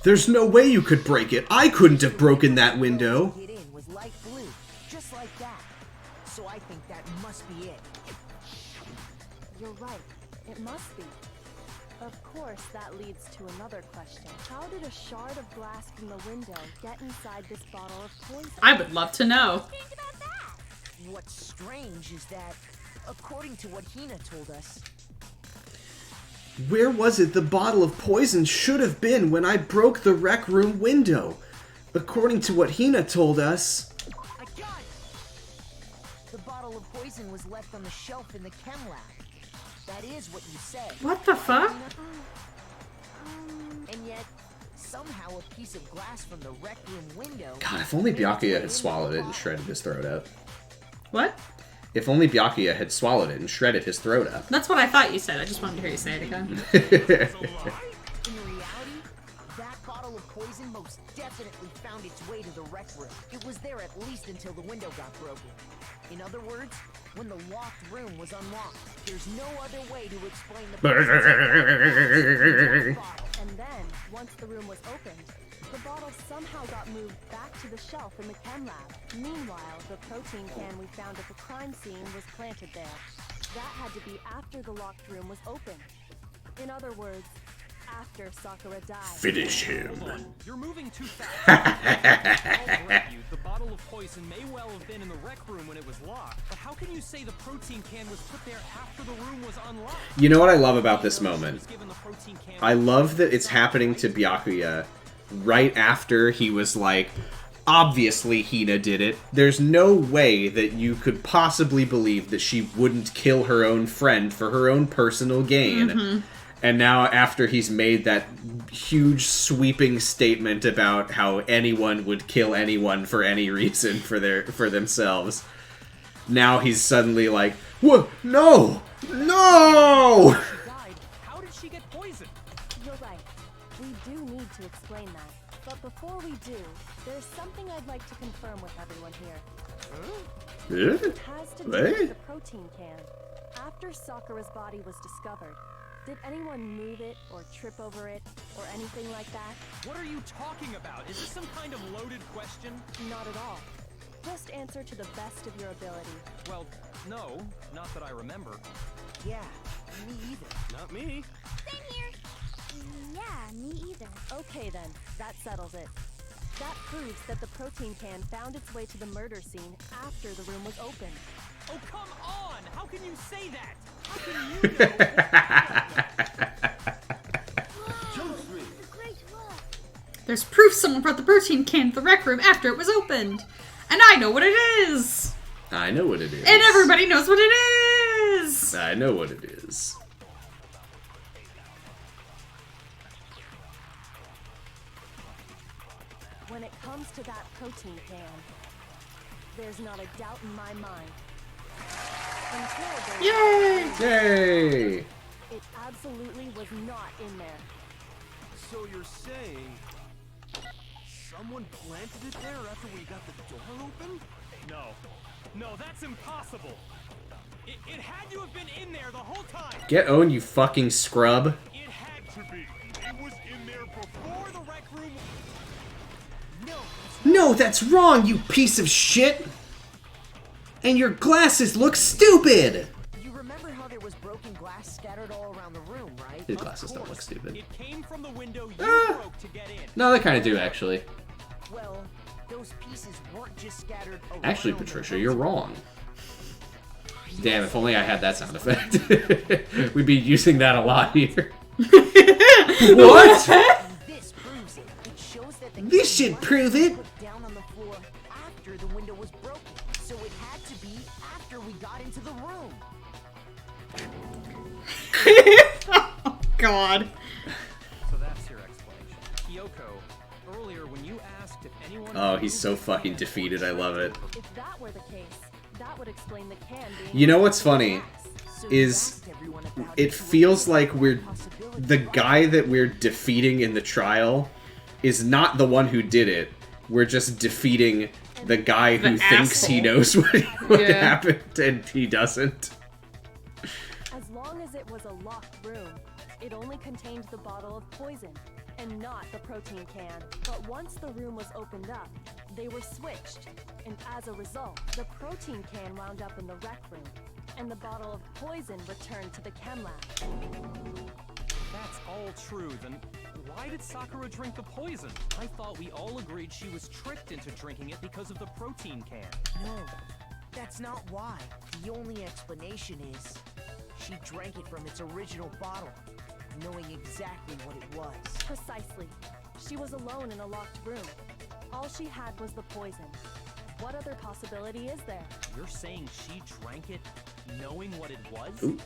There's no way you could break it. I couldn't have broken that window. Get in was light blue, just like that. So I think that must be it. You're right. It must be. Of course, that leads to another question. How did a shard of glass from the window get inside this bottle of poison? I would love to know. think about that. What's strange is that, according to what Hina told us, Where was it the bottle of poison should have been when I broke the rec room window? According to what Hina told us... I got it! poison was left on the shelf in the chem lab. That is what you said. What the fuck? And yet, somehow a piece of glass from the rec room window... God, if only Byakuya had swallowed it and shredded his throat up. What? If only Byakuya had swallowed it and shredded his throat up. That's what I thought you said. I just wanted to hear you say it again. In reality, that bottle of poison most definitely found its way to the rec room. It was there at least until the window got broken. In other words, when the locked room was unlocked, there's no other way to explain the And then, once the room was opened, the bottle somehow got moved back to the shelf in the chem lab. Meanwhile, the protein can we found at the crime scene was planted there. That had to be after the locked room was opened. In other words, after Sakura died. Finish him. Hold on. You're moving too fast. I'll grant you, the bottle of poison may well have been in the rec room when it was locked, but how can you say the protein can was put there after the room was unlocked? You know what I love about this moment? I love that it's happening to Byakuya right after he was like, obviously Hina did it. There's no way that you could possibly believe that she wouldn't kill her own friend for her own personal gain. Mm-hmm. And now after he's made that huge sweeping statement about how anyone would kill anyone for any reason for themselves, now he's suddenly like, "What? No! No!" How did she get poisoned? You're right. We do need to explain that. But before we do, there's something I'd like to confirm with everyone here. It has to do with the protein can. After Sakura's body was discovered, did anyone move it or trip over it or anything like that? What are you talking about? Is this some kind of loaded question? Not at all. Just answer to the best of your ability. Well, no, not that I remember. Yeah, me either. Not me. Same here. Yeah, me either. Okay then, that settles it. That proves that the protein can found its way to the murder scene after the room was opened. Oh, come on! How can you say that? How can you know Great work. There's proof someone brought the protein can to the rec room after it was opened. And I know what it is! I know what it is. And everybody knows what it is! I know what it is. When it comes to that protein can, there's not a doubt in my mind. Until Yay! Yay! it absolutely was not in there. So you're saying someone planted it there after we got the door open? No. No, that's impossible. It had to have been in there the whole time. Get owned, you fucking scrub. It had to be. It was in there before the rec room. No, that's wrong, you piece of shit! And your glasses look stupid! You remember how there was broken glass scattered all around the room, right? His glasses don't look stupid. It came from the window you broke to get in. No, they kind of do, actually. Well, those pieces weren't just scattered around. Actually, Patricia, you're wrong. Damn, if only I had that sound effect. We'd be using that a lot here. What? This proves it. It shows that the This should prove it! put down on the floor after the window was broken. So it had to be after we got into the room. Oh, God. So that's your explanation. Kyoko, earlier when you asked if anyone... Oh, he's so fucking defeated. I love it. If that were the case, that would explain the can being... You know what's funny? So Is you asked everyone about it feels like the guy that we're defeating in the trial is not the one who did it. We're just defeating the guy who The thinks he asshole. knows what Yeah. happened and he doesn't. As long as it was a locked room, it only contained the bottle of poison, and not the protein can. But once the room was opened up, they were switched, and as a result, the protein can wound up in the rec room, and the bottle of poison returned to the chem lab. If that's all true, then why did Sakura drink the poison? I thought we all agreed she was tricked into drinking it because of the protein can. No, that's not why. The only explanation is she drank it from its original bottle, knowing exactly what it was. Precisely. She was alone in a locked room. All she had was the poison. What other possibility is there? You're saying she drank it knowing what it was? Ooh.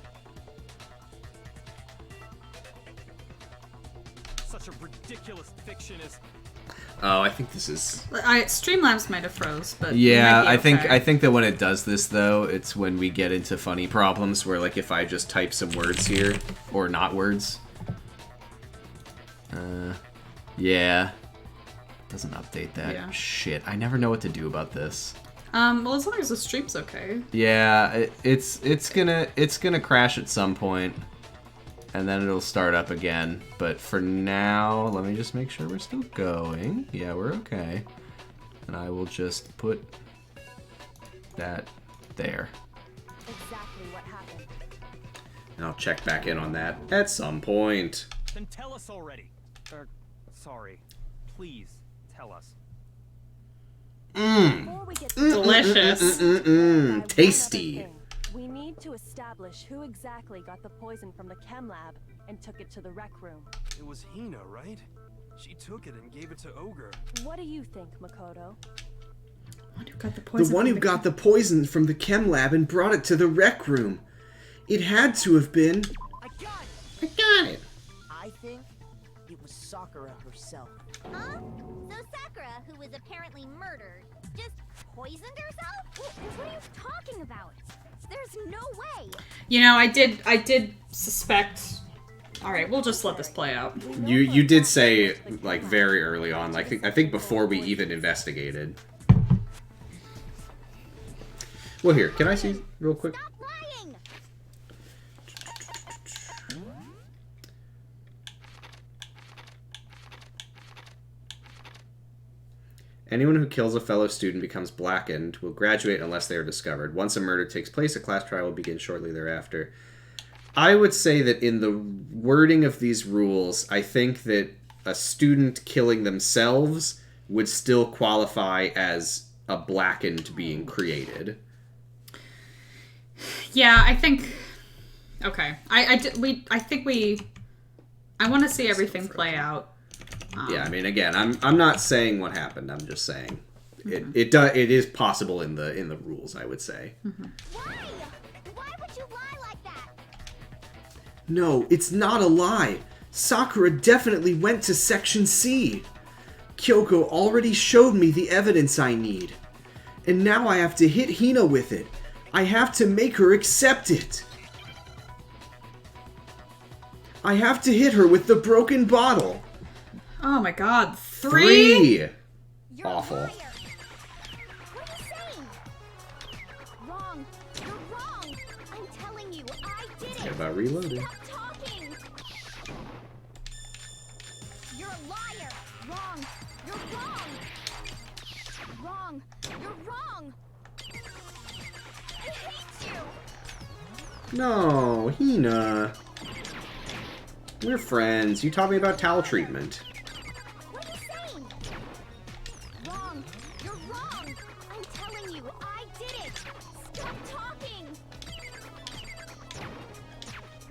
Such a ridiculous fiction is... Oh, I think this is... Streamlabs might have froze, but Yeah, it might be okay. I think that when it does this, though, it's when we get into funny problems where, like, if I just type some words here, or not words. Yeah. Doesn't update that. Yeah. Shit, I never know what to do about this. Well, as long as the stream's okay. Yeah, it's gonna crash at some point, and then it'll start up again. But for now, let me just make sure we're still going. Yeah, we're okay. And I will just put that there. Exactly what happened. And I'll check back in on that at some point. Then tell us already. Sorry. Please, tell us. Before we get Delicious. Tasty. We need to establish who exactly got the poison from the chem lab and took it to the rec room. It was Hina, right? She took it and gave it to Ogre. What do you think, Makoto? The one who got the poison from the chem lab and brought it to the rec room. It had to have been... I got it! I got it. I think it was Sakura herself. Huh? So Sakura, who was apparently murdered, just poisoned herself? What are you talking about? There's no way. You know, I did suspect. All right, we'll just let this play out. You did say, like, very early on, like, I think before we even investigated. Well, here, can I see real quick? Stop lying! Anyone who kills a fellow student becomes blackened, will graduate unless they are discovered. Once a murder takes place, a class trial will begin shortly thereafter. I would say that in the wording of these rules, I think that a student killing themselves would still qualify as a blackened being created. Yeah, I think. Okay, I want to see everything play out. Yeah, I mean, again, I'm not saying what happened. I'm just saying it is possible in the rules, I would say. Why? Why would you lie like that? No, it's not a lie. Sakura definitely went to Section C. Kyoko already showed me the evidence I need. And now I have to hit Hina with it. I have to make her accept it. I have to hit her with the broken bottle. Oh my god, 3? You're Awful. a liar. What are you saying? Wrong. You're wrong. I'm telling you, I did it. What about reloading? Stop talking. You're a liar. Wrong. You're wrong. Wrong. You're wrong. I hate you. No, Hina. We're friends. You taught me about towel treatment. What are you saying? Wrong. You're wrong. I'm telling you, I did it. Stop talking.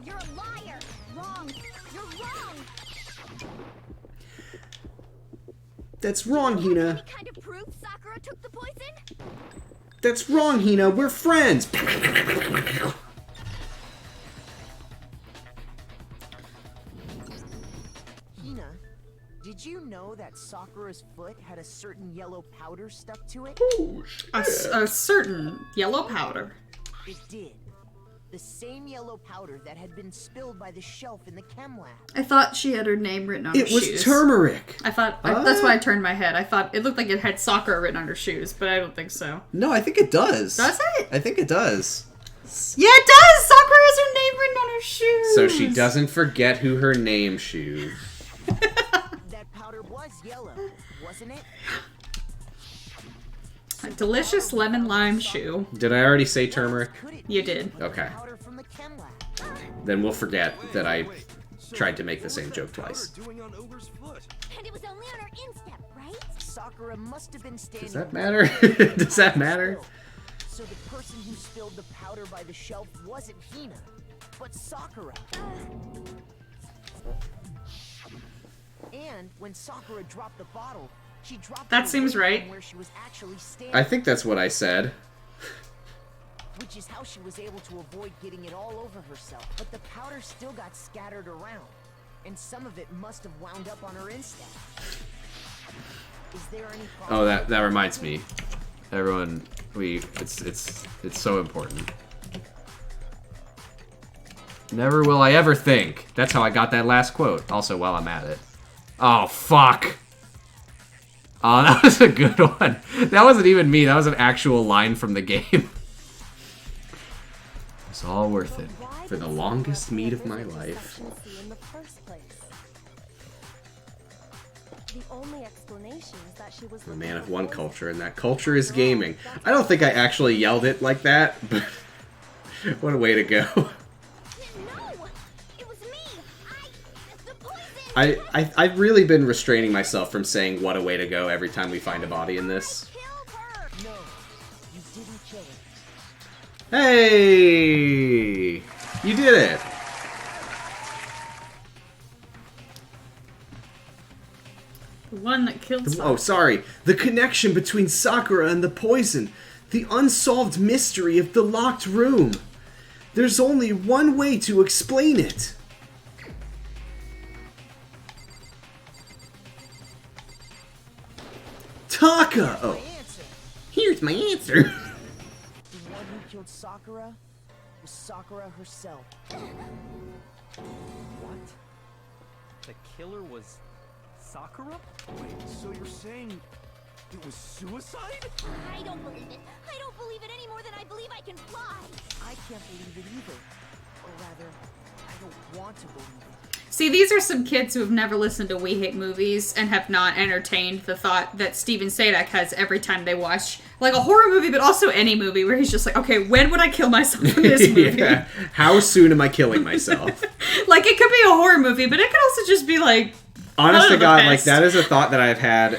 You're a liar. Wrong. You're wrong. That's wrong, Hina. Any kind of proof Sakura took the poison? That's wrong, Hina. We're friends. Hina, did you know that Sakura's foot had a certain yellow powder stuck to it? A certain yellow powder. It did. The same yellow powder that had been spilled by the shelf in the chem lab. I thought she had her name written on her It shoes. was turmeric. I thought that's why I turned my head. I thought it looked like it had Sakura written on her shoes, but I don't think so. No, I think it does. Does it? I think it does. Yeah, it does. Sakura has her name written on her shoes. So she doesn't forget who her name shoes. That powder was yellow, wasn't it? A delicious lemon lime shoe. Did I already say turmeric? You did. Okay. Powder from the chem lab. Then we'll forget that I tried to make the same joke twice. Doing on Ogre's foot. And it was only on her instep, right? Sakura must have been standing. Does that matter? Does that matter? So the person who spilled the powder by the shelf wasn't Hina, but Sakura. And when Sakura dropped the bottle, She dropped That it seems away right. from where she was actually standing, I think that's what I said. which is how she was able to avoid getting it all over herself. But the powder still got scattered around, and some of it must have wound up on her instep. Is there any Oh, that reminds me. Everyone, it's so important. Never will I ever think. That's how I got that last quote. Also, while I'm at it. Oh, fuck. Oh, that was a good one. That wasn't even me. That was an actual line from the game. It's all worth it. For the longest meet of my life. In the first place. The only explanation is that she was I'm a man of one culture, and that culture is gaming. I don't think I actually yelled it like that, but what a way to go. No! It was me! The poison! I've really been restraining myself from saying what a way to go every time we find a body in this. Killed her! No, you didn't kill her. Hey! You did it! The one that killed Sakura. Oh, sorry. The connection between Sakura and the poison. The unsolved mystery of the locked room. There's only one way to explain it. Taka! Oh. Answer. Here's my answer. The one who killed Sakura was Sakura herself. What? The killer was Sakura? Wait, so you're saying it was suicide? I don't believe it. I don't believe it any more than I believe I can fly. I can't believe it either. Or rather, I don't want to believe it. See, these are some kids who have never listened to We Hate Movies and have not entertained the thought that Steven Sadak has every time they watch, like, a horror movie, but also any movie, where he's just like, okay, when would I kill myself in this movie? Yeah. How soon am I killing myself? Like, it could be a horror movie, but it could also just be, like, Honest to the God, like, best. that is a thought that I've had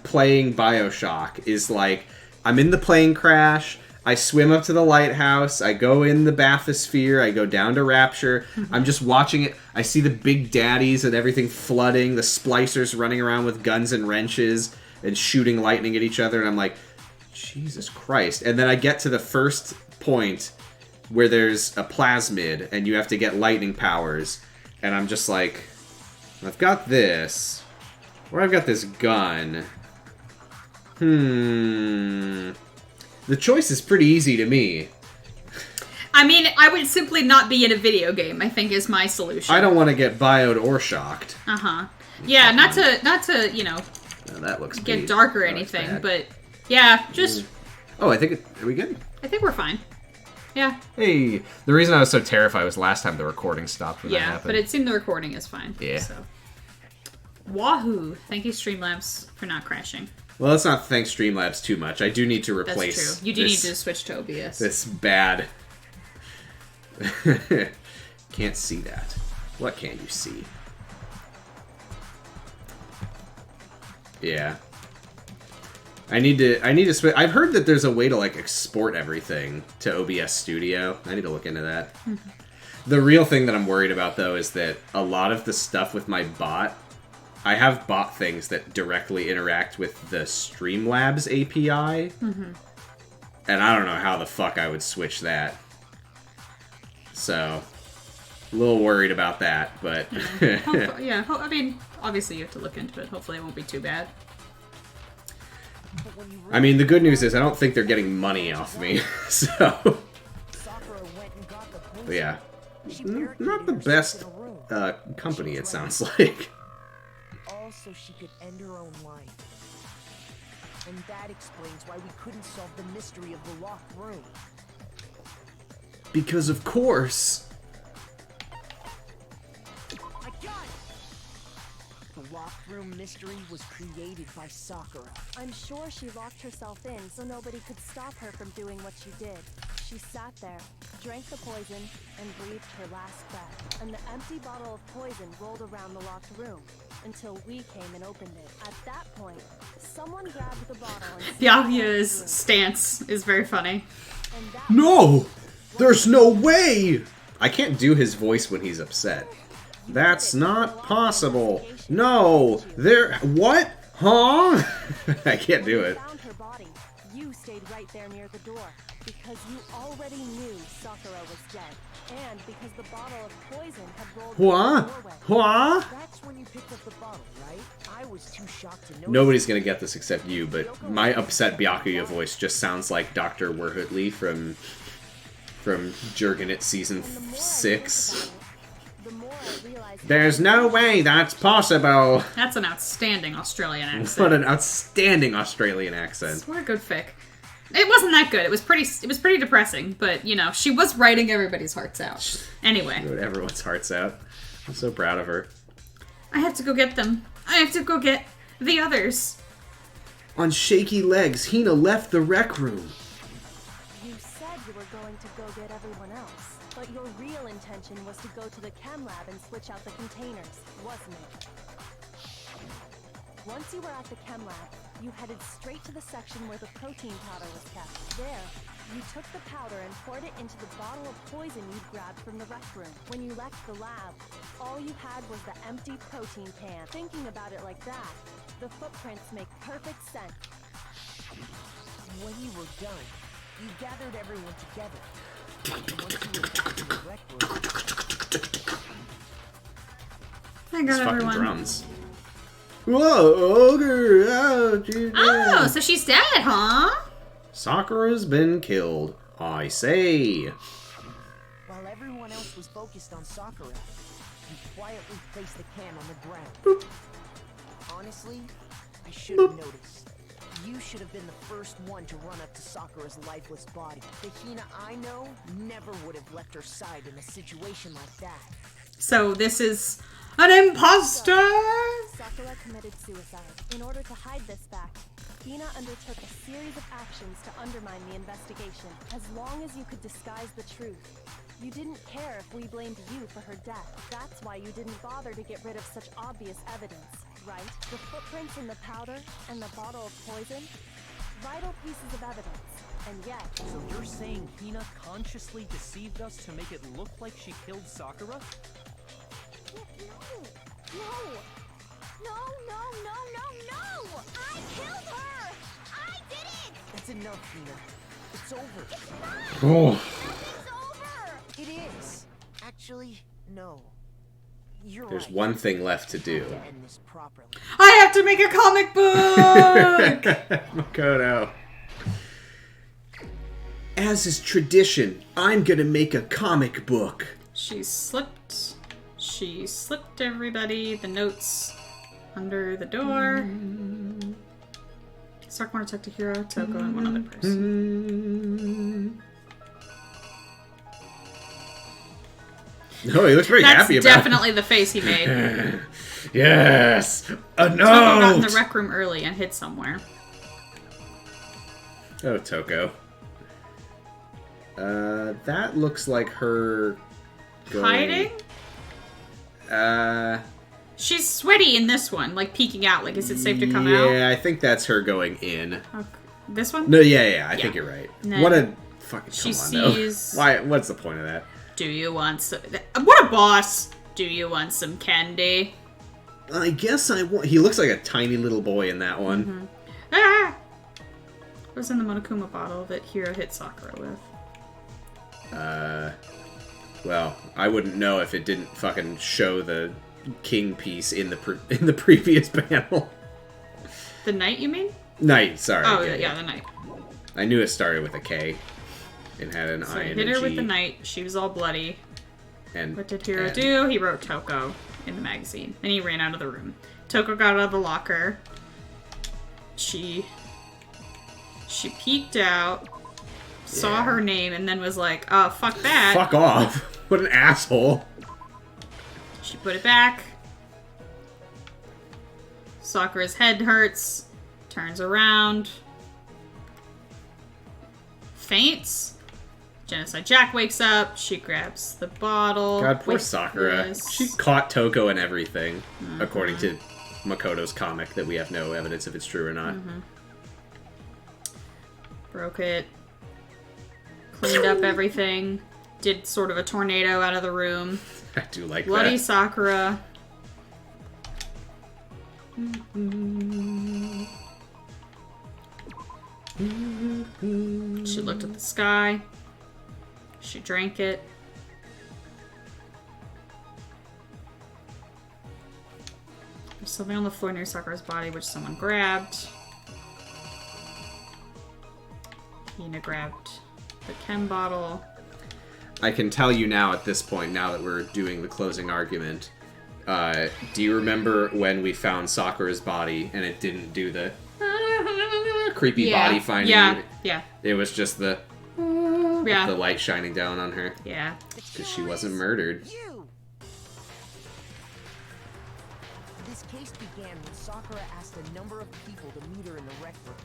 playing Bioshock, is like, I'm in the plane crash, I swim up to the lighthouse, I go in the bathysphere, I go down to Rapture, I'm just watching it, I see the big daddies and everything flooding, the splicers running around with guns and wrenches and shooting lightning at each other, and I'm like, Jesus Christ. And then I get to the first point where there's a plasmid and you have to get lightning powers, and I'm just like, I've got this, or I've got this gun. The choice is pretty easy to me. I mean, I would simply not be in a video game, I think, is my solution. I don't want to get bioed or shocked. Uh-huh. Yeah, not to, you know, Oh, that looks get big. dark or That looks anything, bad. but yeah, just, Oh, I think are we good? I think we're fine. Yeah. Hey, the reason I was so terrified was last time the recording stopped when that Yeah, happened. but it seemed the recording is fine. Yeah. So. Wahoo! Thank you, Streamlabs, for not crashing. Well, let's not thank Streamlabs too much. I do need to That's replace true. You do this, need to switch to OBS. this bad... Can't see that. What can you see? Yeah. I need to switch. I've heard that there's a way to like export everything to OBS Studio. I need to look into that. The real thing that I'm worried about though is that a lot of the stuff with my bot, I have bot things that directly interact with the Streamlabs API. And I don't know how the fuck I would switch that. So, a little worried about that, but... Yeah, I mean, obviously you have to look into it. Hopefully it won't be too bad. I mean, the good news is I don't think they're getting money off me, so... Sakura went and got the poison. But yeah. She Not barricaded the herself best in a room. company, it sounds like. All so she could end her own life. And that explains why we couldn't solve the mystery of the locked room. Because of course. I got it! The locked room mystery was created by Sakura. I'm sure she locked herself in so nobody could stop her from doing what she did. She sat there, drank the poison, and breathed her last breath. And the empty bottle of poison rolled around the locked room until we came and opened it. At that point, someone grabbed the bottle and Yahya's stance is very funny. and that No! There's no way! I can't do his voice when he's upset. That's not possible. No! There... What? Huh? I can't do When you it. found her body, you stayed right there near the door because you already knew Sakura was dead, and because the bottle of poison had rolled through the What? doorway. What? That's when you picked up the bottle, right? I was too shocked to notice. Nobody's gonna get this except you, but my upset Byakuya voice just sounds like Dr. Werhutli from Jurgen at season And the more I think 6. about it, the more I realized There's no way that's possible. That's an outstanding Australian What accent. an outstanding Australian accent. What a good fic. It wasn't that good. It was pretty depressing, but you know, she was writing everybody's hearts out. Anyway, Wrote everyone's hearts out. I'm so proud of her. I have to go get them. I have to go get the others. On shaky legs, Hina left the rec room. you said you were going to go get everyone else, but your real intention was to go to the chem lab and switch out the containers, wasn't it? Once you were at the chem lab, you headed straight to the section where the protein powder was kept. There, you took the powder and poured it into the bottle of poison you'd grabbed from the rec room. When you left the lab, all you had was the empty protein can. Thinking about it like that, the footprints make perfect sense. When you were done, you gathered everyone together. Once you were back in the rec room, I got These fucking everyone. drums. Whoa, ogre! Oh, she's Oh, dead. so she's dead, huh? Sakura's been killed. I say. while everyone else was focused on Sakura, you quietly placed the can on the ground. Honestly, I should have noticed. You should have been the first one to run up to Sakura's lifeless body. The Hina I know never would have left her side in a situation like that. So this is an imposter. Sakura committed suicide. In order to hide this fact, Hina undertook a series of actions to undermine the investigation. As long as you could disguise the truth, you didn't care if we blamed you for her death. That's why you didn't bother to get rid of such obvious evidence, right? The footprints in the powder and the bottle of poison? Vital pieces of evidence. And yet, So you're saying Hina consciously deceived us to make it look like she killed Sakura? No, I killed her! I did it! That's enough, Hina. It's over. Oh. It's over! It is. Actually, no. You're There's right. one thing left to do. To end this properly. I have to make a comic book. Makoto. As is tradition, I'm gonna make a comic book. She slipped everybody the notes under the door. Sakura took to Hiro, Toko, and one other person. No, he looks very That's happy about definitely the face he made. it. Yes! A Toko got in the note! rec room early and hid somewhere. Oh, Toko. That looks like her going... Hiding? She's sweaty in this one, like peeking out. Like, is it safe to come out? Yeah, I think that's her going in. Okay. This one? No, yeah, I think you're right. No. What a fucking She come on, sees- though. Why? What's the point of that? Do you want some... What a boss! Do you want some candy? I guess I want. He looks like a tiny little boy in that one. Ah! What's in the Monokuma bottle that Hiro hit Sakura with? Well, I wouldn't know if it didn't fucking show the king piece in the previous panel. The knight, you mean? Knight, sorry. Oh, yeah, the knight. I knew it started with a K and had an So I he and hit a her G. with the knight. She was all bloody. And What did Hiro and- do? He wrote Toko in the magazine. And he ran out of the room. Toko got out of the locker. She peeked out, saw Yeah. her name, and then was like, oh, fuck that. Fuck off! What an asshole! She put it back. Sakura's head hurts. Turns around. Faints. Genocide Jack wakes up. She grabs the bottle. God, poor with Sakura. this. She caught Toko and everything, Mm-hmm. according to Makoto's comic that we have no evidence if it's true or not. Mm-hmm. Broke it. Cleaned up everything. Did sort of a tornado out of the room. I do like Bloody that. Sakura. the sky. She drank it. There's something on the floor near Sakura's body, which someone grabbed. Hina grabbed the chem bottle. I can tell you now at this point, now that we're doing the closing argument, do you remember when we found Sakura's body and it didn't do the creepy body finding? Yeah. It was just the light shining down on her. Yeah. Because she wasn't murdered. You. This case began when Sakura asked a number of people to meet her in the rec room.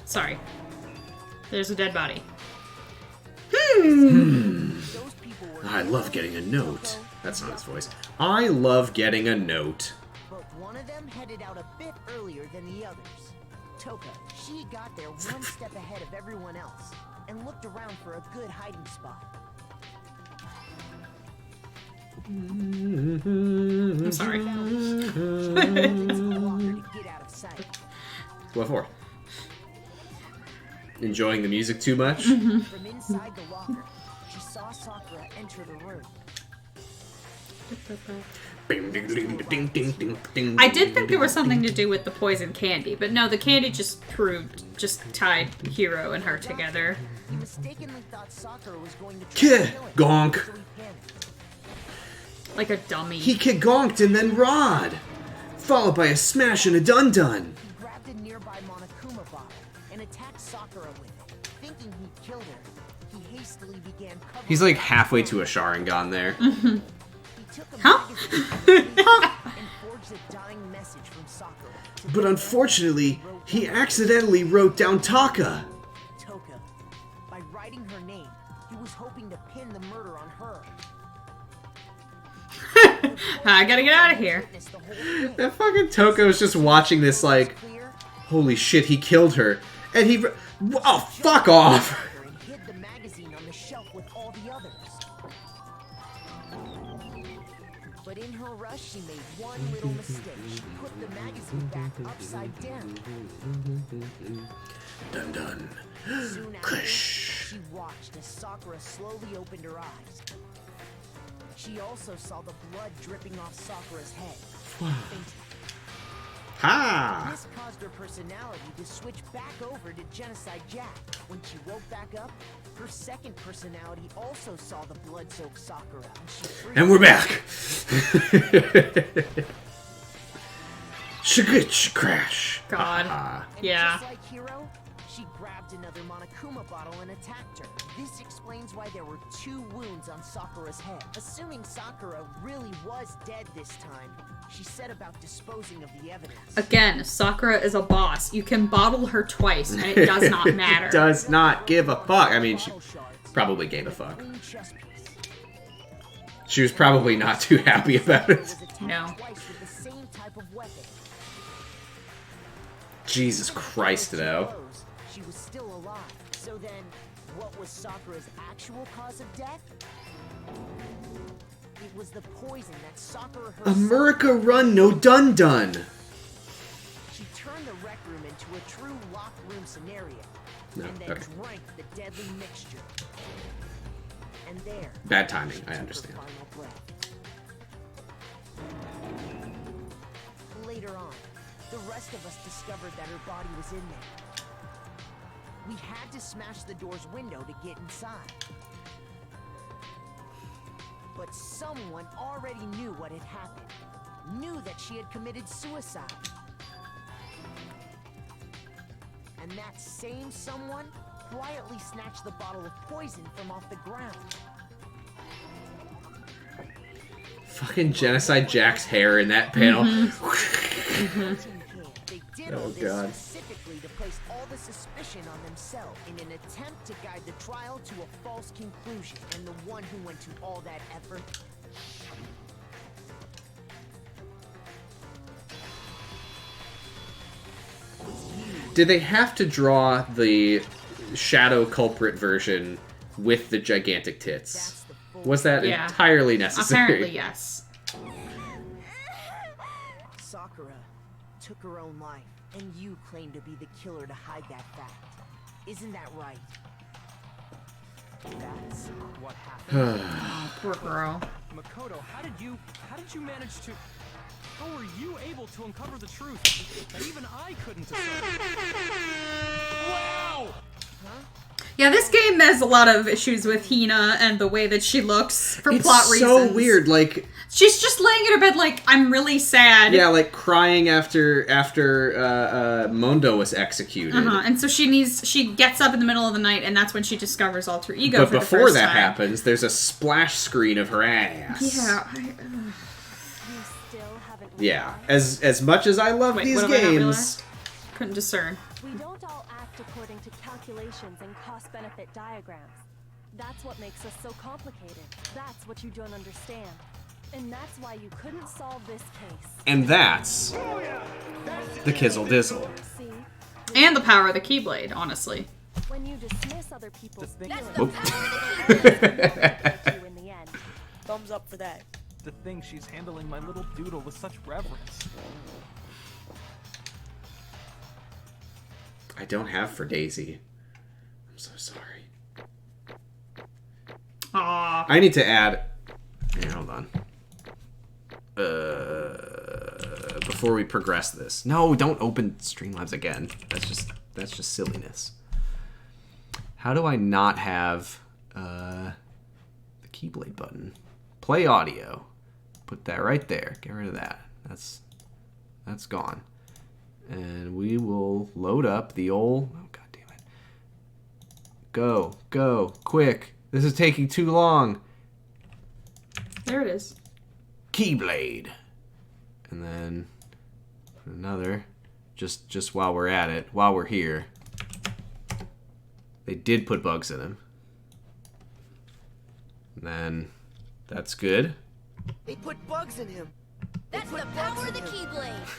Sorry. There's a dead body. Those people were I love getting a note. That's not his voice. I love getting a note. But one of them headed out a bit earlier than the others. Toka, she got there one step ahead of everyone else and looked around for a good hiding spot. I'm sorry. To get out of sight. What for? Enjoying the music too much? From inside the locker, she saw Sakura enter the room. I did think there was something to do with the poison candy, but no, the candy just tied Hiro and her together. He mistakenly thought Sakura was going to Gonk. so he panicked. Like a dummy. He kick-gonked and then Rod, followed by a smash and a dun-dun. He grabbed a nearby Monokuma bottle and attacked Sakura with it. Thinking he'd killed her, he hastily began covering. He's like halfway to a Sharingan there. He took a Huh? magazine and forged a dying message from Sakura. But unfortunately, he accidentally wrote down Taka. Toka. By writing her name, he was hoping to pin the murder on her. I gotta get out of here. Witness the whole thing. That fucking Toko is just watching this like, Clear, holy shit, he killed her. And he... Oh, fuck off! and hid the magazine on the shelf with all the others. But in her rush, she made one little mistake. She put the magazine back upside down. Dun dun. Soon after, Crush. she watched as Sakura slowly opened her eyes. She also saw the blood dripping off Sakura's head. Fainted. Ha! This caused her personality to switch back over to Genocide Jack. When she woke back up, her second personality also saw the blood-soaked Sakura, and she freaked And we're back. Shigich crash. God. Ah. And Yeah. just like Hiro, she grabbed another Monokuma bottle and attacked her. This explains why there were 2 wounds on Sakura's head. Assuming Sakura really was dead this time, she set about disposing of the evidence. Again, Sakura is a boss. You can bottle her twice, and it does not matter. Does not give a fuck. I mean, she Bottle shards probably gave a fuck. clean chess piece. She was probably not too happy about it. Was attacked No. twice with the same type of weapon. Jesus Christ, though. She was still alive. So then, what was Sakura's actual cause of death? It was the poison that Sakura herself... America run no dun dun. She turned the rec room into a true locked room scenario. No, and then okay. drank the deadly mixture. And there... Bad timing, she I took her understand. final breath. Later on, the rest of us discovered that her body was in there. We had to smash the door's window to get inside. But someone already knew what had happened. Knew that she had committed suicide. And that same someone quietly snatched the bottle of poison from off the ground. Fucking Genocide Jack's hair in that panel. They did all Oh, this God. specifically to place all the suspicion on themselves in an attempt to guide the trial to a false conclusion. And the one who went to all that effort... Did they have to draw the shadow culprit version with the gigantic tits? That's the full... Was that Yeah. entirely necessary? Apparently, yes. Sakura took her own life, and you claim to be the killer to hide that fact. Isn't that right? That's what happened. Poor girl. Makoto, how did you manage to... How were you able to uncover the truth that even I couldn't decide? Wow! Yeah, this game has a lot of issues with Hina and the way that she looks for plot reasons. It's so weird, like... She's just laying in her bed like, I'm really sad. Yeah, like crying after Mondo was executed. And so she gets up in the middle of the night, and that's when she discovers Alter Ego But for the before first that time. happens, there's a splash screen of her ass. Yeah. You still haven't Yeah. realized? As much as I love Wait, these what have I not games... realized? Couldn't discern. We don't all act according to calculations and cost-benefit diagrams. That's what makes us so complicated. That's what you don't understand. And that's why you couldn't solve this case. And that's the Kizzle Dizzle. See? And the power of the Keyblade, honestly. When you dismiss other people's feelings, Oop. you in the end. Thumbs up for that. To think she's handling my little doodle with such reverence. I don't have for Daisy. I'm so sorry. Aww. I need to add... Here, hold on. Before we progress this. No, don't open Streamlabs again. That's just silliness. How do I not have the Keyblade button? Play audio. Put that right there. Get rid of that. That's gone. And we will load up the old... Oh, god damn it. Go, quick. This is taking too long. There it is. Keyblade. And then another, just while we're at it, while we're here. They did put bugs in him. And then that's good. They put bugs in him. That's the power of the Keyblade.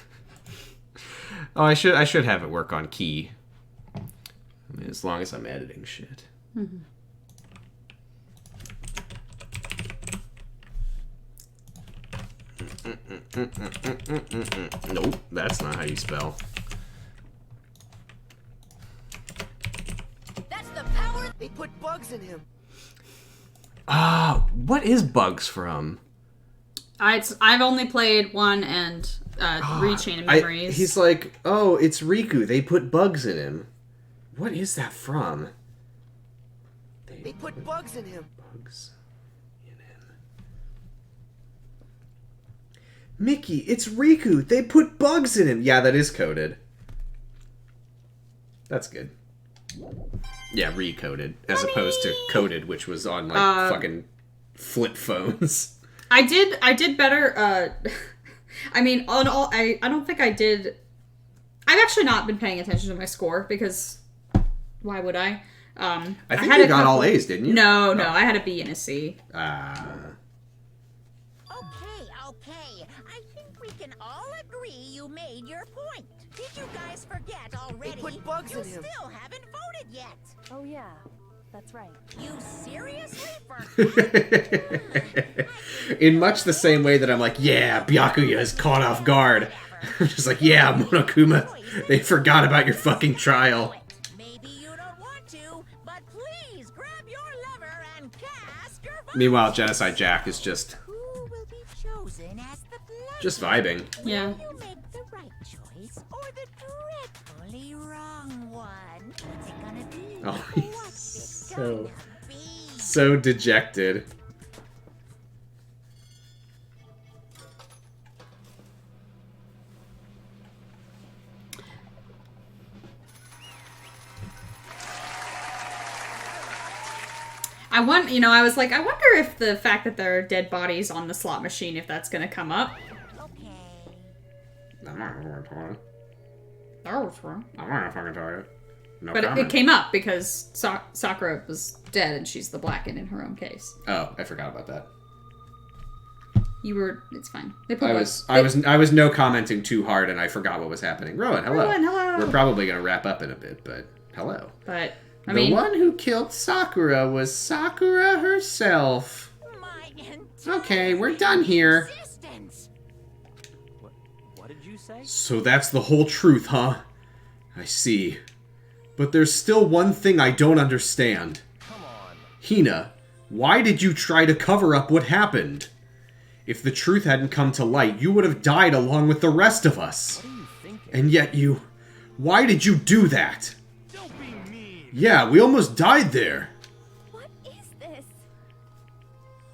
Oh, I should have it work on key. I mean, as long as I'm editing shit. Nope, that's not how you spell. That's the power. They put bugs in him. Ah, what is bugs from? I've only played 1 and 3 Chain of Memories. He's like, oh, it's Riku. They put bugs in him. What is that from? They put bugs in him. Bugs in him. Mickey, it's Riku. They put bugs in him. Yeah, that is coded. That's good. Yeah, recoded as opposed to coded, which was on like fucking flip phones. I did better. I mean, on all, I don't think I did. I've actually not been paying attention to my score because why would I? I think you got all A's, didn't you? No, I had a B and a C. Okay. I think we can all agree you made your point. Did you guys forget already? They put bugs you in him. still haven't voted yet. Oh yeah, that's right. You seriously In much the same way that I'm like, yeah, Byakuya is caught off guard. I'm just like, yeah, Monokuma, they forgot about your fucking trial. Maybe you don't want to, but please grab your lever and cast your vote. Meanwhile, Genocide Jack is just Who will be chosen as the blood? just vibing. Yeah. Will you make the right choice or the dreadfully wrong one? What's it gonna be? Oh, What's it gonna be? so dejected. I was like, I wonder if the fact that there are dead bodies on the slot machine, if that's gonna come up. Okay. I'm not gonna talk it. That was wrong. I'm not gonna fucking talk it. No But it comment. came up because Sakura was dead and she's the Blackened in her own case. Oh, I forgot about that. It's fine. They put I was no commenting too hard and I forgot what was happening. Rowan, hello. Rowan, hello. We're probably gonna wrap up in a bit, but hello. But I The mean, one who killed Sakura was Sakura herself. My entire Okay, we're done here. existence. What did you say? So that's the whole truth, huh? I see. But there's still one thing I don't understand. Come on. Hina, why did you try to cover up what happened? If the truth hadn't come to light, you would have died along with the rest of us. What are you thinking? And yet you... Why did you do that? Don't be mean. Yeah, we almost died there. What is this?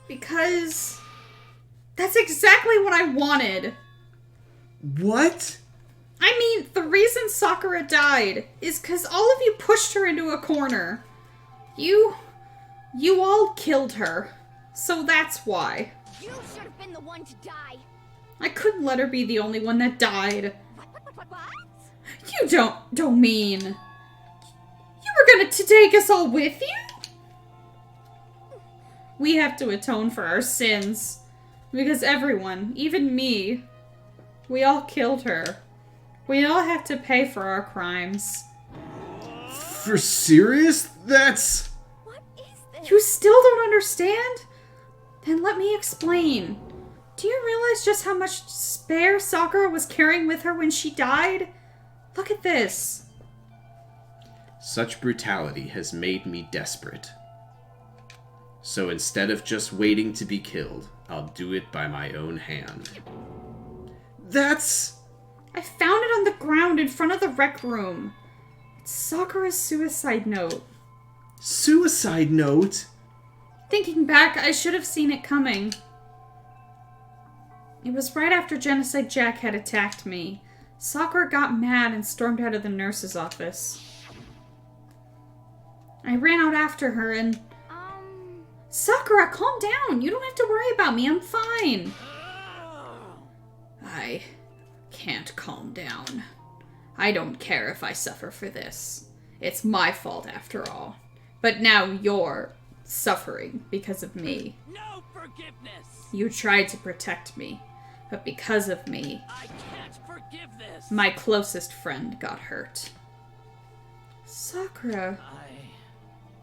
Because that's exactly what I wanted. What? I mean, the reason Sakura died is because all of you pushed her into a corner. You all killed her. So that's why. You should have been the one to die. I couldn't let her be the only one that died. What? You don't mean... You were gonna take us all with you? We have to atone for our sins. Because everyone, even me, we all killed her. We all have to pay for our crimes. For serious? That's... What is this? You still don't understand? Then let me explain. Do you realize just how much spare Sakura was carrying with her when she died? Look at this. Such brutality has made me desperate. So instead of just waiting to be killed, I'll do it by my own hand. That's... I found it on the ground in front of the rec room. It's Sakura's suicide note. Suicide note? Thinking back, I should have seen it coming. It was right after Genocide Jack had attacked me. Sakura got mad and stormed out of the nurse's office. I ran out after her and... Sakura, calm down! You don't have to worry about me, I'm fine! I can't calm down. I don't care if I suffer for this. It's my fault after all. But now you're suffering because of me. No forgiveness. You tried to protect me, but because of me, I can't forgive this. my closest friend got hurt. Sakura,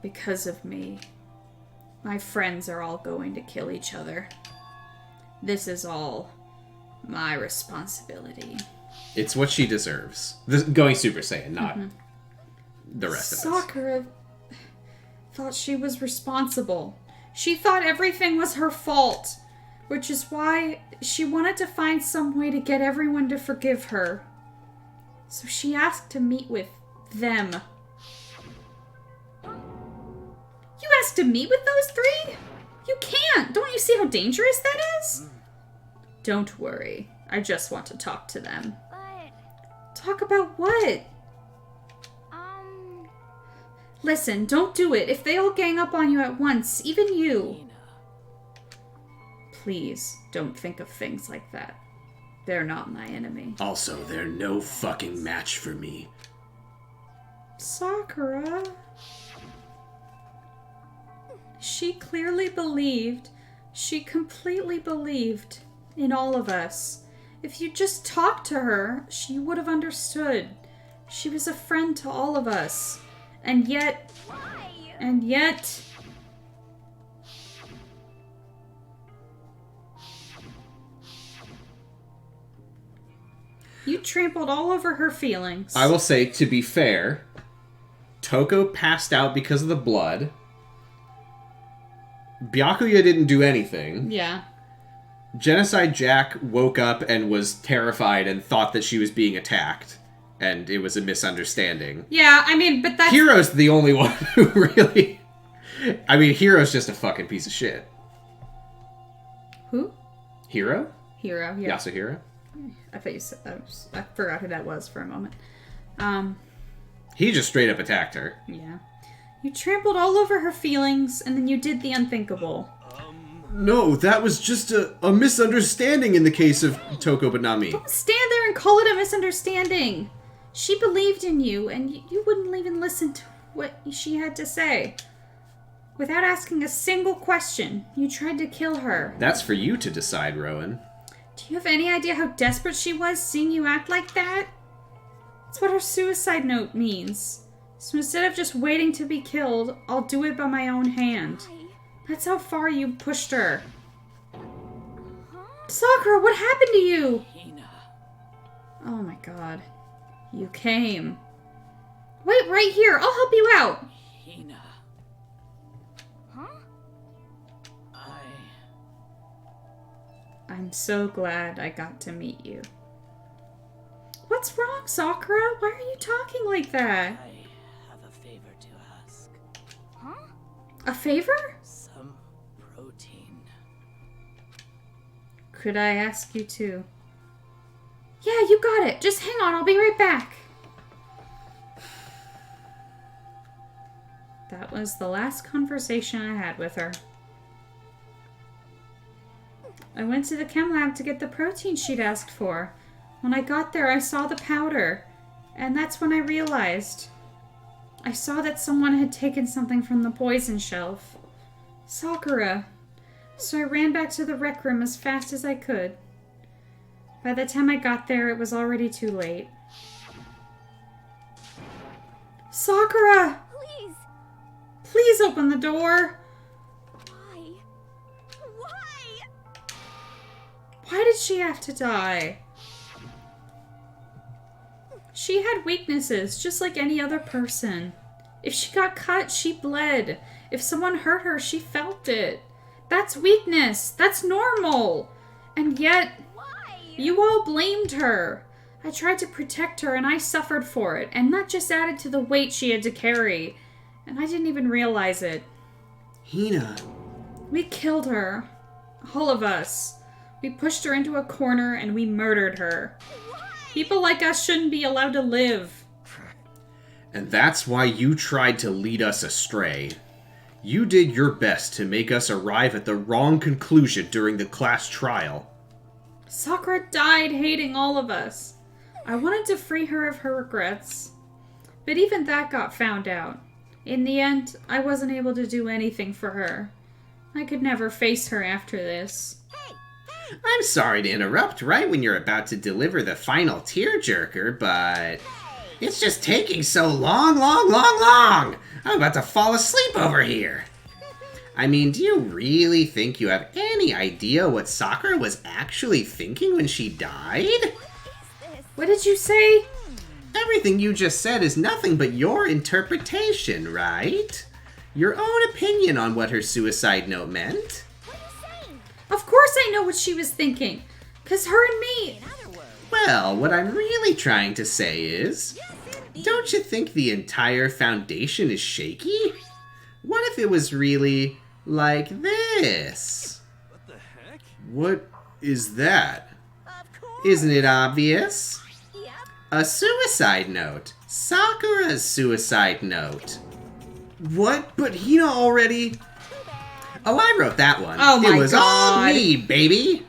because of me, my friends are all going to kill each other. This is all my responsibility. It's what she deserves. Going Super Saiyan, not the rest of us. Sakura thought she was responsible. She thought everything was her fault, which is why she wanted to find some way to get everyone to forgive her. So she asked to meet with them. You asked to meet with those three? You can't! Don't you see how dangerous that is? Don't worry. I just want to talk to them. But, Talk about what? Listen, don't do it. If they all gang up on you at once, even you. Please, don't think of things like that. They're not my enemy. Also, they're no fucking match for me. Sakura. She clearly believed, she completely believed in all of us. If you just talked to her, she would have understood. She was a friend to all of us. And yet... You trampled all over her feelings. I will say, to be fair, Toko passed out because of the blood. Byakuya didn't do anything. Yeah. Genocide Jack woke up and was terrified and thought that she was being attacked. And it was a misunderstanding. Yeah, I mean, but that's... Hiro's the only one who really... I mean, Hiro's just a fucking piece of shit. Who? Hiro? Hiro, yeah. Yasuhiro? I thought you said... I forgot who that was for a moment. He just straight up attacked her. Yeah. You trampled all over her feelings, and then you did the unthinkable. No, that was just a misunderstanding in the case of Toko, but not me. Don't stand there and call it a misunderstanding. She believed in you, and you wouldn't even listen to what she had to say. Without asking a single question, you tried to kill her. That's for you to decide, Rowan. Do you have any idea how desperate she was seeing you act like that? That's what her suicide note means. So instead of just waiting to be killed, I'll do it by my own hand. That's how far you pushed her. Sakura, what happened to you? Oh my god. You came. Wait right here. I'll help you out. Hina. Huh? I'm so glad I got to meet you. What's wrong, Sakura? Why are you talking like that? I have a favor to ask. Huh? A favor? Some protein. Could I ask you to? Yeah, you got it. Just hang on. I'll be right back. That was the last conversation I had with her. I went to the chem lab to get the protein she'd asked for. When I got there, I saw the powder, and that's when I realized. I saw that someone had taken something from the poison shelf. Sakura. So I ran back to the rec room as fast as I could. By the time I got there, it was already too late. Sakura! Please! Please open the door! Why? Why? Why did she have to die? She had weaknesses, just like any other person. If she got cut, she bled. If someone hurt her, she felt it. That's weakness. That's normal. And yet, you all blamed her. I tried to protect her and I suffered for it. And that just added to the weight she had to carry. And I didn't even realize it. Hina. We killed her. All of us. We pushed her into a corner and we murdered her. People like us shouldn't be allowed to live. And that's why you tried to lead us astray. You did your best to make us arrive at the wrong conclusion during the class trial. Sakura died hating all of us. I wanted to free her of her regrets. But even that got found out. In the end, I wasn't able to do anything for her. I could never face her after this. I'm sorry to interrupt right when you're about to deliver the final tearjerker, but it's just taking so long. I'm about to fall asleep over here. I mean, do you really think you have any idea what Sakura was actually thinking when she died? What did you say? Everything you just said is nothing but your interpretation, right? Your own opinion on what her suicide note meant. Of course I know what she was thinking. 'Cause her and me... Well, what I'm really trying to say is, don't you think the entire foundation is shaky? What if it was really like this? What the heck? What is that? Isn't it obvious? A suicide note. Sakura's suicide note. What? But Hina already... Oh, I wrote that one. Oh my It was all God. me, baby.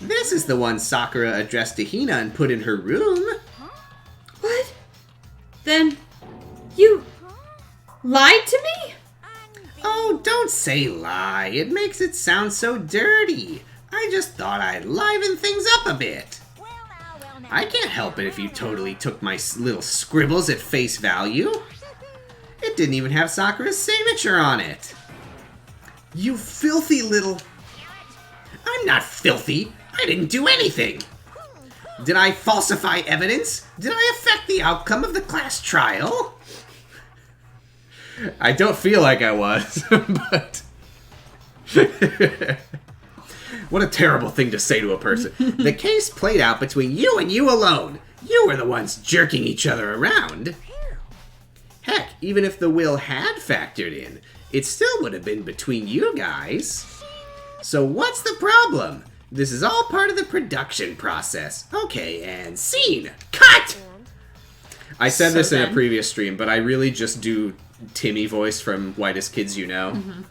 This is the one Sakura addressed to Hina and put in her room. What? Then... you... lied to me? Oh, don't say lie. It makes it sound so dirty. I just thought I'd liven things up a bit. I can't help it if you totally took my little scribbles at face value. It didn't even have Sakura's signature on it. You filthy little... I'm not filthy. I didn't do anything. Did I falsify evidence? Did I affect the outcome of the class trial? I don't feel like I was, but... What a terrible thing to say to a person. The case played out between you and you alone. You were the ones jerking each other around. Heck, even if the will had factored in, it still would have been between you guys. So what's the problem? This is all part of the production process. Okay, and scene. Cut! I said this in a previous stream, but I really just do Timmy voice from Whitest Kids You Know. Mm-hmm.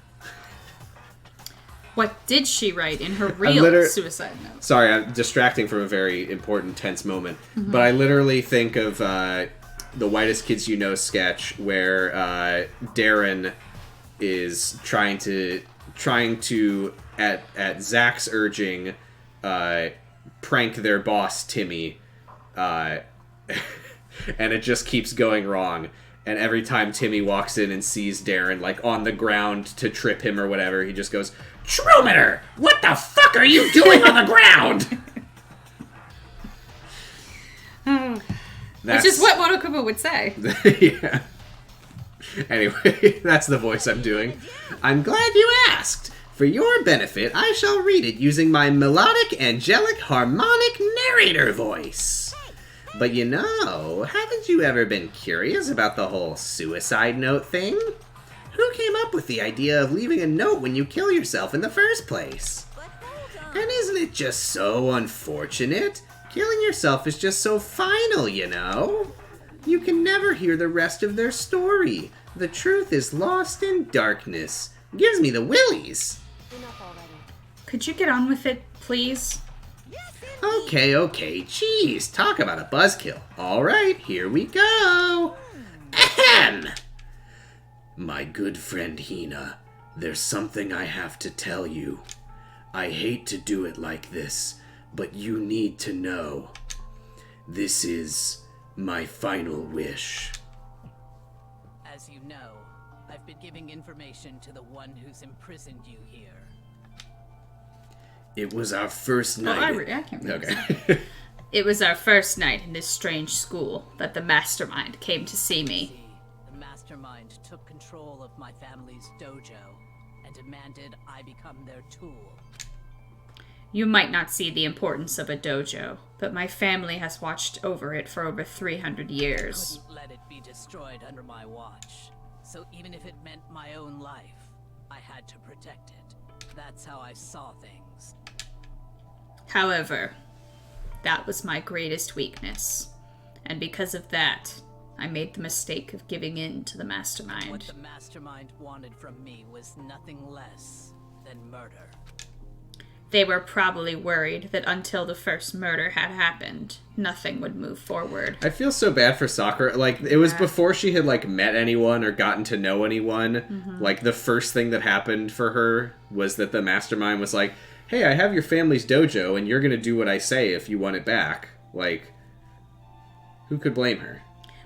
What did she write in her real suicide note? Sorry, I'm distracting from a very important, tense moment. Mm-hmm. But I literally think of the Whitest Kids You Know sketch where Darren is trying to at Zach's urging prank their boss Timmy, and it just keeps going wrong. And every time Timmy walks in and sees Darren like on the ground to trip him or whatever, he just goes, "Trumater, what the fuck are you doing on the ground?" Which is what Monokuma would say. Yeah. Anyway, that's the voice I'm doing. I'm glad you asked. For your benefit, I shall read it using my melodic, angelic, harmonic narrator voice. But you know, haven't you ever been curious about the whole suicide note thing? Who came up with the idea of leaving a note when you kill yourself in the first place? And isn't it just so unfortunate? Killing yourself is just so final, you know? You can never hear the rest of their story. The truth is lost in darkness. Gives me the willies. Could you get on with it, please? Okay, jeez, talk about a buzzkill. Alright, here we go. Ahem! My good friend Hina, there's something I have to tell you. I hate to do it like this, but you need to know. This is my final wish. As you know, I've been giving information to the one who's imprisoned you here. It was our first night. I can't remember. Okay. It was our first night in this strange school that the mastermind came to see me. The mastermind took control of my family's dojo and demanded I become their tool. You might not see the importance of a dojo, but my family has watched over it for over 300 years. Couldn't let it be destroyed under my watch. So even if it meant my own life, I had to protect it. That's how I saw things. However, that was my greatest weakness. And because of that, I made the mistake of giving in to the mastermind. What the mastermind wanted from me was nothing less than murder. They were probably worried that until the first murder had happened, nothing would move forward. I feel so bad for Sakura. Like, it was before she had, like, met anyone or gotten to know anyone. Mm-hmm. Like, the first thing that happened for her was that the mastermind was like, hey, I have your family's dojo, and you're gonna do what I say if you want it back. Like, who could blame her?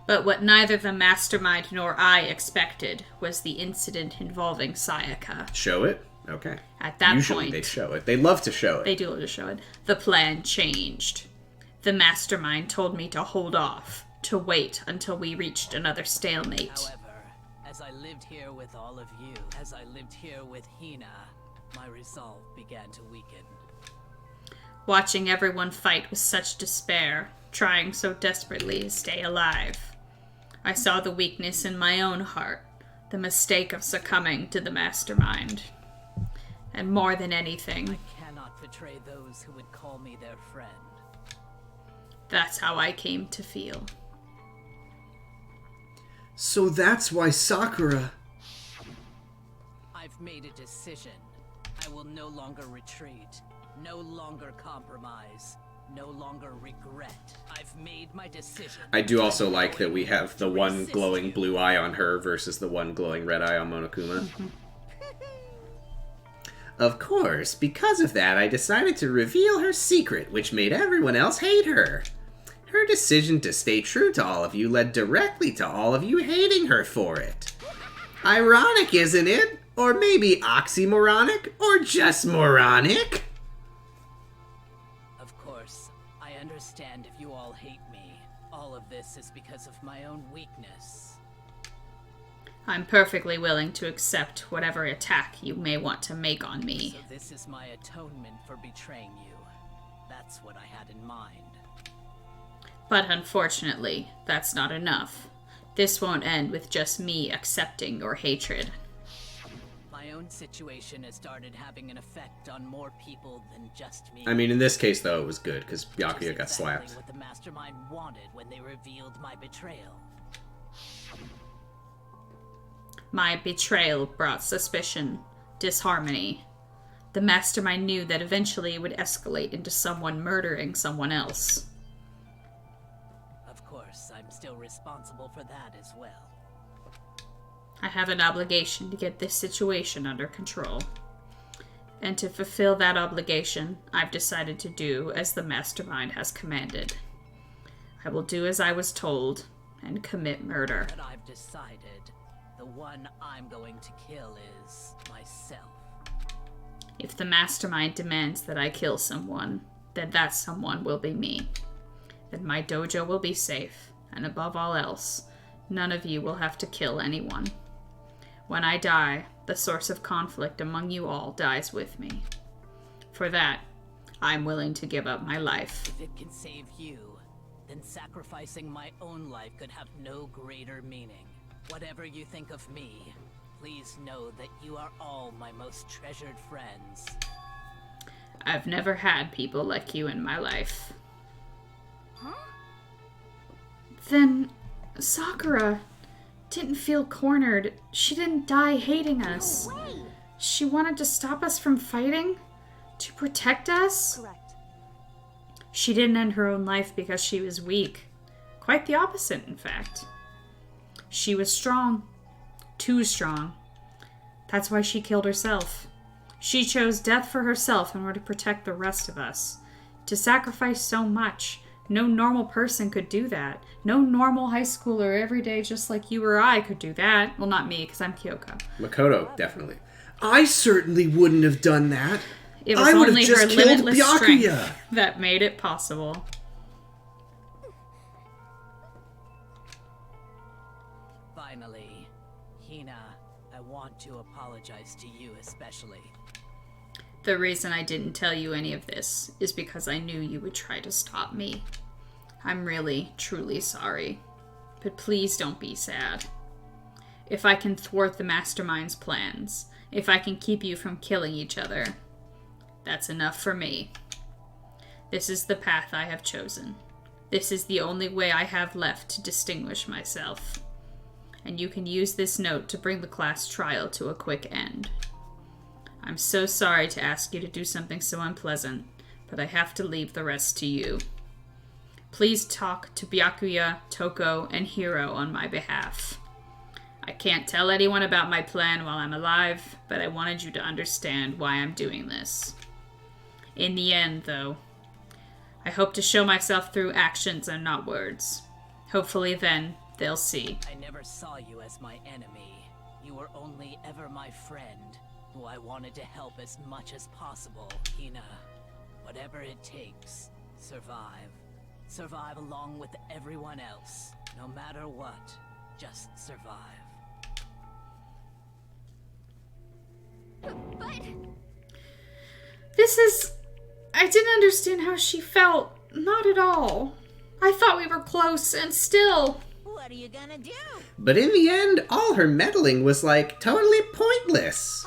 But what neither the mastermind nor I expected was the incident involving Sayaka. Show it? Okay. At that Usually point, they show it. They love to show it. They do love to show it. The plan changed. The mastermind told me to hold off, to wait until we reached another stalemate. However, as I lived here with all of you, as I lived here with Hina, my resolve began to weaken. Watching everyone fight with such despair, trying so desperately to stay alive, I saw the weakness in my own heart, the mistake of succumbing to the mastermind. And more than anything, I cannot betray those who would call me their friend. That's how I came to feel. So that's why Sakura... I've made a decision. I will no longer retreat, no longer compromise, no longer regret. I've made my decision. I do also like that we have the one glowing blue eye on her versus the one glowing red eye on Monokuma. Of course, because of that, I decided to reveal her secret, which made everyone else hate her. Her decision to stay true to all of you led directly to all of you hating her for it. Ironic, isn't it? Or maybe oxymoronic? Or just moronic? Of course, I understand if you all hate me. All of this is because of my own weakness. I'm perfectly willing to accept whatever attack you may want to make on me. So this is my atonement for betraying you. That's what I had in mind. But unfortunately, that's not enough. This won't end with just me accepting your hatred. My own situation has started having an effect on more people than just me. I mean, in this case, though, it was good, because Byakuya got slapped. Exactly what the mastermind wanted when they revealed my betrayal. My betrayal brought suspicion, disharmony. The mastermind knew that eventually it would escalate into someone murdering someone else. Of course, I'm still responsible for that as well. I have an obligation to get this situation under control. And to fulfill that obligation, I've decided to do as the mastermind has commanded. I will do as I was told and commit murder. But I've decided the one I'm going to kill is myself. If the mastermind demands that I kill someone, then that someone will be me. Then my dojo will be safe, And above all else, none of you will have to kill anyone. When I die, the source of conflict among you all dies with me. For that, I'm willing to give up my life. If it can save you, then sacrificing my own life could have no greater meaning. Whatever you think of me, please know that you are all my most treasured friends. I've never had people like you in my life. Huh? Then Sakura didn't feel cornered. She didn't die hating us. No way. She wanted to stop us from fighting? To protect us? Correct. She didn't end her own life because she was weak. Quite the opposite, in fact. She was strong. Too strong. That's why she killed herself. She chose death for herself in order to protect the rest of us. To sacrifice so much. No normal person could do that. No normal high schooler every day just like you or I could do that. Well, not me, because I'm Kyoko. Makoto, definitely. I certainly wouldn't have done that. It was I would have only just her killed limitless Byakuya. strength that made it possible. Finally, Hina, I want to apologize to you especially. The reason I didn't tell you any of this is because I knew you would try to stop me. I'm really, truly sorry. But please don't be sad. If I can thwart the Mastermind's plans, if I can keep you from killing each other, that's enough for me. This is the path I have chosen. This is the only way I have left to distinguish myself. And you can use this note to bring the class trial to a quick end. I'm so sorry to ask you to do something so unpleasant, but I have to leave the rest to you. Please talk to Byakuya, Toko, and Hiro on my behalf. I can't tell anyone about my plan while I'm alive, but I wanted you to understand why I'm doing this. In the end, though, I hope to show myself through actions and not words. Hopefully then, they'll see. I never saw you as my enemy. You were only ever my friend, who I wanted to help as much as possible. Hina, whatever it takes, survive. Survive along with everyone else. No matter what, just survive. But I didn't understand how she felt. Not at all. I thought we were close, and still... What are you gonna do? But in the end, all her meddling was, like, totally pointless.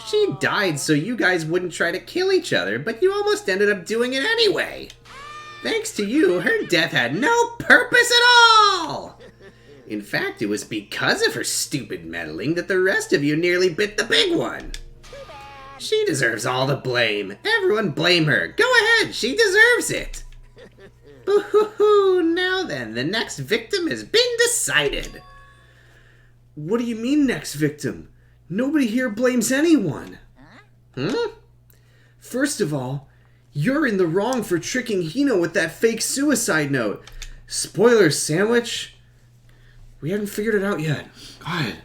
She died so you guys wouldn't try to kill each other, but you almost ended up doing it anyway. Thanks to you, her death had no purpose at all! In fact, it was because of her stupid meddling that the rest of you nearly bit the big one. She deserves all the blame. Everyone blame her. Go ahead, she deserves it. Boo-hoo-hoo, now then, the next victim has been decided. What do you mean, next victim? Nobody here blames anyone. Hmm? First of all, you're in the wrong for tricking Hino with that fake suicide note. Spoiler sandwich? We haven't figured it out yet. God,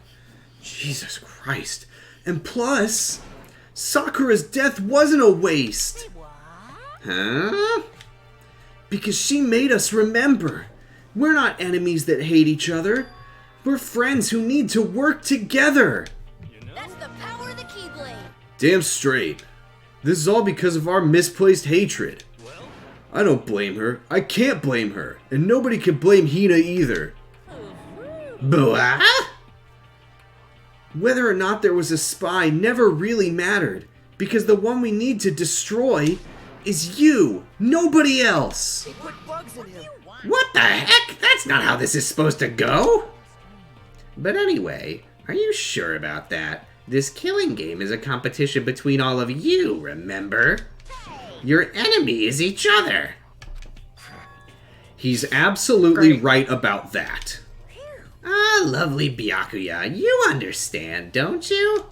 Jesus Christ. And plus, Sakura's death wasn't a waste. Huh? Because she made us remember. We're not enemies that hate each other. We're friends who need to work together. that's the power of the Keyblade. Damn straight. This is all because of our misplaced hatred. I don't blame her. I can't blame her. And nobody can blame Hina either. Blah? Whether or not there was a spy never really mattered. Because the one we need to destroy is you. Nobody else. They put bugs in him. What the heck? That's not how this is supposed to go. But anyway, are you sure about that? This killing game is a competition between all of you, remember? Your enemy is each other. He's absolutely right about that. Ah, lovely Byakuya, you understand, don't you?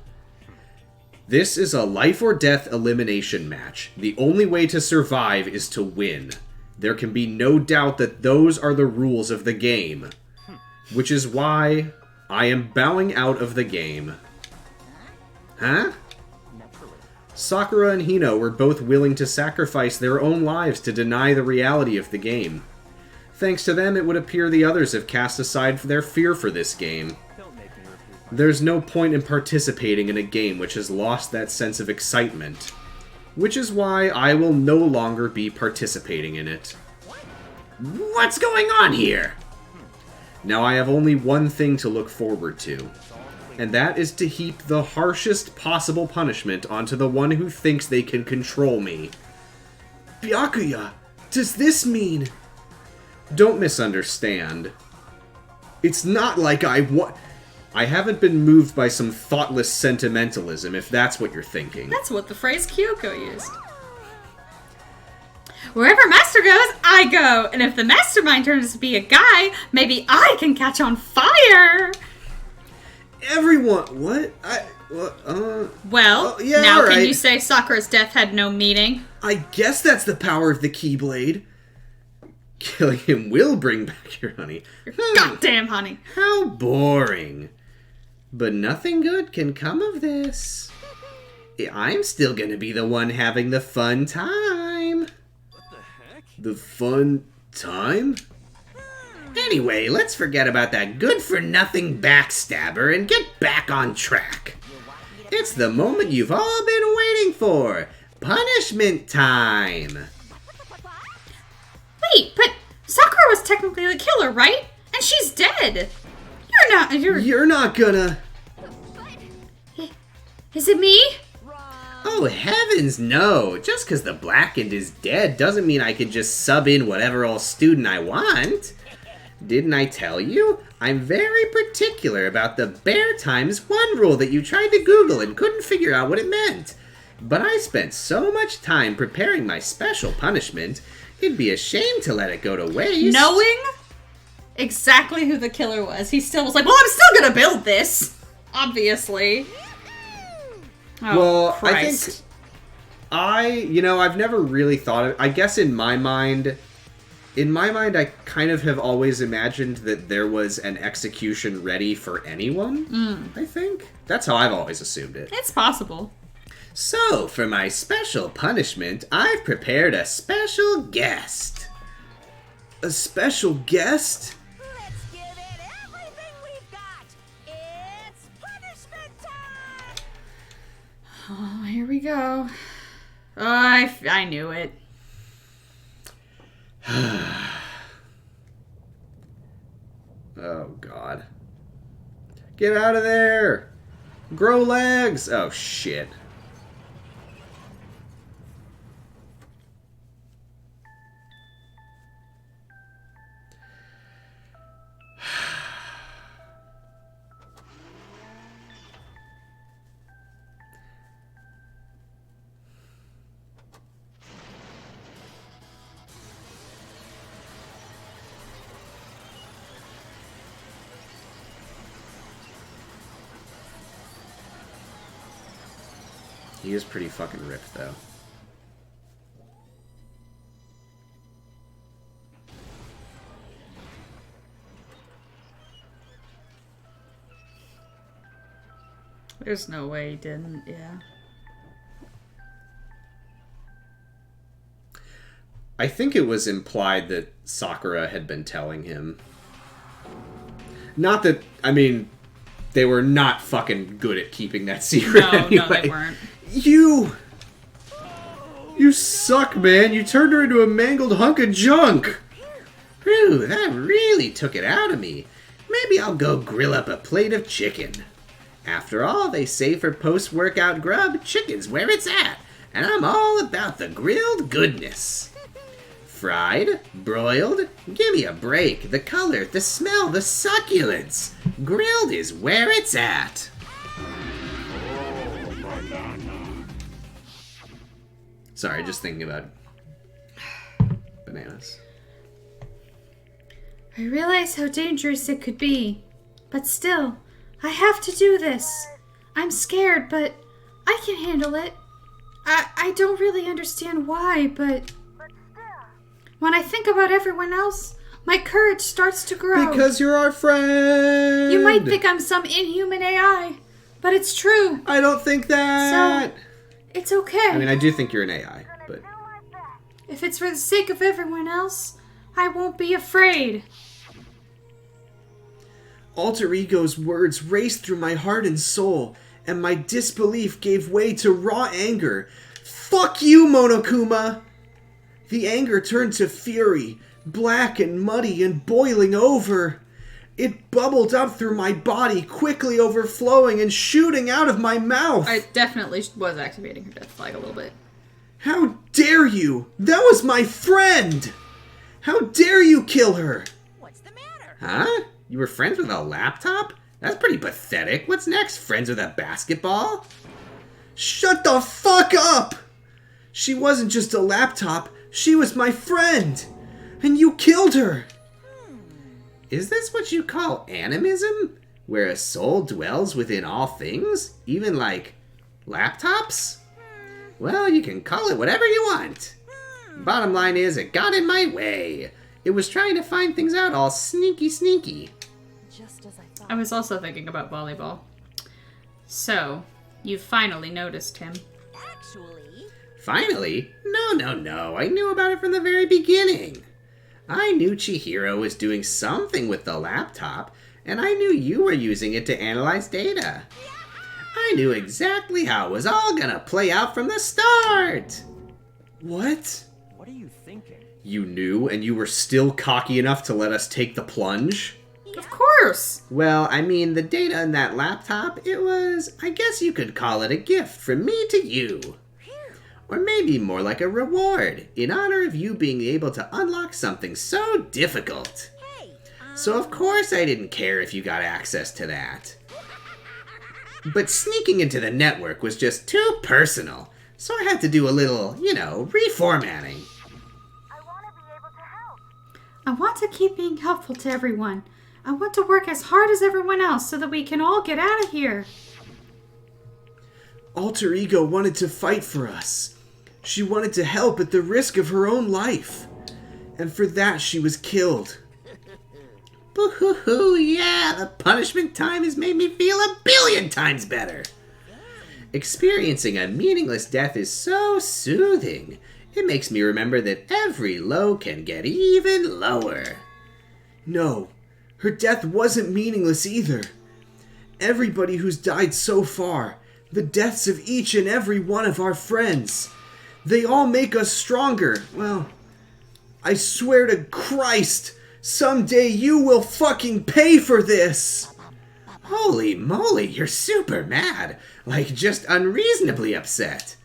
This is a life or death elimination match. The only way to survive is to win. There can be no doubt that those are the rules of the game. Which is why I am bowing out of the game. Huh? Sakura and Hino were both willing to sacrifice their own lives to deny the reality of the game. Thanks to them, it would appear the others have cast aside their fear for this game. There's no point in participating in a game which has lost that sense of excitement, which is why I will no longer be participating in it. What's going on here? Now I have only one thing to look forward to, and that is to heap the harshest possible punishment onto the one who thinks they can control me. Byakuya, does this mean... Don't misunderstand. It's not like I haven't been moved by some thoughtless sentimentalism, if that's what you're thinking. That's what the phrase Kyoko used. Wherever Master goes, I go. And if the mastermind turns to be a guy, maybe I can catch on fire. Everyone... What? Well, yeah, now right. Can you say Sakura's death had no meaning? I guess that's the power of the Keyblade. Killing him will bring back your honey. Goddamn honey. How boring. But nothing good can come of this. I'm still gonna be the one having the fun time. What the heck? The fun time? Anyway, let's forget about that good-for-nothing backstabber and get back on track. It's the moment you've all been waiting for. Punishment time. Wait, but Sakura was technically the killer, right? And she's dead. You're not gonna... Is it me? Oh, heavens no. Just because the Blackened is dead doesn't mean I can just sub in whatever old student I want. Didn't I tell you? I'm very particular about the bare times one rule that you tried to Google and couldn't figure out what it meant. But I spent so much time preparing my special punishment, it'd be a shame to let it go to waste. Knowing exactly who the killer was, he still was like, well, I'm still gonna build this. Obviously. Oh, well, Christ. I think I've never really thought of, I guess in my mind, I kind of have always imagined that there was an execution ready for anyone, I think. That's how I've always assumed it. It's possible. So, for my special punishment, I've prepared a special guest. A special guest? Let's give it everything we've got. It's punishment time. Oh, here we go. Oh, I knew it. Oh, God. Get out of there! Grow legs! Oh, shit. He is pretty fucking ripped, though. There's no way he didn't, yeah. I think it was implied that Sakura had been telling him. Not that, I mean, they were not fucking good at keeping that secret anyway. No, they weren't. You suck, man. You turned her into a mangled hunk of junk. Whew, that really took it out of me. Maybe I'll go grill up a plate of chicken. After all, they say for post-workout grub, chicken's where it's at. And I'm all about the grilled goodness. Fried, broiled, give me a break. The color, the smell, the succulence. Grilled is where it's at. Sorry, just thinking about bananas. I realize how dangerous it could be, but still, I have to do this. I'm scared, but I can handle it. I don't really understand why, but when I think about everyone else, my courage starts to grow. Because you're our friend! You might think I'm some inhuman AI, but it's true. I don't think that! So, it's okay. I mean, I do think you're an AI, but... If it's for the sake of everyone else, I won't be afraid. Alter Ego's words raced through my heart and soul, and my disbelief gave way to raw anger. Fuck you, Monokuma! The anger turned to fury, black and muddy and boiling over. It bubbled up through my body, quickly overflowing and shooting out of my mouth. I definitely was activating her death flag a little bit. How dare you! That was my friend! How dare you kill her? What's the matter? Huh? You were friends with a laptop? That's pretty pathetic. What's next? Friends with a basketball? Shut the fuck up! She wasn't just a laptop, she was my friend! And you killed her! Is this what you call animism? Where a soul dwells within all things? Even like laptops? Well, you can call it whatever you want. Bottom line is, it got in my way. It was trying to find things out all sneaky. Just as I thought. I was also thinking about volleyball. So, you've finally noticed him. Actually, Finally? No. I knew about it from the very beginning. I knew Chihiro was doing something with the laptop, and I knew you were using it to analyze data. I knew exactly how it was all gonna play out from the start. What? What are you thinking? You knew, and you were still cocky enough to let us take the plunge? Of course! Well, I mean, the data in that laptop, it was, I guess you could call it a gift from me to you. Or maybe more like a reward, in honor of you being able to unlock something so difficult. So of course I didn't care if you got access to that. But sneaking into the network was just too personal, so I had to do a little, reformatting. I want to keep being helpful to everyone. I want to work as hard as everyone else so that we can all get out of here. Alter Ego wanted to fight for us. She wanted to help at the risk of her own life. And for that she was killed. Boo-hoo-hoo, yeah, the punishment time has made me feel 1,000,000,000 times better. Experiencing a meaningless death is so soothing. It makes me remember that every low can get even lower. No, her death wasn't meaningless either. Everybody who's died so far, the deaths of each and every one of our friends, they all make us stronger. Well, I swear to Christ, someday you will fucking pay for this! Holy moly, you're super mad. Like, just unreasonably upset.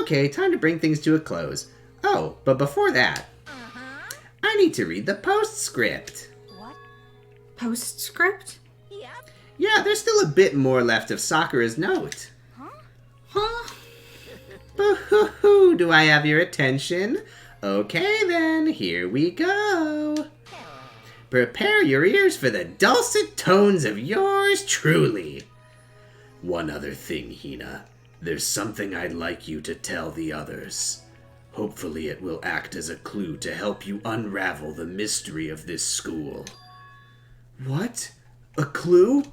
Okay, time to bring things to a close. Oh, but before that, I need to read the postscript. What? Postscript? Yeah, there's still a bit more left of Sakura's note. Huh? Boo-hoo-hoo, do I have your attention? Okay then, here we go. Prepare your ears for the dulcet tones of yours truly. One other thing, Hina. There's something I'd like you to tell the others. Hopefully it will act as a clue to help you unravel the mystery of this school. What? A clue?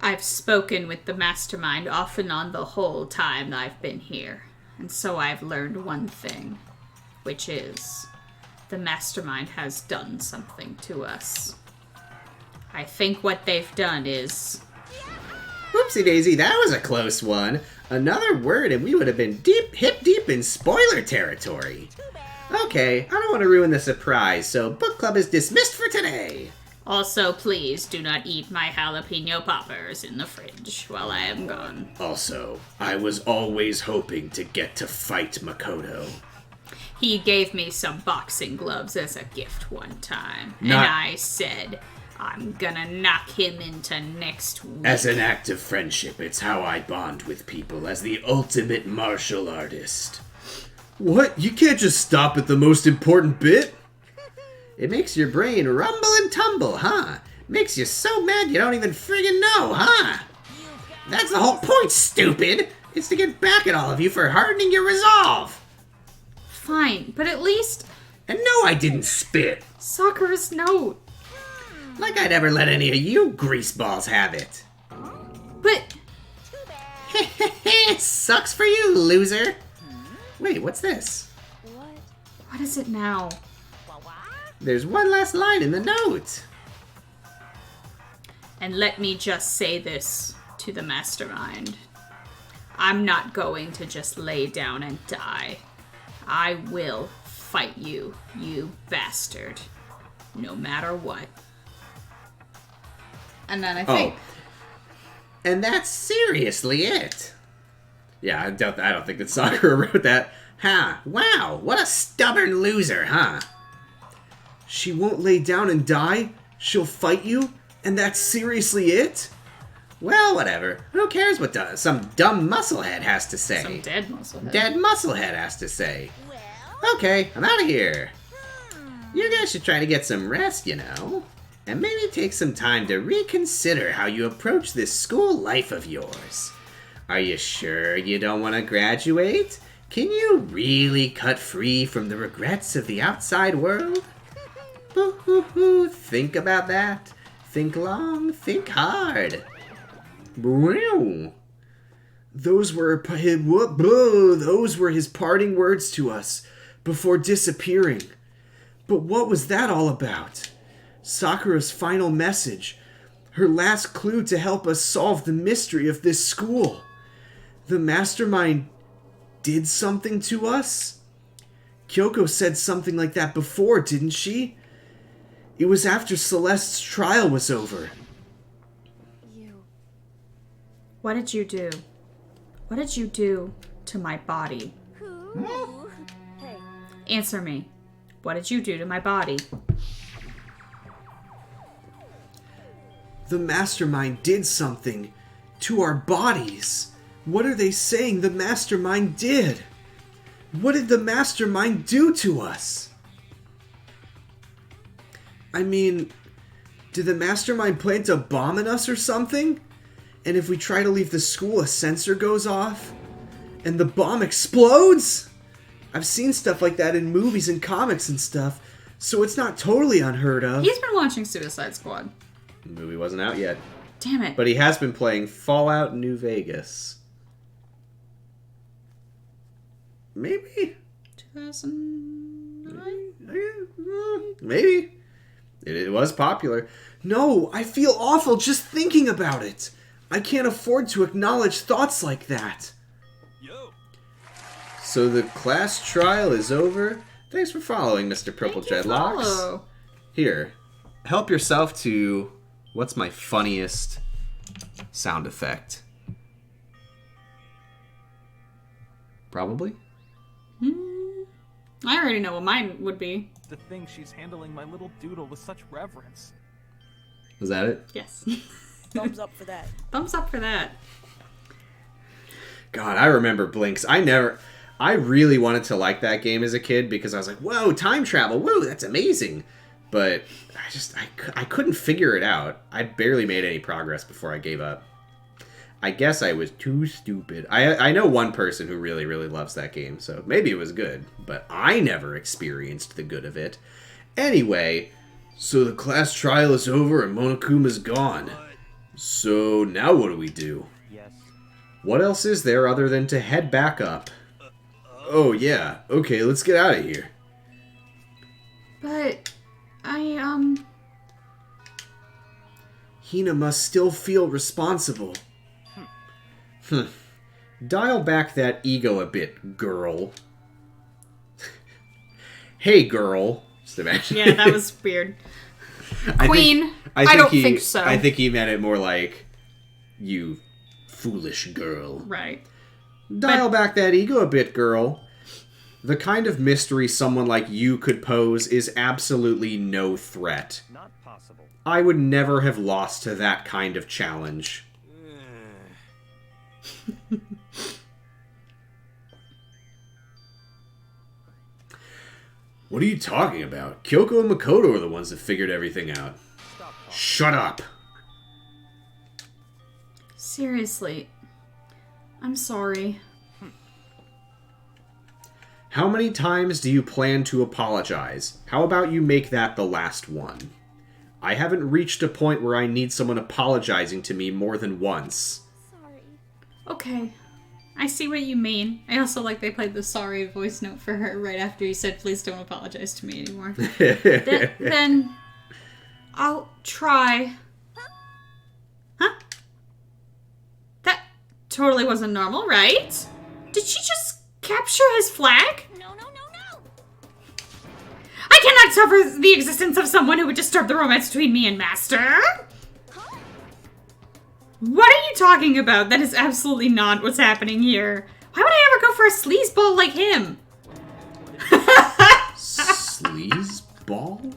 I've spoken with the mastermind off and on the whole time I've been here, and so I've learned one thing, which is the mastermind has done something to us. I think what they've done is... Whoopsie daisy, that was a close one. Another word and we would have been hip deep in spoiler territory. Okay, I don't want to ruin the surprise, so book club is dismissed for today. Also, please do not eat my jalapeno poppers in the fridge while I am gone. Also, I was always hoping to get to fight Makoto. He gave me some boxing gloves as a gift one time, and Not- I said, I'm gonna knock him into next week. As an act of friendship, it's how I bond with people as the ultimate martial artist. What? You can't just stop at the most important bit? It makes your brain rumble and tumble, huh? Makes you so mad you don't even friggin' know, huh? That's the whole point, stupid! It's to get back at all of you for hardening your resolve! Fine, but at least... And no, I didn't spit! Sakura's note. Like I'd ever let any of you greaseballs have it. But... Sucks for you, loser! Wait, what's this? What is it now? There's one last line in the note. And let me just say this to the mastermind. I'm not going to just lay down and die. I will fight you, you bastard. No matter what. And then I think... And that's seriously it. Yeah, I don't think that Sakura wrote that. Huh. Wow, what a stubborn loser, huh? She won't lay down and die? She'll fight you? And that's seriously it? Well, whatever. Who cares what some dumb musclehead has to say? Some dead musclehead. Dead musclehead has to say. Okay, I'm out of here. You guys should try to get some rest, you know. And maybe take some time to reconsider how you approach this school life of yours. Are you sure you don't want to graduate? Can you really cut free from the regrets of the outside world? Boo-hoo-hoo. Think about that. Think long, think hard. Those were his parting words to us before disappearing. But what was that all about? Sakura's final message, her last clue to help us solve the mystery of this school. The mastermind did something to us? Kyoko said something like that before, didn't she? It was after Celeste's trial was over. What did you do? What did you do to my body? Hey. Answer me. What did you do to my body? The mastermind did something to our bodies. What are they saying the mastermind did? What did the mastermind do to us? I mean, did the mastermind plant a bomb in us or something? And if we try to leave the school, a sensor goes off? And the bomb explodes? I've seen stuff like that in movies and comics and stuff, so it's not totally unheard of. He's been watching Suicide Squad. The movie wasn't out yet. Damn it. But he has been playing Fallout New Vegas. Maybe? 2009? Maybe. It was popular. No, I feel awful just thinking about it. I can't afford to acknowledge thoughts like that. So the class trial is over. Thanks for following, Mr. Purple Dreadlocks. Here, help yourself to what's my funniest sound effect? Probably? I already know what mine would be. To think she's handling my little doodle with such reverence. Was that it? Yes. Thumbs up for that. Thumbs up for that. God, I remember Blinks. I really wanted to like that game as a kid because I was like, whoa, time travel, whoa, that's amazing. But I couldn't figure it out. I barely made any progress before I gave up. I guess I was too stupid. I know one person who really, really loves that game, so maybe it was good. But I never experienced the good of it. Anyway, so the class trial is over and Monokuma's gone. So now what do we do? Yes. What else is there other than to head back up? Oh yeah, okay, let's get out of here. But Hina must still feel responsible. Dial back that ego a bit, girl. Hey, girl. Just imagine. yeah, that was weird. Queen, I don't think so. I think he meant it more like, you foolish girl. Right. Dial back that ego a bit, girl. The kind of mystery someone like you could pose is absolutely no threat. Not possible. I would never have lost to that kind of challenge. What are you talking about? Kyoko and Makoto are the ones that figured everything out. Shut up! Seriously. I'm sorry. How many times do you plan to apologize? How about you make that the last one? I haven't reached a point where I need someone apologizing to me more than once. Sorry. Okay. I see what you mean. I also like they played the sorry voice note for her right after he said, please don't apologize to me anymore. Then I'll try. Huh? That totally wasn't normal, right? Did she just capture his flag? No. I cannot suffer the existence of someone who would disturb the romance between me and Master. What are you talking about? That is absolutely not what's happening here. Why would I ever go for a sleazeball like him? Sleazeball?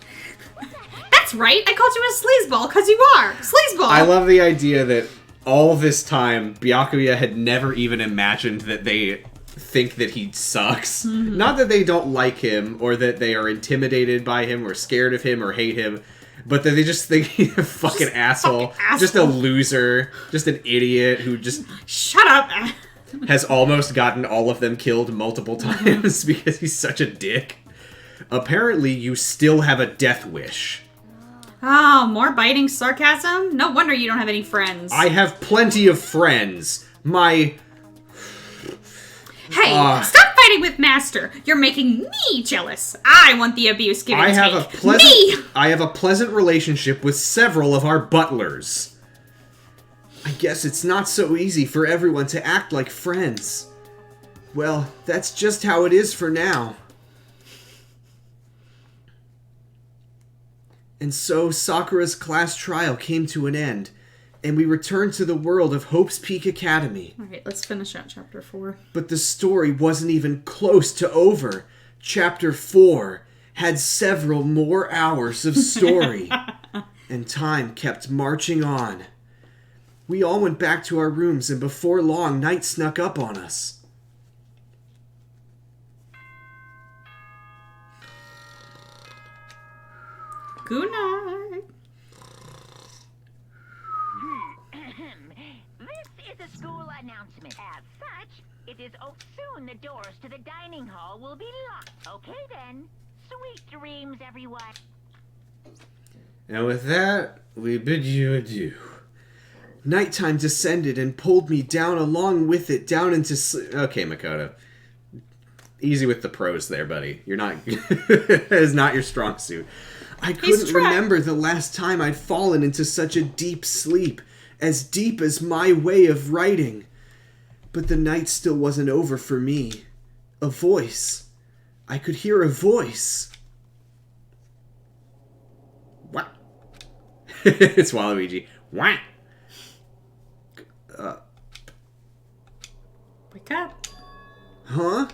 That's right. I called you a sleazeball because you are. Sleazeball. I love the idea that all this time, Byakuya had never even imagined that they think that he sucks. Mm-hmm. Not that they don't like him, or that they are intimidated by him, or scared of him, or hate him, but that they just think he's a fucking asshole. Just a loser. Just an idiot who just... Shut up! has almost gotten all of them killed multiple times because he's such a dick. Apparently, you still have a death wish. Oh, more biting sarcasm? No wonder you don't have any friends. I have plenty of friends. Hey, stop fighting with Master. You're making me jealous. I want the abuse given I have take. I have a pleasant relationship with several of our butlers. I guess it's not so easy for everyone to act like friends. Well, that's just how it is for now. And so Sakura's class trial came to an end, and we returned to the world of Hope's Peak Academy. Alright, let's finish out Chapter 4. But the story wasn't even close to over. Chapter 4 had several more hours of story, and time kept marching on. We all went back to our rooms, and before long, night snuck up on us. Good night. This is a school announcement. As such, it is soon the doors to the dining hall will be locked. Okay then. Sweet dreams, everyone. And with that, we bid you adieu. Nighttime descended and pulled me down along with it, down into sleep. Okay, Makoto. Easy with the prose there, buddy. You're not... that is not your strong suit. I couldn't remember the last time I'd fallen into such a deep sleep, as deep as my way of writing. But the night still wasn't over for me. A voice. I could hear a voice. What? It's Waluigi. What? Wake up. Huh?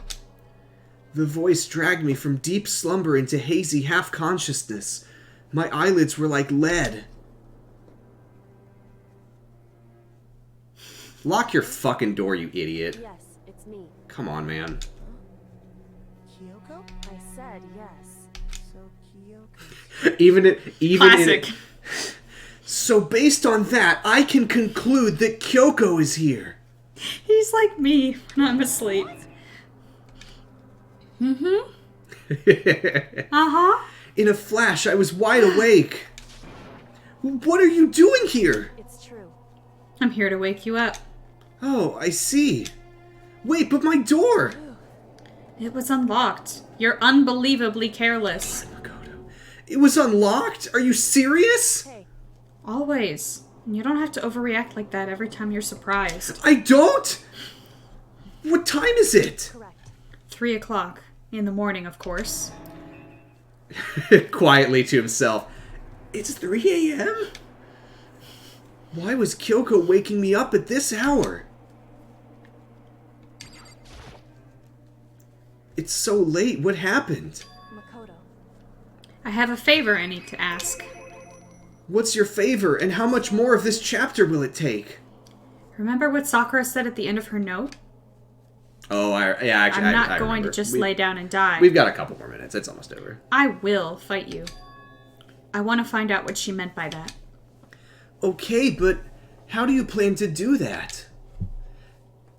The voice dragged me from deep slumber into hazy half-consciousness. My eyelids were like lead. Lock your fucking door, you idiot. Yes, it's me. Come on, man. Kyoko? I said yes. So Kyoko. Even Classic. So based on that, I can conclude that Kyoko is here. He's like me when I'm asleep. Mm-hmm. Uh-huh. In a flash, I was wide awake. What are you doing here? It's true. I'm here to wake you up. Oh, I see. Wait, but my door! It was unlocked. You're unbelievably careless. Makoto. It was unlocked? Are you serious? Hey. Always. You don't have to overreact like that every time you're surprised. I don't? What time is it? Correct. 3 o'clock. In the morning, of course. Quietly to himself. It's 3 a.m.? Why was Kyoko waking me up at this hour? It's so late. What happened? Makoto. I have a favor I need to ask. What's your favor, and how much more of this chapter will it take? Remember what Sakura said at the end of her note? Oh, actually, I'm not I going remember. to just lay down and die. We've got a couple more minutes. It's almost over. I will fight you. I want to find out what she meant by that. Okay, but how do you plan to do that?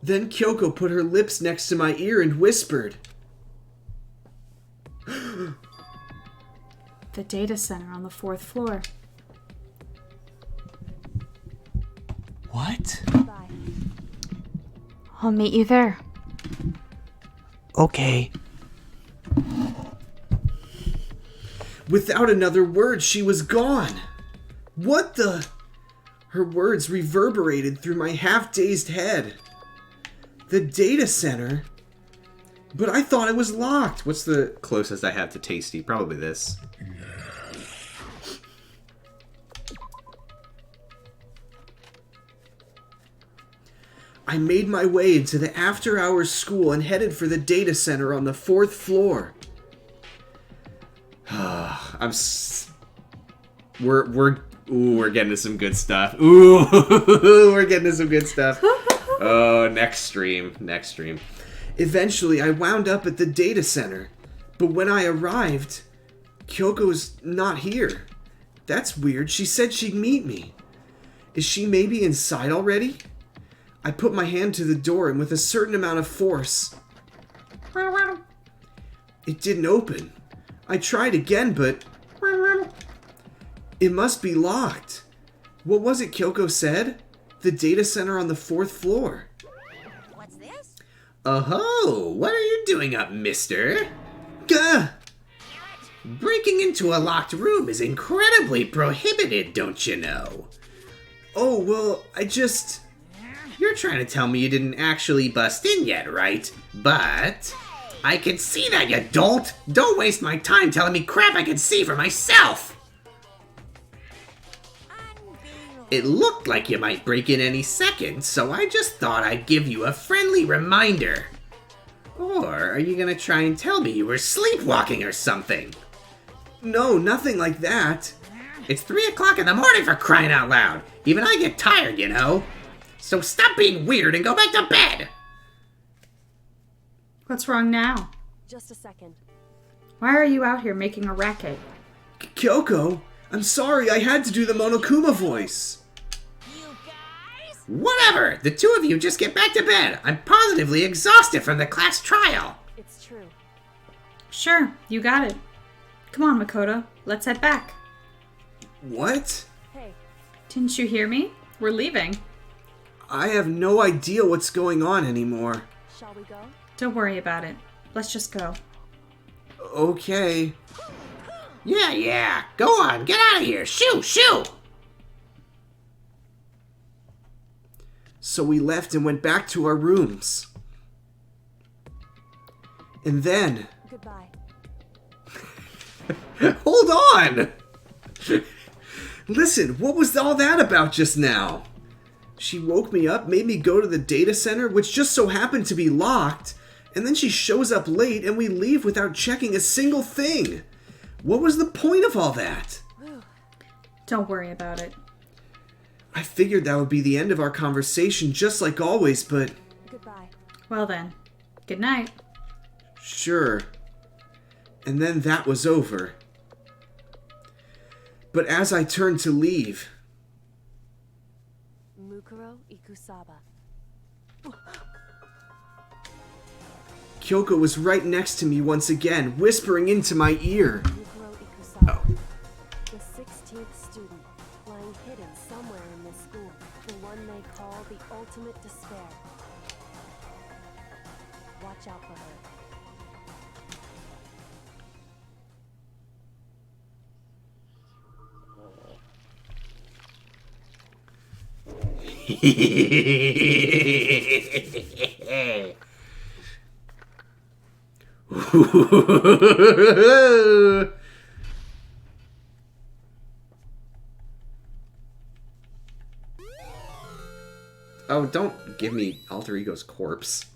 Then Kyoko put her lips next to my ear and whispered. The data center on the 4th floor. What? Bye. I'll meet you there. Okay. Without another word, she was gone. What the? Her words reverberated through my half-dazed head. The data center? But I thought it was locked. What's the closest I have to tasty? Probably this. I made my way into the after-hours school and headed for the data center on the 4th floor. We're getting to some good stuff. Ooh, we're getting to some good stuff. Oh, next stream. Eventually, I wound up at the data center. But when I arrived, Kyoko's not here. That's weird. She said she'd meet me. Is she maybe inside already? I put my hand to the door and with a certain amount of force, it didn't open. I tried again, but it must be locked. What was it Kyoko said? The data center on the 4th floor. What's this? Oh-ho! What are you doing up, mister? Gah! Breaking into a locked room is incredibly prohibited, don't you know? Oh, well, You're trying to tell me you didn't actually bust in yet, right? But I can see that, you dolt! Don't waste my time telling me crap I can see for myself! It looked like you might break in any second, so I just thought I'd give you a friendly reminder. Or are you gonna try and tell me you were sleepwalking or something? No, nothing like that. It's 3 o'clock in the morning, for crying out loud! Even I get tired, you know? So stop being weird and go back to bed! What's wrong now? Just a second. Why are you out here making a racket? Kyoko, I'm sorry, I had to do the Monokuma voice. You guys? Whatever! The two of you just get back to bed! I'm positively exhausted from the class trial! It's true. Sure, you got it. Come on, Makoto. Let's head back. What? Hey, Didn't you hear me? We're leaving. I have no idea what's going on anymore. shall we go? Don't worry about it. Let's just go. Okay. Yeah, go on, get out of here! Shoo! So we left and went back to our rooms. And then... Goodbye. Hold on! Listen, what was all that about just now? She woke me up, made me go to the data center, which just so happened to be locked, and then she shows up late and we leave without checking a single thing. What was the point of all that? Don't worry about it. I figured that would be the end of our conversation, just like always, but... Goodbye. Well then, good night. Sure. And then that was over. But as I turned to leave... Mukuro Ikusaba. Kyoko was right next to me once again, whispering into my ear. Mukuro Ikusaba. The 16th student, lying hidden somewhere in this school. The one they call the ultimate despair. Watch out for her. Oh, don't give me Alter Ego's corpse.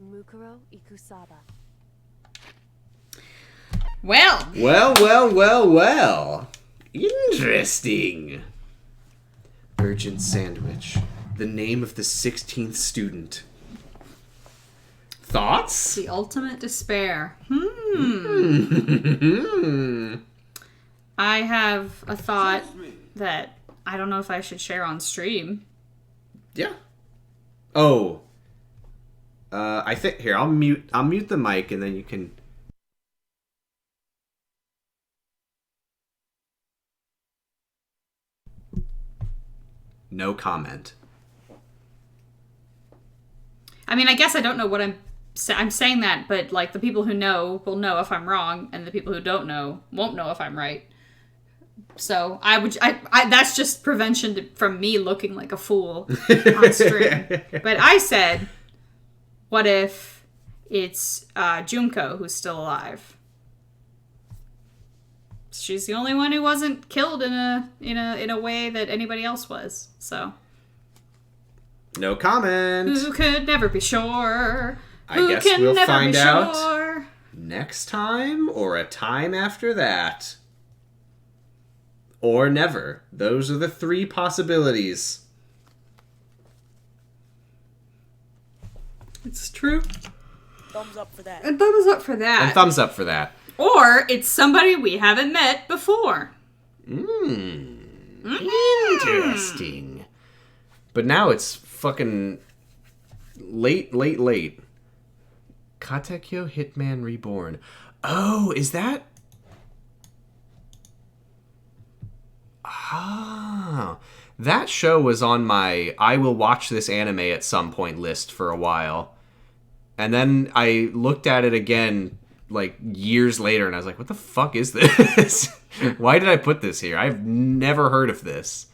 Mukuro Ikusaba. Well. Interesting. Urgent sandwich. The name of the 16th student. Thoughts? The ultimate despair. I have a thought that I don't know if I should share on stream. Yeah. Oh. I think here, I'll mute the mic and then you can. No comment. I mean, I guess I don't know what I'm saying that, but like the people who know will know if I'm wrong, and the people who don't know won't know if I'm right. So I that's just prevention from me looking like a fool on stream. But I said, what if it's Junko who's still alive? She's the only one who wasn't killed in a way that anybody else was. So no comment. Who could never be sure? I guess we'll find out next time or a time after that. Or never. Those are the 3 possibilities. It's true. Thumbs up for that. And thumbs up for that. And thumbs up for that. Or it's somebody we haven't met before. Interesting. But now it's fucking late. Katekyo Hitman Reborn. Oh, is that... Ah, that show was on my I will watch this anime at some point list for a while. And then I looked at it again like years later and I was like, what the fuck is this? Why did I put this here? I've never heard of this.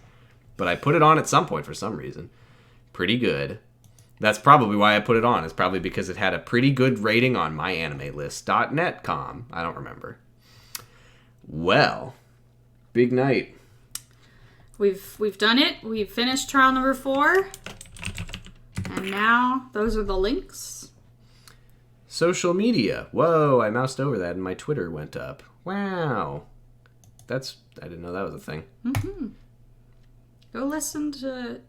But I put it on at some point for some reason. Pretty good. That's probably why I put it on. It's probably because it had a pretty good rating on myanimelist.net.com. I don't remember. Well, big night. We've done it. We've finished trial number 4. And now those are the links. Social media. Whoa, I moused over that and my Twitter went up. Wow. I didn't know that was a thing. Mm-hmm. Go listen to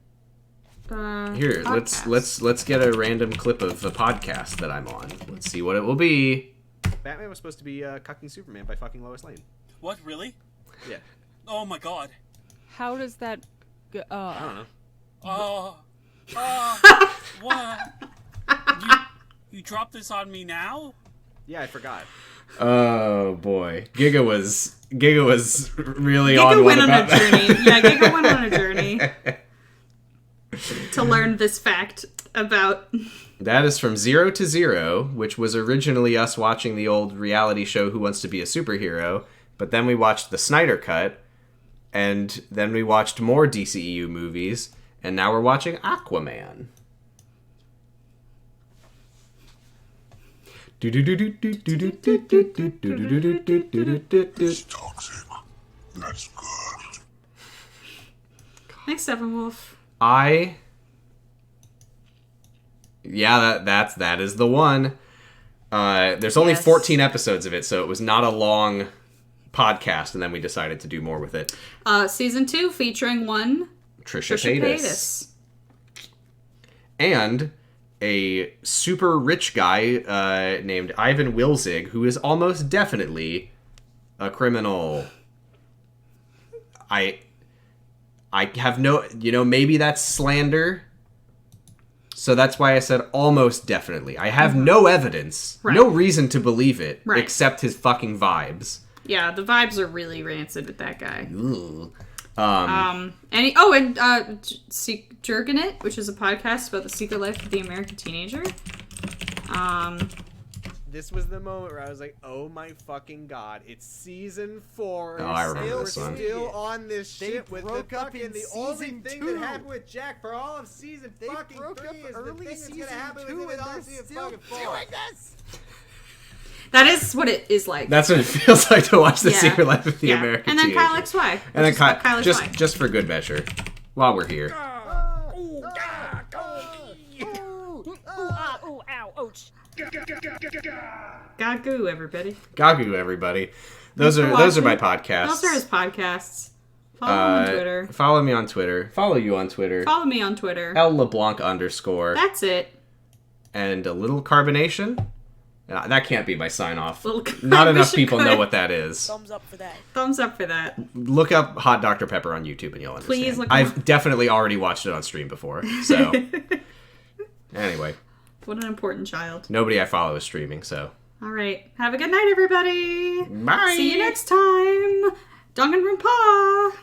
here, podcast. let's get a random clip of a podcast that I'm on. Let's see what it will be. Batman was supposed to be cucking Superman by fucking Lois Lane. What, really? Yeah. Oh my god. How does that go? I don't know. What? You dropped this on me now? Yeah, I forgot. Oh boy, Giga was really on one about that. Giga went on a journey to learn this fact about. That is from 0 to 0, which was originally us watching the old reality show Who Wants to Be a Superhero, but then we watched the Snyder Cut, and then we watched more DCEU movies, and now we're watching Aquaman. It's toxic. That's good. Thanks, Steppenwolf. That is the one. There's only 14 episodes of it, so it was not a long podcast, and then we decided to do more with it. Season 2 featuring one Trisha Paytas. And a super rich guy named Ivan Wilzig, who is almost definitely a criminal. I have no... maybe that's slander. So that's why I said almost definitely. I have no evidence, no reason to believe it, except his fucking vibes. Yeah, the vibes are really rancid with that guy. And Jerkin It, which is a podcast about the secret life of the American teenager. This was the moment where I was like, oh my fucking god, it's season 4. Oh, I remember this one. Still on this shit with the fucking, the only season thing 2. that happened with Jack for all of season fucking 3 is the thing that's gonna happen with him in all season fucking 4. Doing this? That is what it is like. That's what it feels like to watch the secret life of the American and then teenager. Kyle XY. And then Kyle, Kyle XY. just for good measure, while we're here. Gagoo, everybody. Gagoo, everybody. Those are my podcasts. Those are his podcasts. Follow him on Twitter. Follow me on Twitter. Follow you on Twitter. Follow me on Twitter. L LeBlanc _. That's it. And a little carbonation. That can't be my sign off. Little Not enough people know what that is. Thumbs up for that. Thumbs up for that. Look up Hot Dr. Pepper on YouTube and you'll understand. Please look I've definitely already watched it on stream before. So anyway. What an important child. Nobody I follow is streaming, so. All right. Have a good night, everybody. Bye. See you next time. Danganronpa.